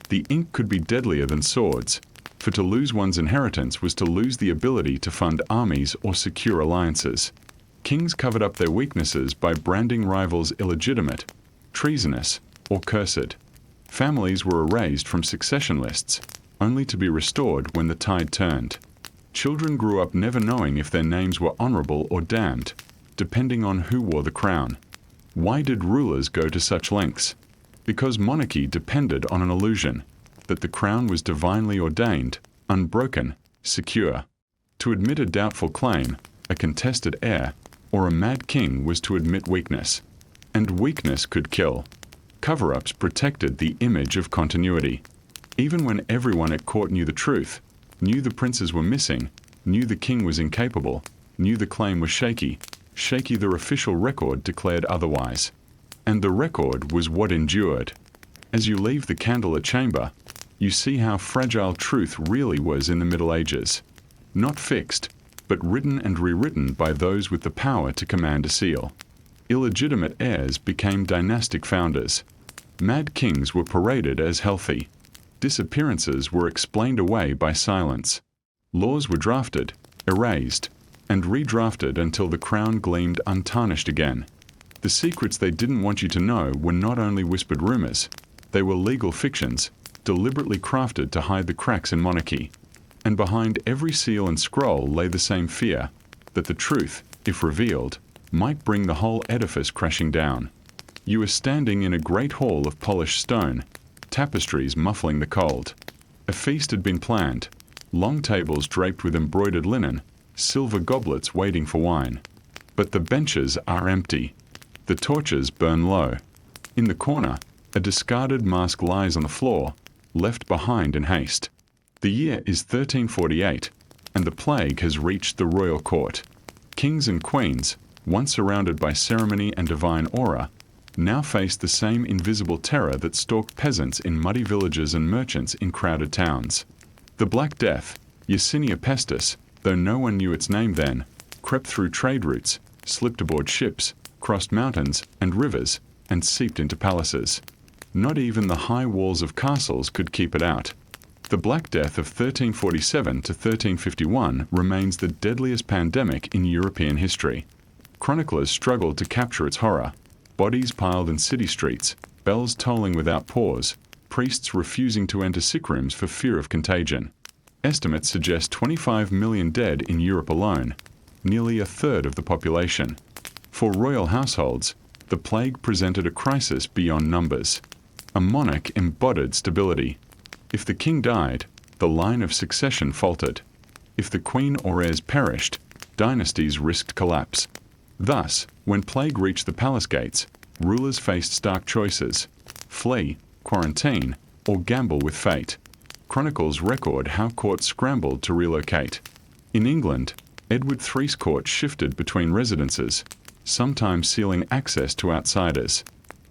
The ink could be deadlier than swords, for to lose one's inheritance was to lose the ability to fund armies or secure alliances. Kings covered up their weaknesses by branding rivals illegitimate, treasonous, or cursed. Families were erased from succession lists, only to be restored when the tide turned. Children grew up never knowing if their names were honorable or damned, depending on who wore the crown. Why did rulers go to such lengths? Because monarchy depended on an illusion, that the crown was divinely ordained, unbroken, secure. To admit a doubtful claim, a contested heir, or a mad king was to admit weakness. And weakness could kill. Cover-ups protected the image of continuity. Even when everyone at court knew the truth, knew the princes were missing, knew the king was incapable, knew the claim was shaky, their official record declared otherwise. And the record was what endured. As you leave the candlelit chamber, you see how fragile truth really was in the Middle Ages. Not fixed, but written and rewritten by those with the power to command a seal. Illegitimate heirs became dynastic founders. Mad kings were paraded as healthy. Disappearances were explained away by silence. Laws were drafted, erased, and redrafted until the crown gleamed untarnished again. The secrets they didn't want you to know were not only whispered rumors, they were legal fictions, deliberately crafted to hide the cracks in monarchy. And behind every seal and scroll lay the same fear, that the truth, if revealed, might bring the whole edifice crashing down. You were standing in a great hall of polished stone, tapestries muffling the cold. A feast had been planned, long tables draped with embroidered linen, silver goblets waiting for wine. But the benches are empty. The torches burn low. In the corner, a discarded mask lies on the floor, left behind in haste. The year is 1348, and the plague has reached the royal court. Kings and queens, once surrounded by ceremony and divine aura, now faced the same invisible terror that stalked peasants in muddy villages and merchants in crowded towns. The Black Death, Yersinia pestis, though no one knew its name then, crept through trade routes, slipped aboard ships, crossed mountains and rivers, and seeped into palaces. Not even the high walls of castles could keep it out. The Black Death of 1347 to 1351 remains the deadliest pandemic in European history. Chroniclers struggled to capture its horror. Bodies piled in city streets, bells tolling without pause, priests refusing to enter sick rooms for fear of contagion. Estimates suggest 25 million dead in Europe alone, nearly a third of the population. For royal households, the plague presented a crisis beyond numbers. A monarch embodied stability. If the king died, the line of succession faltered. If the queen or heirs perished, dynasties risked collapse. Thus, when plague reached the palace gates, rulers faced stark choices: flee, quarantine, or gamble with fate. Chronicles record how courts scrambled to relocate. In England, Edward III's court shifted between residences, sometimes sealing access to outsiders.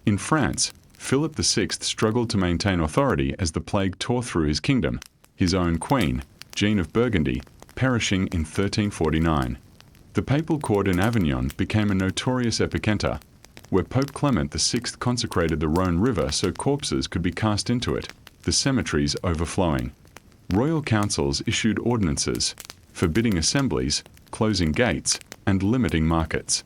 In France, Philip VI struggled to maintain authority as the plague tore through his kingdom, his own queen, Jean of Burgundy, perishing in 1349. The papal court in Avignon became a notorious epicenter, where Pope Clement VI consecrated the Rhone River so corpses could be cast into it, the cemeteries overflowing. Royal councils issued ordinances, forbidding assemblies, closing gates, and limiting markets.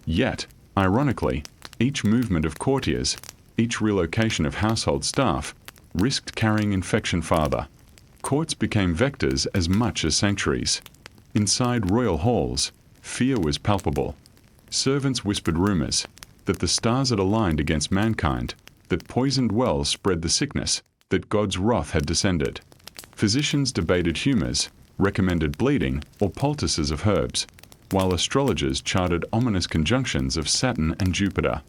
Yet, ironically, each movement of courtiers, Each relocation of household staff risked carrying infection farther. Courts became vectors as much as sanctuaries. Inside royal halls, fear was palpable. Servants whispered rumors that the stars had aligned against mankind, that poisoned wells spread the sickness, that God's wrath had descended. Physicians debated humors, recommended bleeding, or poultices of herbs, while astrologers charted ominous conjunctions of Saturn and Jupiter.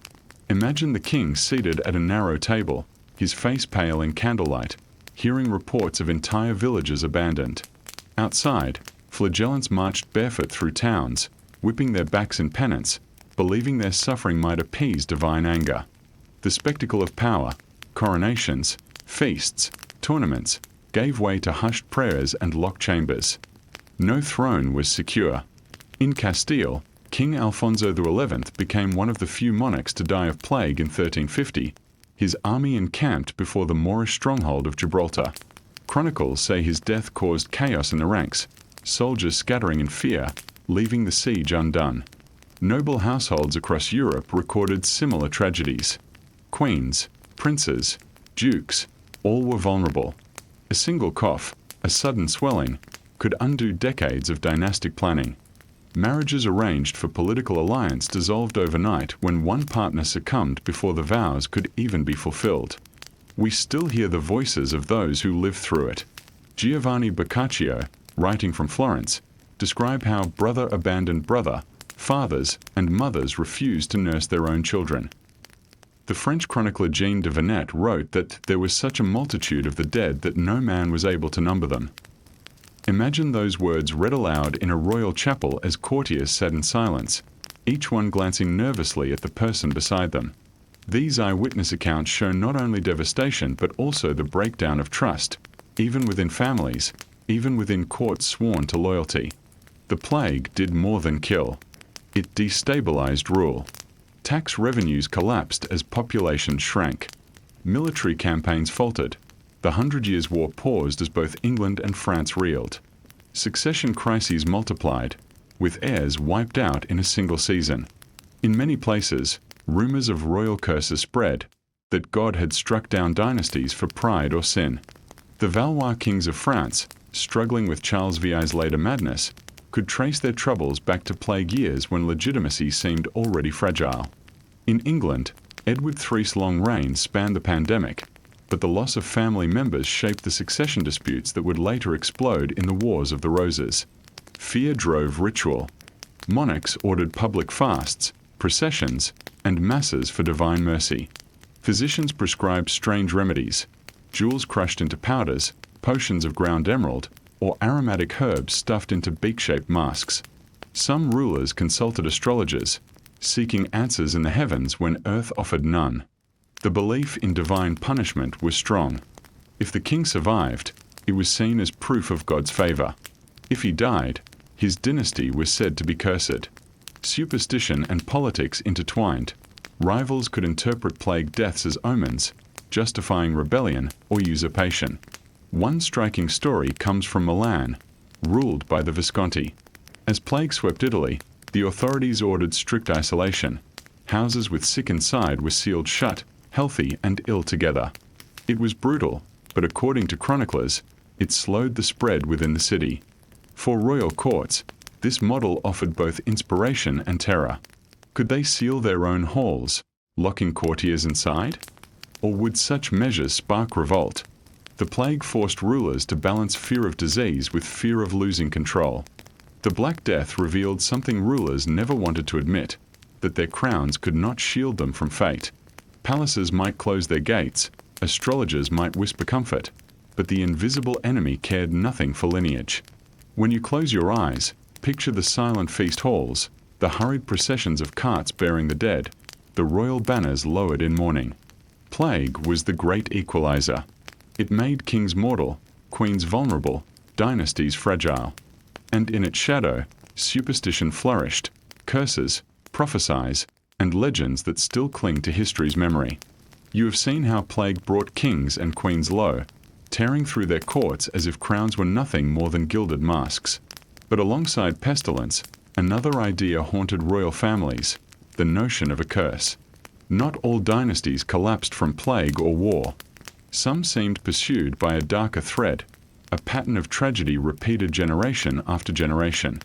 Imagine the king seated at a narrow table, his face pale in candlelight, hearing reports of entire villages abandoned. Outside, flagellants marched barefoot through towns, whipping their backs in penance, believing their suffering might appease divine anger. The spectacle of power, coronations, feasts, tournaments, gave way to hushed prayers and locked chambers. No throne was secure. In Castile, King Alfonso XI became one of the few monarchs to die of plague in 1350. His army encamped before the Moorish stronghold of Gibraltar. Chronicles say his death caused chaos in the ranks, soldiers scattering in fear, leaving the siege undone. Noble households across Europe recorded similar tragedies. Queens, princes, dukes, all were vulnerable. A single cough, a sudden swelling, could undo decades of dynastic planning. Marriages arranged for political alliance dissolved overnight when one partner succumbed before the vows could even be fulfilled. We still hear the voices of those who lived through it. Giovanni Boccaccio, writing from Florence, described how brother abandoned brother, fathers and mothers refused to nurse their own children. The French chronicler Jean de Venette wrote that there was such a multitude of the dead that no man was able to number them. Imagine those words read aloud in a royal chapel as courtiers sat in silence, each one glancing nervously at the person beside them. These eyewitness accounts show not only devastation but also the breakdown of trust, even within families, even within courts sworn to loyalty. The plague did more than kill. It destabilized rule. Tax revenues collapsed as populations shrank. Military campaigns faltered. The 100 Years' War paused as both England and France reeled. Succession crises multiplied, with heirs wiped out in a single season. In many places, rumors of royal curses spread, that God had struck down dynasties for pride or sin. The Valois kings of France, struggling with Charles VI's later madness, could trace their troubles back to plague years when legitimacy seemed already fragile. In England, Edward III's long reign spanned the pandemic, but the loss of family members shaped the succession disputes that would later explode in the Wars of the Roses. Fear drove ritual. Monarchs ordered public fasts, processions, and masses for divine mercy. Physicians prescribed strange remedies, jewels crushed into powders, potions of ground emerald, or aromatic herbs stuffed into beak-shaped masks. Some rulers consulted astrologers, seeking answers in the heavens when earth offered none. The belief in divine punishment was strong. If the king survived, it was seen as proof of God's favor. If he died, his dynasty was said to be cursed. Superstition and politics intertwined. Rivals could interpret plague deaths as omens, justifying rebellion or usurpation. One striking story comes from Milan, ruled by the Visconti. As plague swept Italy, the authorities ordered strict isolation. Houses with sick inside were sealed shut, healthy and ill together. It was brutal, but according to chroniclers, it slowed the spread within the city. For royal courts, this model offered both inspiration and terror. Could they seal their own halls, locking courtiers inside? Or would such measures spark revolt? The plague forced rulers to balance fear of disease with fear of losing control. The Black Death revealed something rulers never wanted to admit, that their crowns could not shield them from fate. Palaces might close their gates, astrologers might whisper comfort, but the invisible enemy cared nothing for lineage. When you close your eyes, picture the silent feast halls, the hurried processions of carts bearing the dead, the royal banners lowered in mourning. Plague was the great equalizer. It made kings mortal, queens vulnerable, dynasties fragile. And in its shadow, superstition flourished, curses, prophecies, and legends that still cling to history's memory. You have seen how plague brought kings and queens low, tearing through their courts as if crowns were nothing more than gilded masks. But alongside pestilence, another idea haunted royal families, the notion of a curse. Not all dynasties collapsed from plague or war. Some seemed pursued by a darker thread, a pattern of tragedy repeated generation after generation.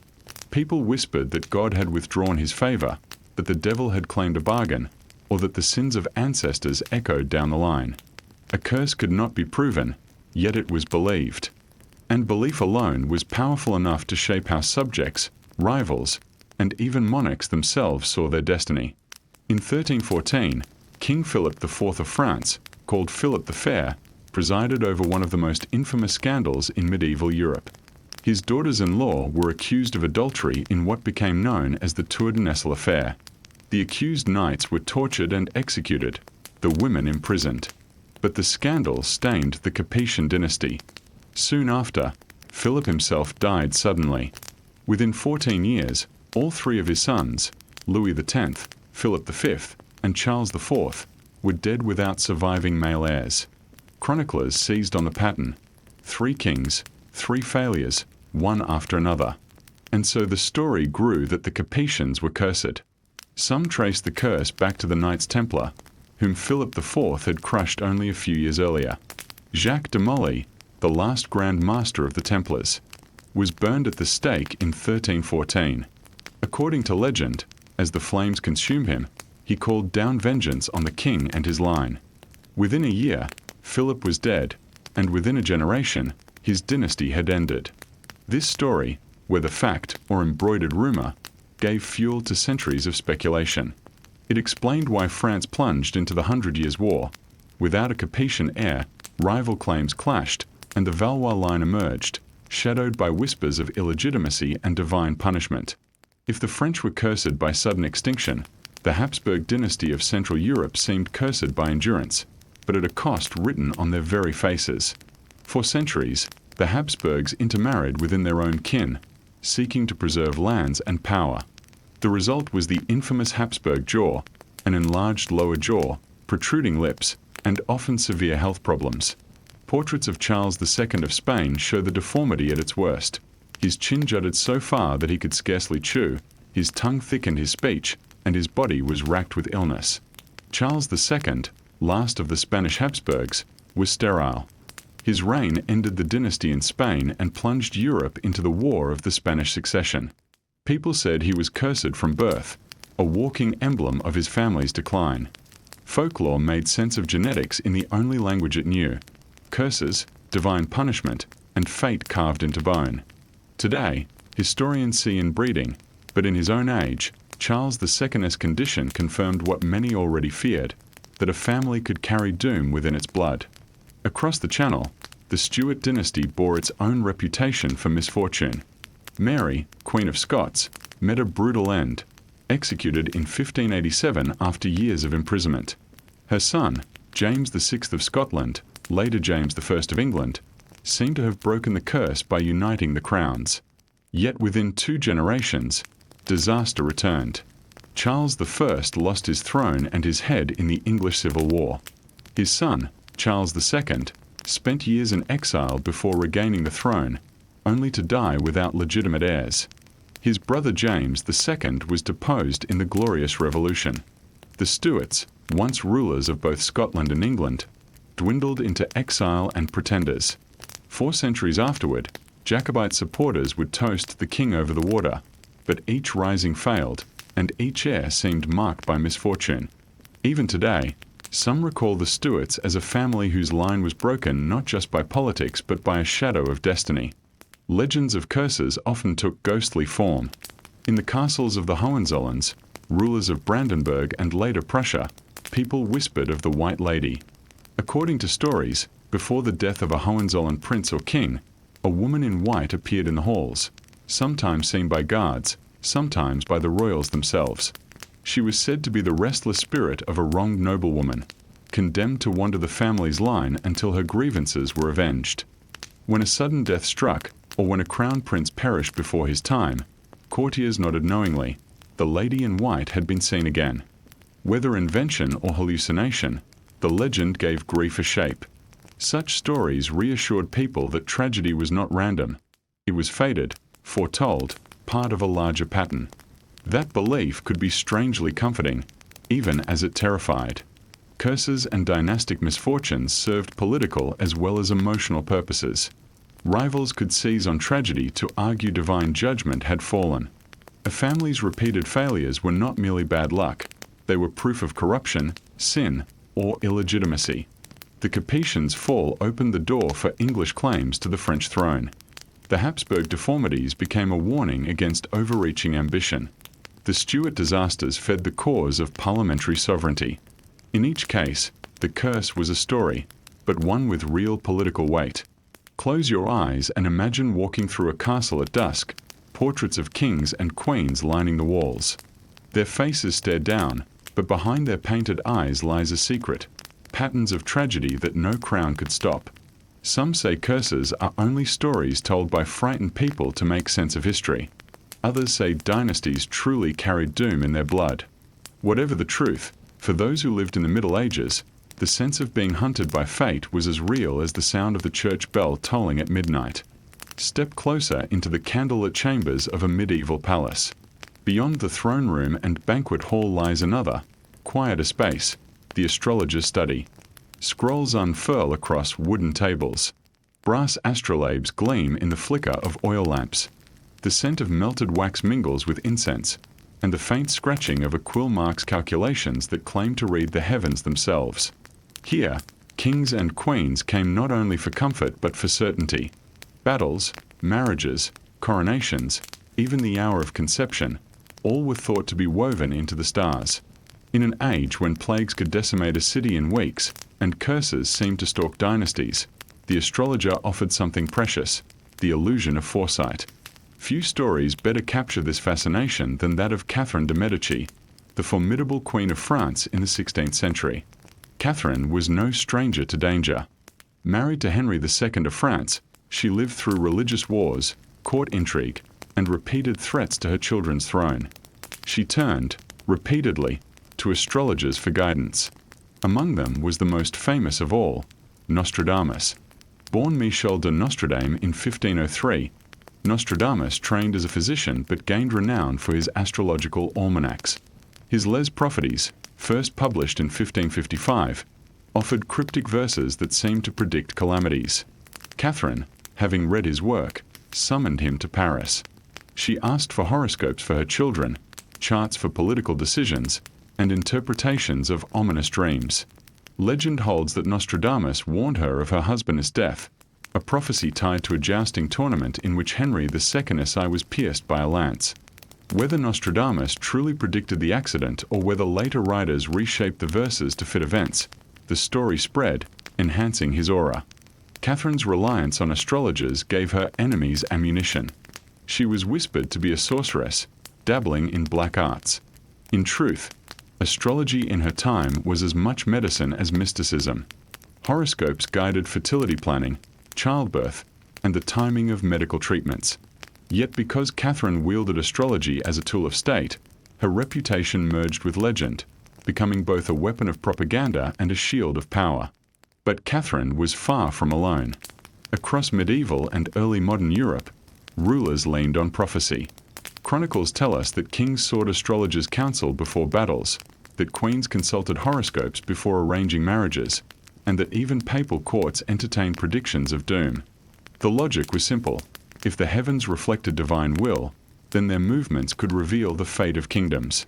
People whispered that God had withdrawn his favor, that the devil had claimed a bargain, or that the sins of ancestors echoed down the line. A curse could not be proven, yet it was believed. And belief alone was powerful enough to shape how subjects, rivals, and even monarchs themselves saw their destiny. In 1314, King Philip IV of France, called Philip the Fair, presided over one of the most infamous scandals in medieval Europe. His daughters-in-law were accused of adultery in what became known as the Tour de Nesle affair. The accused knights were tortured and executed, the women imprisoned. But the scandal stained the Capetian dynasty. Soon after, Philip himself died suddenly. Within 14 years, all three of his sons, Louis X, Philip V, and Charles IV, were dead without surviving male heirs. Chroniclers seized on the pattern: 3 kings, 3 failures, one after another. And so the story grew that the Capetians were cursed. Some traced the curse back to the Knights Templar, whom Philip IV had crushed only a few years earlier. Jacques de Molay, the last Grand Master of the Templars, was burned at the stake in 1314. According to legend, as the flames consumed him, he called down vengeance on the king and his line. Within a year, Philip was dead, and within a generation, his dynasty had ended. This story, whether fact or embroidered rumor, gave fuel to centuries of speculation. It explained why France plunged into the 100 Years' War. Without a Capetian heir, rival claims clashed, and the Valois line emerged, shadowed by whispers of illegitimacy and divine punishment. If the French were cursed by sudden extinction, the Habsburg dynasty of Central Europe seemed cursed by endurance, but at a cost written on their very faces. For centuries, the Habsburgs intermarried within their own kin, seeking to preserve lands and power. The result was the infamous Habsburg jaw, an enlarged lower jaw, protruding lips, and often severe health problems. Portraits of Charles II of Spain show the deformity at its worst. His chin jutted so far that he could scarcely chew, his tongue thickened his speech, and his body was racked with illness. Charles II, last of the Spanish Habsburgs, was sterile. His reign ended the dynasty in Spain and plunged Europe into the War of the Spanish Succession. People said he was cursed from birth, a walking emblem of his family's decline. Folklore made sense of genetics in the only language it knew: curses, divine punishment, and fate carved into bone. Today, historians see inbreeding, but in his own age, Charles II's condition confirmed what many already feared, that a family could carry doom within its blood. Across the Channel, the Stuart dynasty bore its own reputation for misfortune. Mary, Queen of Scots, met a brutal end, executed in 1587 after years of imprisonment. Her son, James VI of Scotland, later James I of England, seemed to have broken the curse by uniting the crowns. Yet within 2 generations, disaster returned. Charles I lost his throne and his head in the English Civil War. His son, Charles II, spent years in exile before regaining the throne, only to die without legitimate heirs. His brother James II was deposed in the Glorious Revolution. The Stuarts, once rulers of both Scotland and England, dwindled into exile and pretenders. 4 centuries afterward, Jacobite supporters would toast the king over the water, but each rising failed, and each heir seemed marked by misfortune. Even today, some recall the Stuarts as a family whose line was broken not just by politics but by a shadow of destiny. Legends of curses often took ghostly form. In the castles of the Hohenzollerns, rulers of Brandenburg and later Prussia, people whispered of the White Lady. According to stories, before the death of a Hohenzollern prince or king, a woman in white appeared in the halls, sometimes seen by guards, sometimes by the royals themselves. She was said to be the restless spirit of a wronged noblewoman, condemned to wander the family's line until her grievances were avenged. When a sudden death struck, or when a crown prince perished before his time, courtiers nodded knowingly: the lady in white had been seen again. Whether invention or hallucination, the legend gave grief a shape. Such stories reassured people that tragedy was not random. It was fated, foretold, part of a larger pattern. That belief could be strangely comforting, even as it terrified. Curses and dynastic misfortunes served political as well as emotional purposes. Rivals could seize on tragedy to argue divine judgment had fallen. A family's repeated failures were not merely bad luck, they were proof of corruption, sin, or illegitimacy. The Capetians' fall opened the door for English claims to the French throne. The Habsburg deformities became a warning against overreaching ambition. The Stuart disasters fed the cause of parliamentary sovereignty. In each case, the curse was a story, but one with real political weight. Close your eyes and imagine walking through a castle at dusk, portraits of kings and queens lining the walls. Their faces stare down, but behind their painted eyes lies a secret, patterns of tragedy that no crown could stop. Some say curses are only stories told by frightened people to make sense of history. Others say dynasties truly carried doom in their blood. Whatever the truth, for those who lived in the Middle Ages, the sense of being hunted by fate was as real as the sound of the church bell tolling at midnight. Step closer into the candlelit chambers of a medieval palace. Beyond the throne room and banquet hall lies another, quieter space, the astrologer's study. Scrolls unfurl across wooden tables. Brass astrolabes gleam in the flicker of oil lamps. The scent of melted wax mingles with incense, and the faint scratching of a quill marks calculations that claim to read the heavens themselves. Here, kings and queens came not only for comfort but for certainty. Battles, marriages, coronations, even the hour of conception, all were thought to be woven into the stars. In an age when plagues could decimate a city in weeks, and curses seemed to stalk dynasties, the astrologer offered something precious, the illusion of foresight. Few stories better capture this fascination than that of Catherine de' Medici, the formidable Queen of France in the 16th century. Catherine was no stranger to danger. Married to Henry II of France, she lived through religious wars, court intrigue, and repeated threats to her children's throne. She turned, repeatedly, to astrologers for guidance. Among them was the most famous of all, Nostradamus. Born Michel de Nostradame in 1503, Nostradamus trained as a physician but gained renown for his astrological almanacs. His Les Prophéties, first published in 1555, offered cryptic verses that seemed to predict calamities. Catherine, having read his work, summoned him to Paris. She asked for horoscopes for her children, charts for political decisions, and interpretations of ominous dreams. Legend holds that Nostradamus warned her of her husband's death, a prophecy tied to a jousting tournament in which Henry II was pierced by a lance. Whether Nostradamus truly predicted the accident or whether later writers reshaped the verses to fit events, the story spread, enhancing his aura. Catherine's reliance on astrologers gave her enemies ammunition. She was whispered to be a sorceress, dabbling in black arts. In truth, astrology in her time was as much medicine as mysticism. Horoscopes guided fertility planning, childbirth, and the timing of medical treatments. Yet because Catherine wielded astrology as a tool of state, her reputation merged with legend, becoming both a weapon of propaganda and a shield of power. But Catherine was far from alone. Across medieval and early modern Europe, rulers leaned on prophecy. Chronicles tell us that kings sought astrologers' counsel before battles, that queens consulted horoscopes before arranging marriages, and that even papal courts entertained predictions of doom. The logic was simple. If the heavens reflected divine will, then their movements could reveal the fate of kingdoms.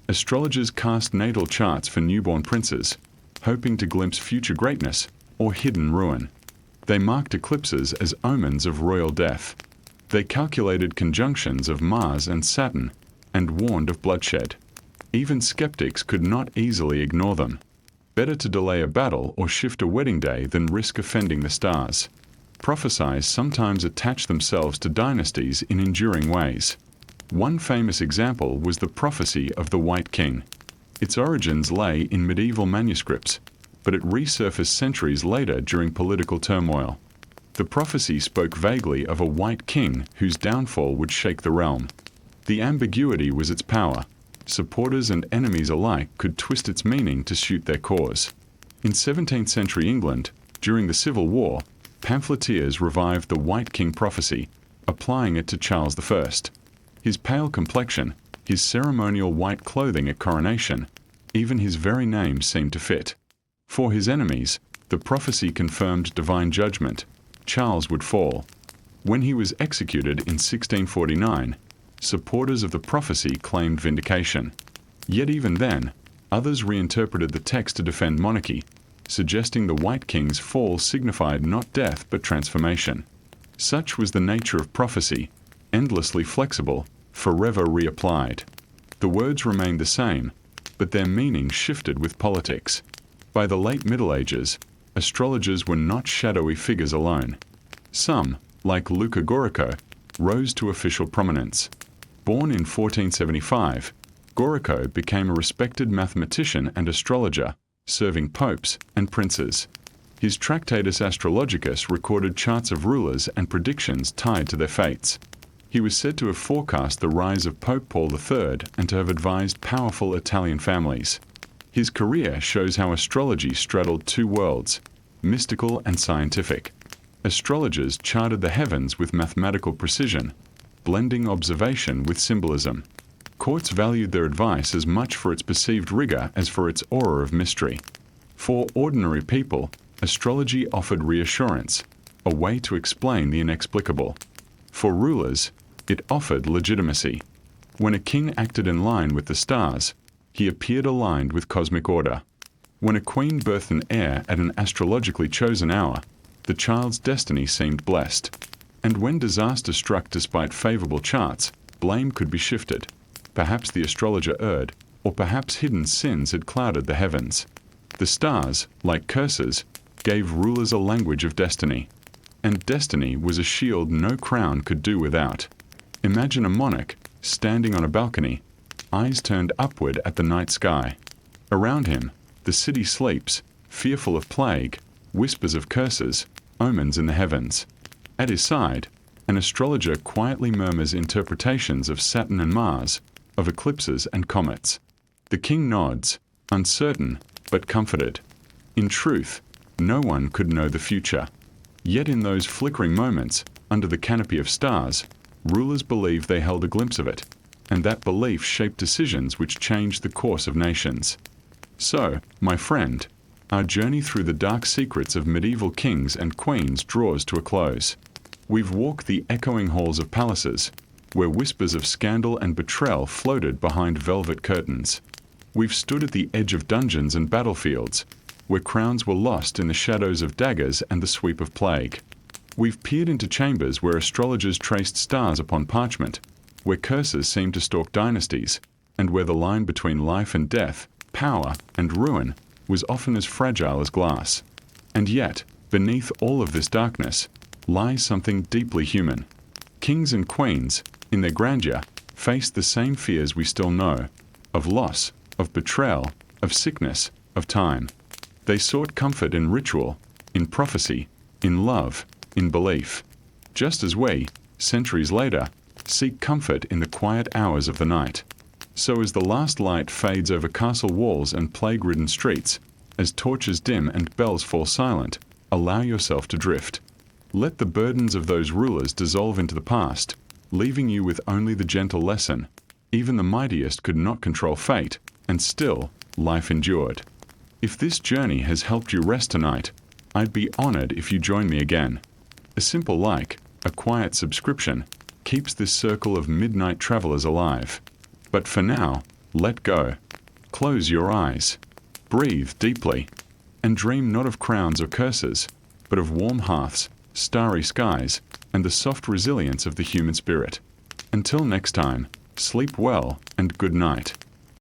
Astrologers cast natal charts for newborn princes, hoping to glimpse future greatness or hidden ruin. They marked eclipses as omens of royal death. They calculated conjunctions of Mars and Saturn and warned of bloodshed. Even skeptics could not easily ignore them. Better to delay a battle or shift a wedding day than risk offending the stars. Prophecies sometimes attach themselves to dynasties in enduring ways. One famous example was the prophecy of the White King. Its origins lay in medieval manuscripts, but it resurfaced centuries later during political turmoil. The prophecy spoke vaguely of a white king whose downfall would shake the realm. The ambiguity was its power. Supporters and enemies alike could twist its meaning to suit their cause. In 17th century England, during the Civil War, pamphleteers revived the White King prophecy, applying it to Charles I. His pale complexion, his ceremonial white clothing at coronation, Even his very name seemed to fit. For his enemies, the prophecy confirmed divine judgment. Charles would fall. When he was executed in 1649, supporters of the prophecy claimed vindication. Yet even then, others reinterpreted the text to defend monarchy, suggesting the White King's fall signified not death but transformation. Such was the nature of prophecy, endlessly flexible, forever reapplied. The words remained the same, but their meaning shifted with politics. By the late Middle Ages, astrologers were not shadowy figures alone. Some, like Luca Gorico, rose to official prominence. Born in 1475, Gorico became a respected mathematician and astrologer, serving popes and princes. His Tractatus Astrologicus recorded charts of rulers and predictions tied to their fates. He was said to have forecast the rise of Pope Paul III and to have advised powerful Italian families. His career shows how astrology straddled two worlds, mystical and scientific. Astrologers charted the heavens with mathematical precision, blending observation with symbolism. Courts valued their advice as much for its perceived rigor as for its aura of mystery. For ordinary people, astrology offered reassurance, a way to explain the inexplicable. For rulers, it offered legitimacy. When a king acted in line with the stars, he appeared aligned with cosmic order. When a queen birthed an heir at an astrologically chosen hour, the child's destiny seemed blessed. And when disaster struck despite favorable charts, blame could be shifted. Perhaps the astrologer erred, or perhaps hidden sins had clouded the heavens. The stars, like curses, gave rulers a language of destiny. And destiny was a shield no crown could do without. Imagine a monarch, standing on a balcony, eyes turned upward at the night sky. Around him, the city sleeps, fearful of plague, whispers of curses, omens in the heavens. At his side, an astrologer quietly murmurs interpretations of Saturn and Mars, of eclipses and comets. The king nods, uncertain, but comforted. In truth, no one could know the future. Yet in those flickering moments, under the canopy of stars, rulers believed they held a glimpse of it, and that belief shaped decisions which changed the course of nations. So, my friend, our journey through the dark secrets of medieval kings and queens draws to a close. We've walked the echoing halls of palaces, where whispers of scandal and betrayal floated behind velvet curtains. We've stood at the edge of dungeons and battlefields, where crowns were lost in the shadows of daggers and the sweep of plague. We've peered into chambers where astrologers traced stars upon parchment, where curses seemed to stalk dynasties, and where the line between life and death, power and ruin, was often as fragile as glass. And yet, beneath all of this darkness, lies something deeply human. Kings and queens, in their grandeur, faced the same fears we still know, of loss, of betrayal, of sickness, of time. They sought comfort in ritual, in prophecy, in love, in belief. Just as we, centuries later, seek comfort in the quiet hours of the night. So as the last light fades over castle walls and plague-ridden streets, as torches dim and bells fall silent, allow yourself to drift. Let the burdens of those rulers dissolve into the past, leaving you with only the gentle lesson. Even the mightiest could not control fate, and still, life endured. If this journey has helped you rest tonight, I'd be honored if you join me again. A simple like, a quiet subscription, keeps this circle of midnight travelers alive. But for now, let go. Close your eyes. Breathe deeply. And dream not of crowns or curses, but of warm hearths, starry skies, and the soft resilience of the human spirit. Until next time, sleep well and good night.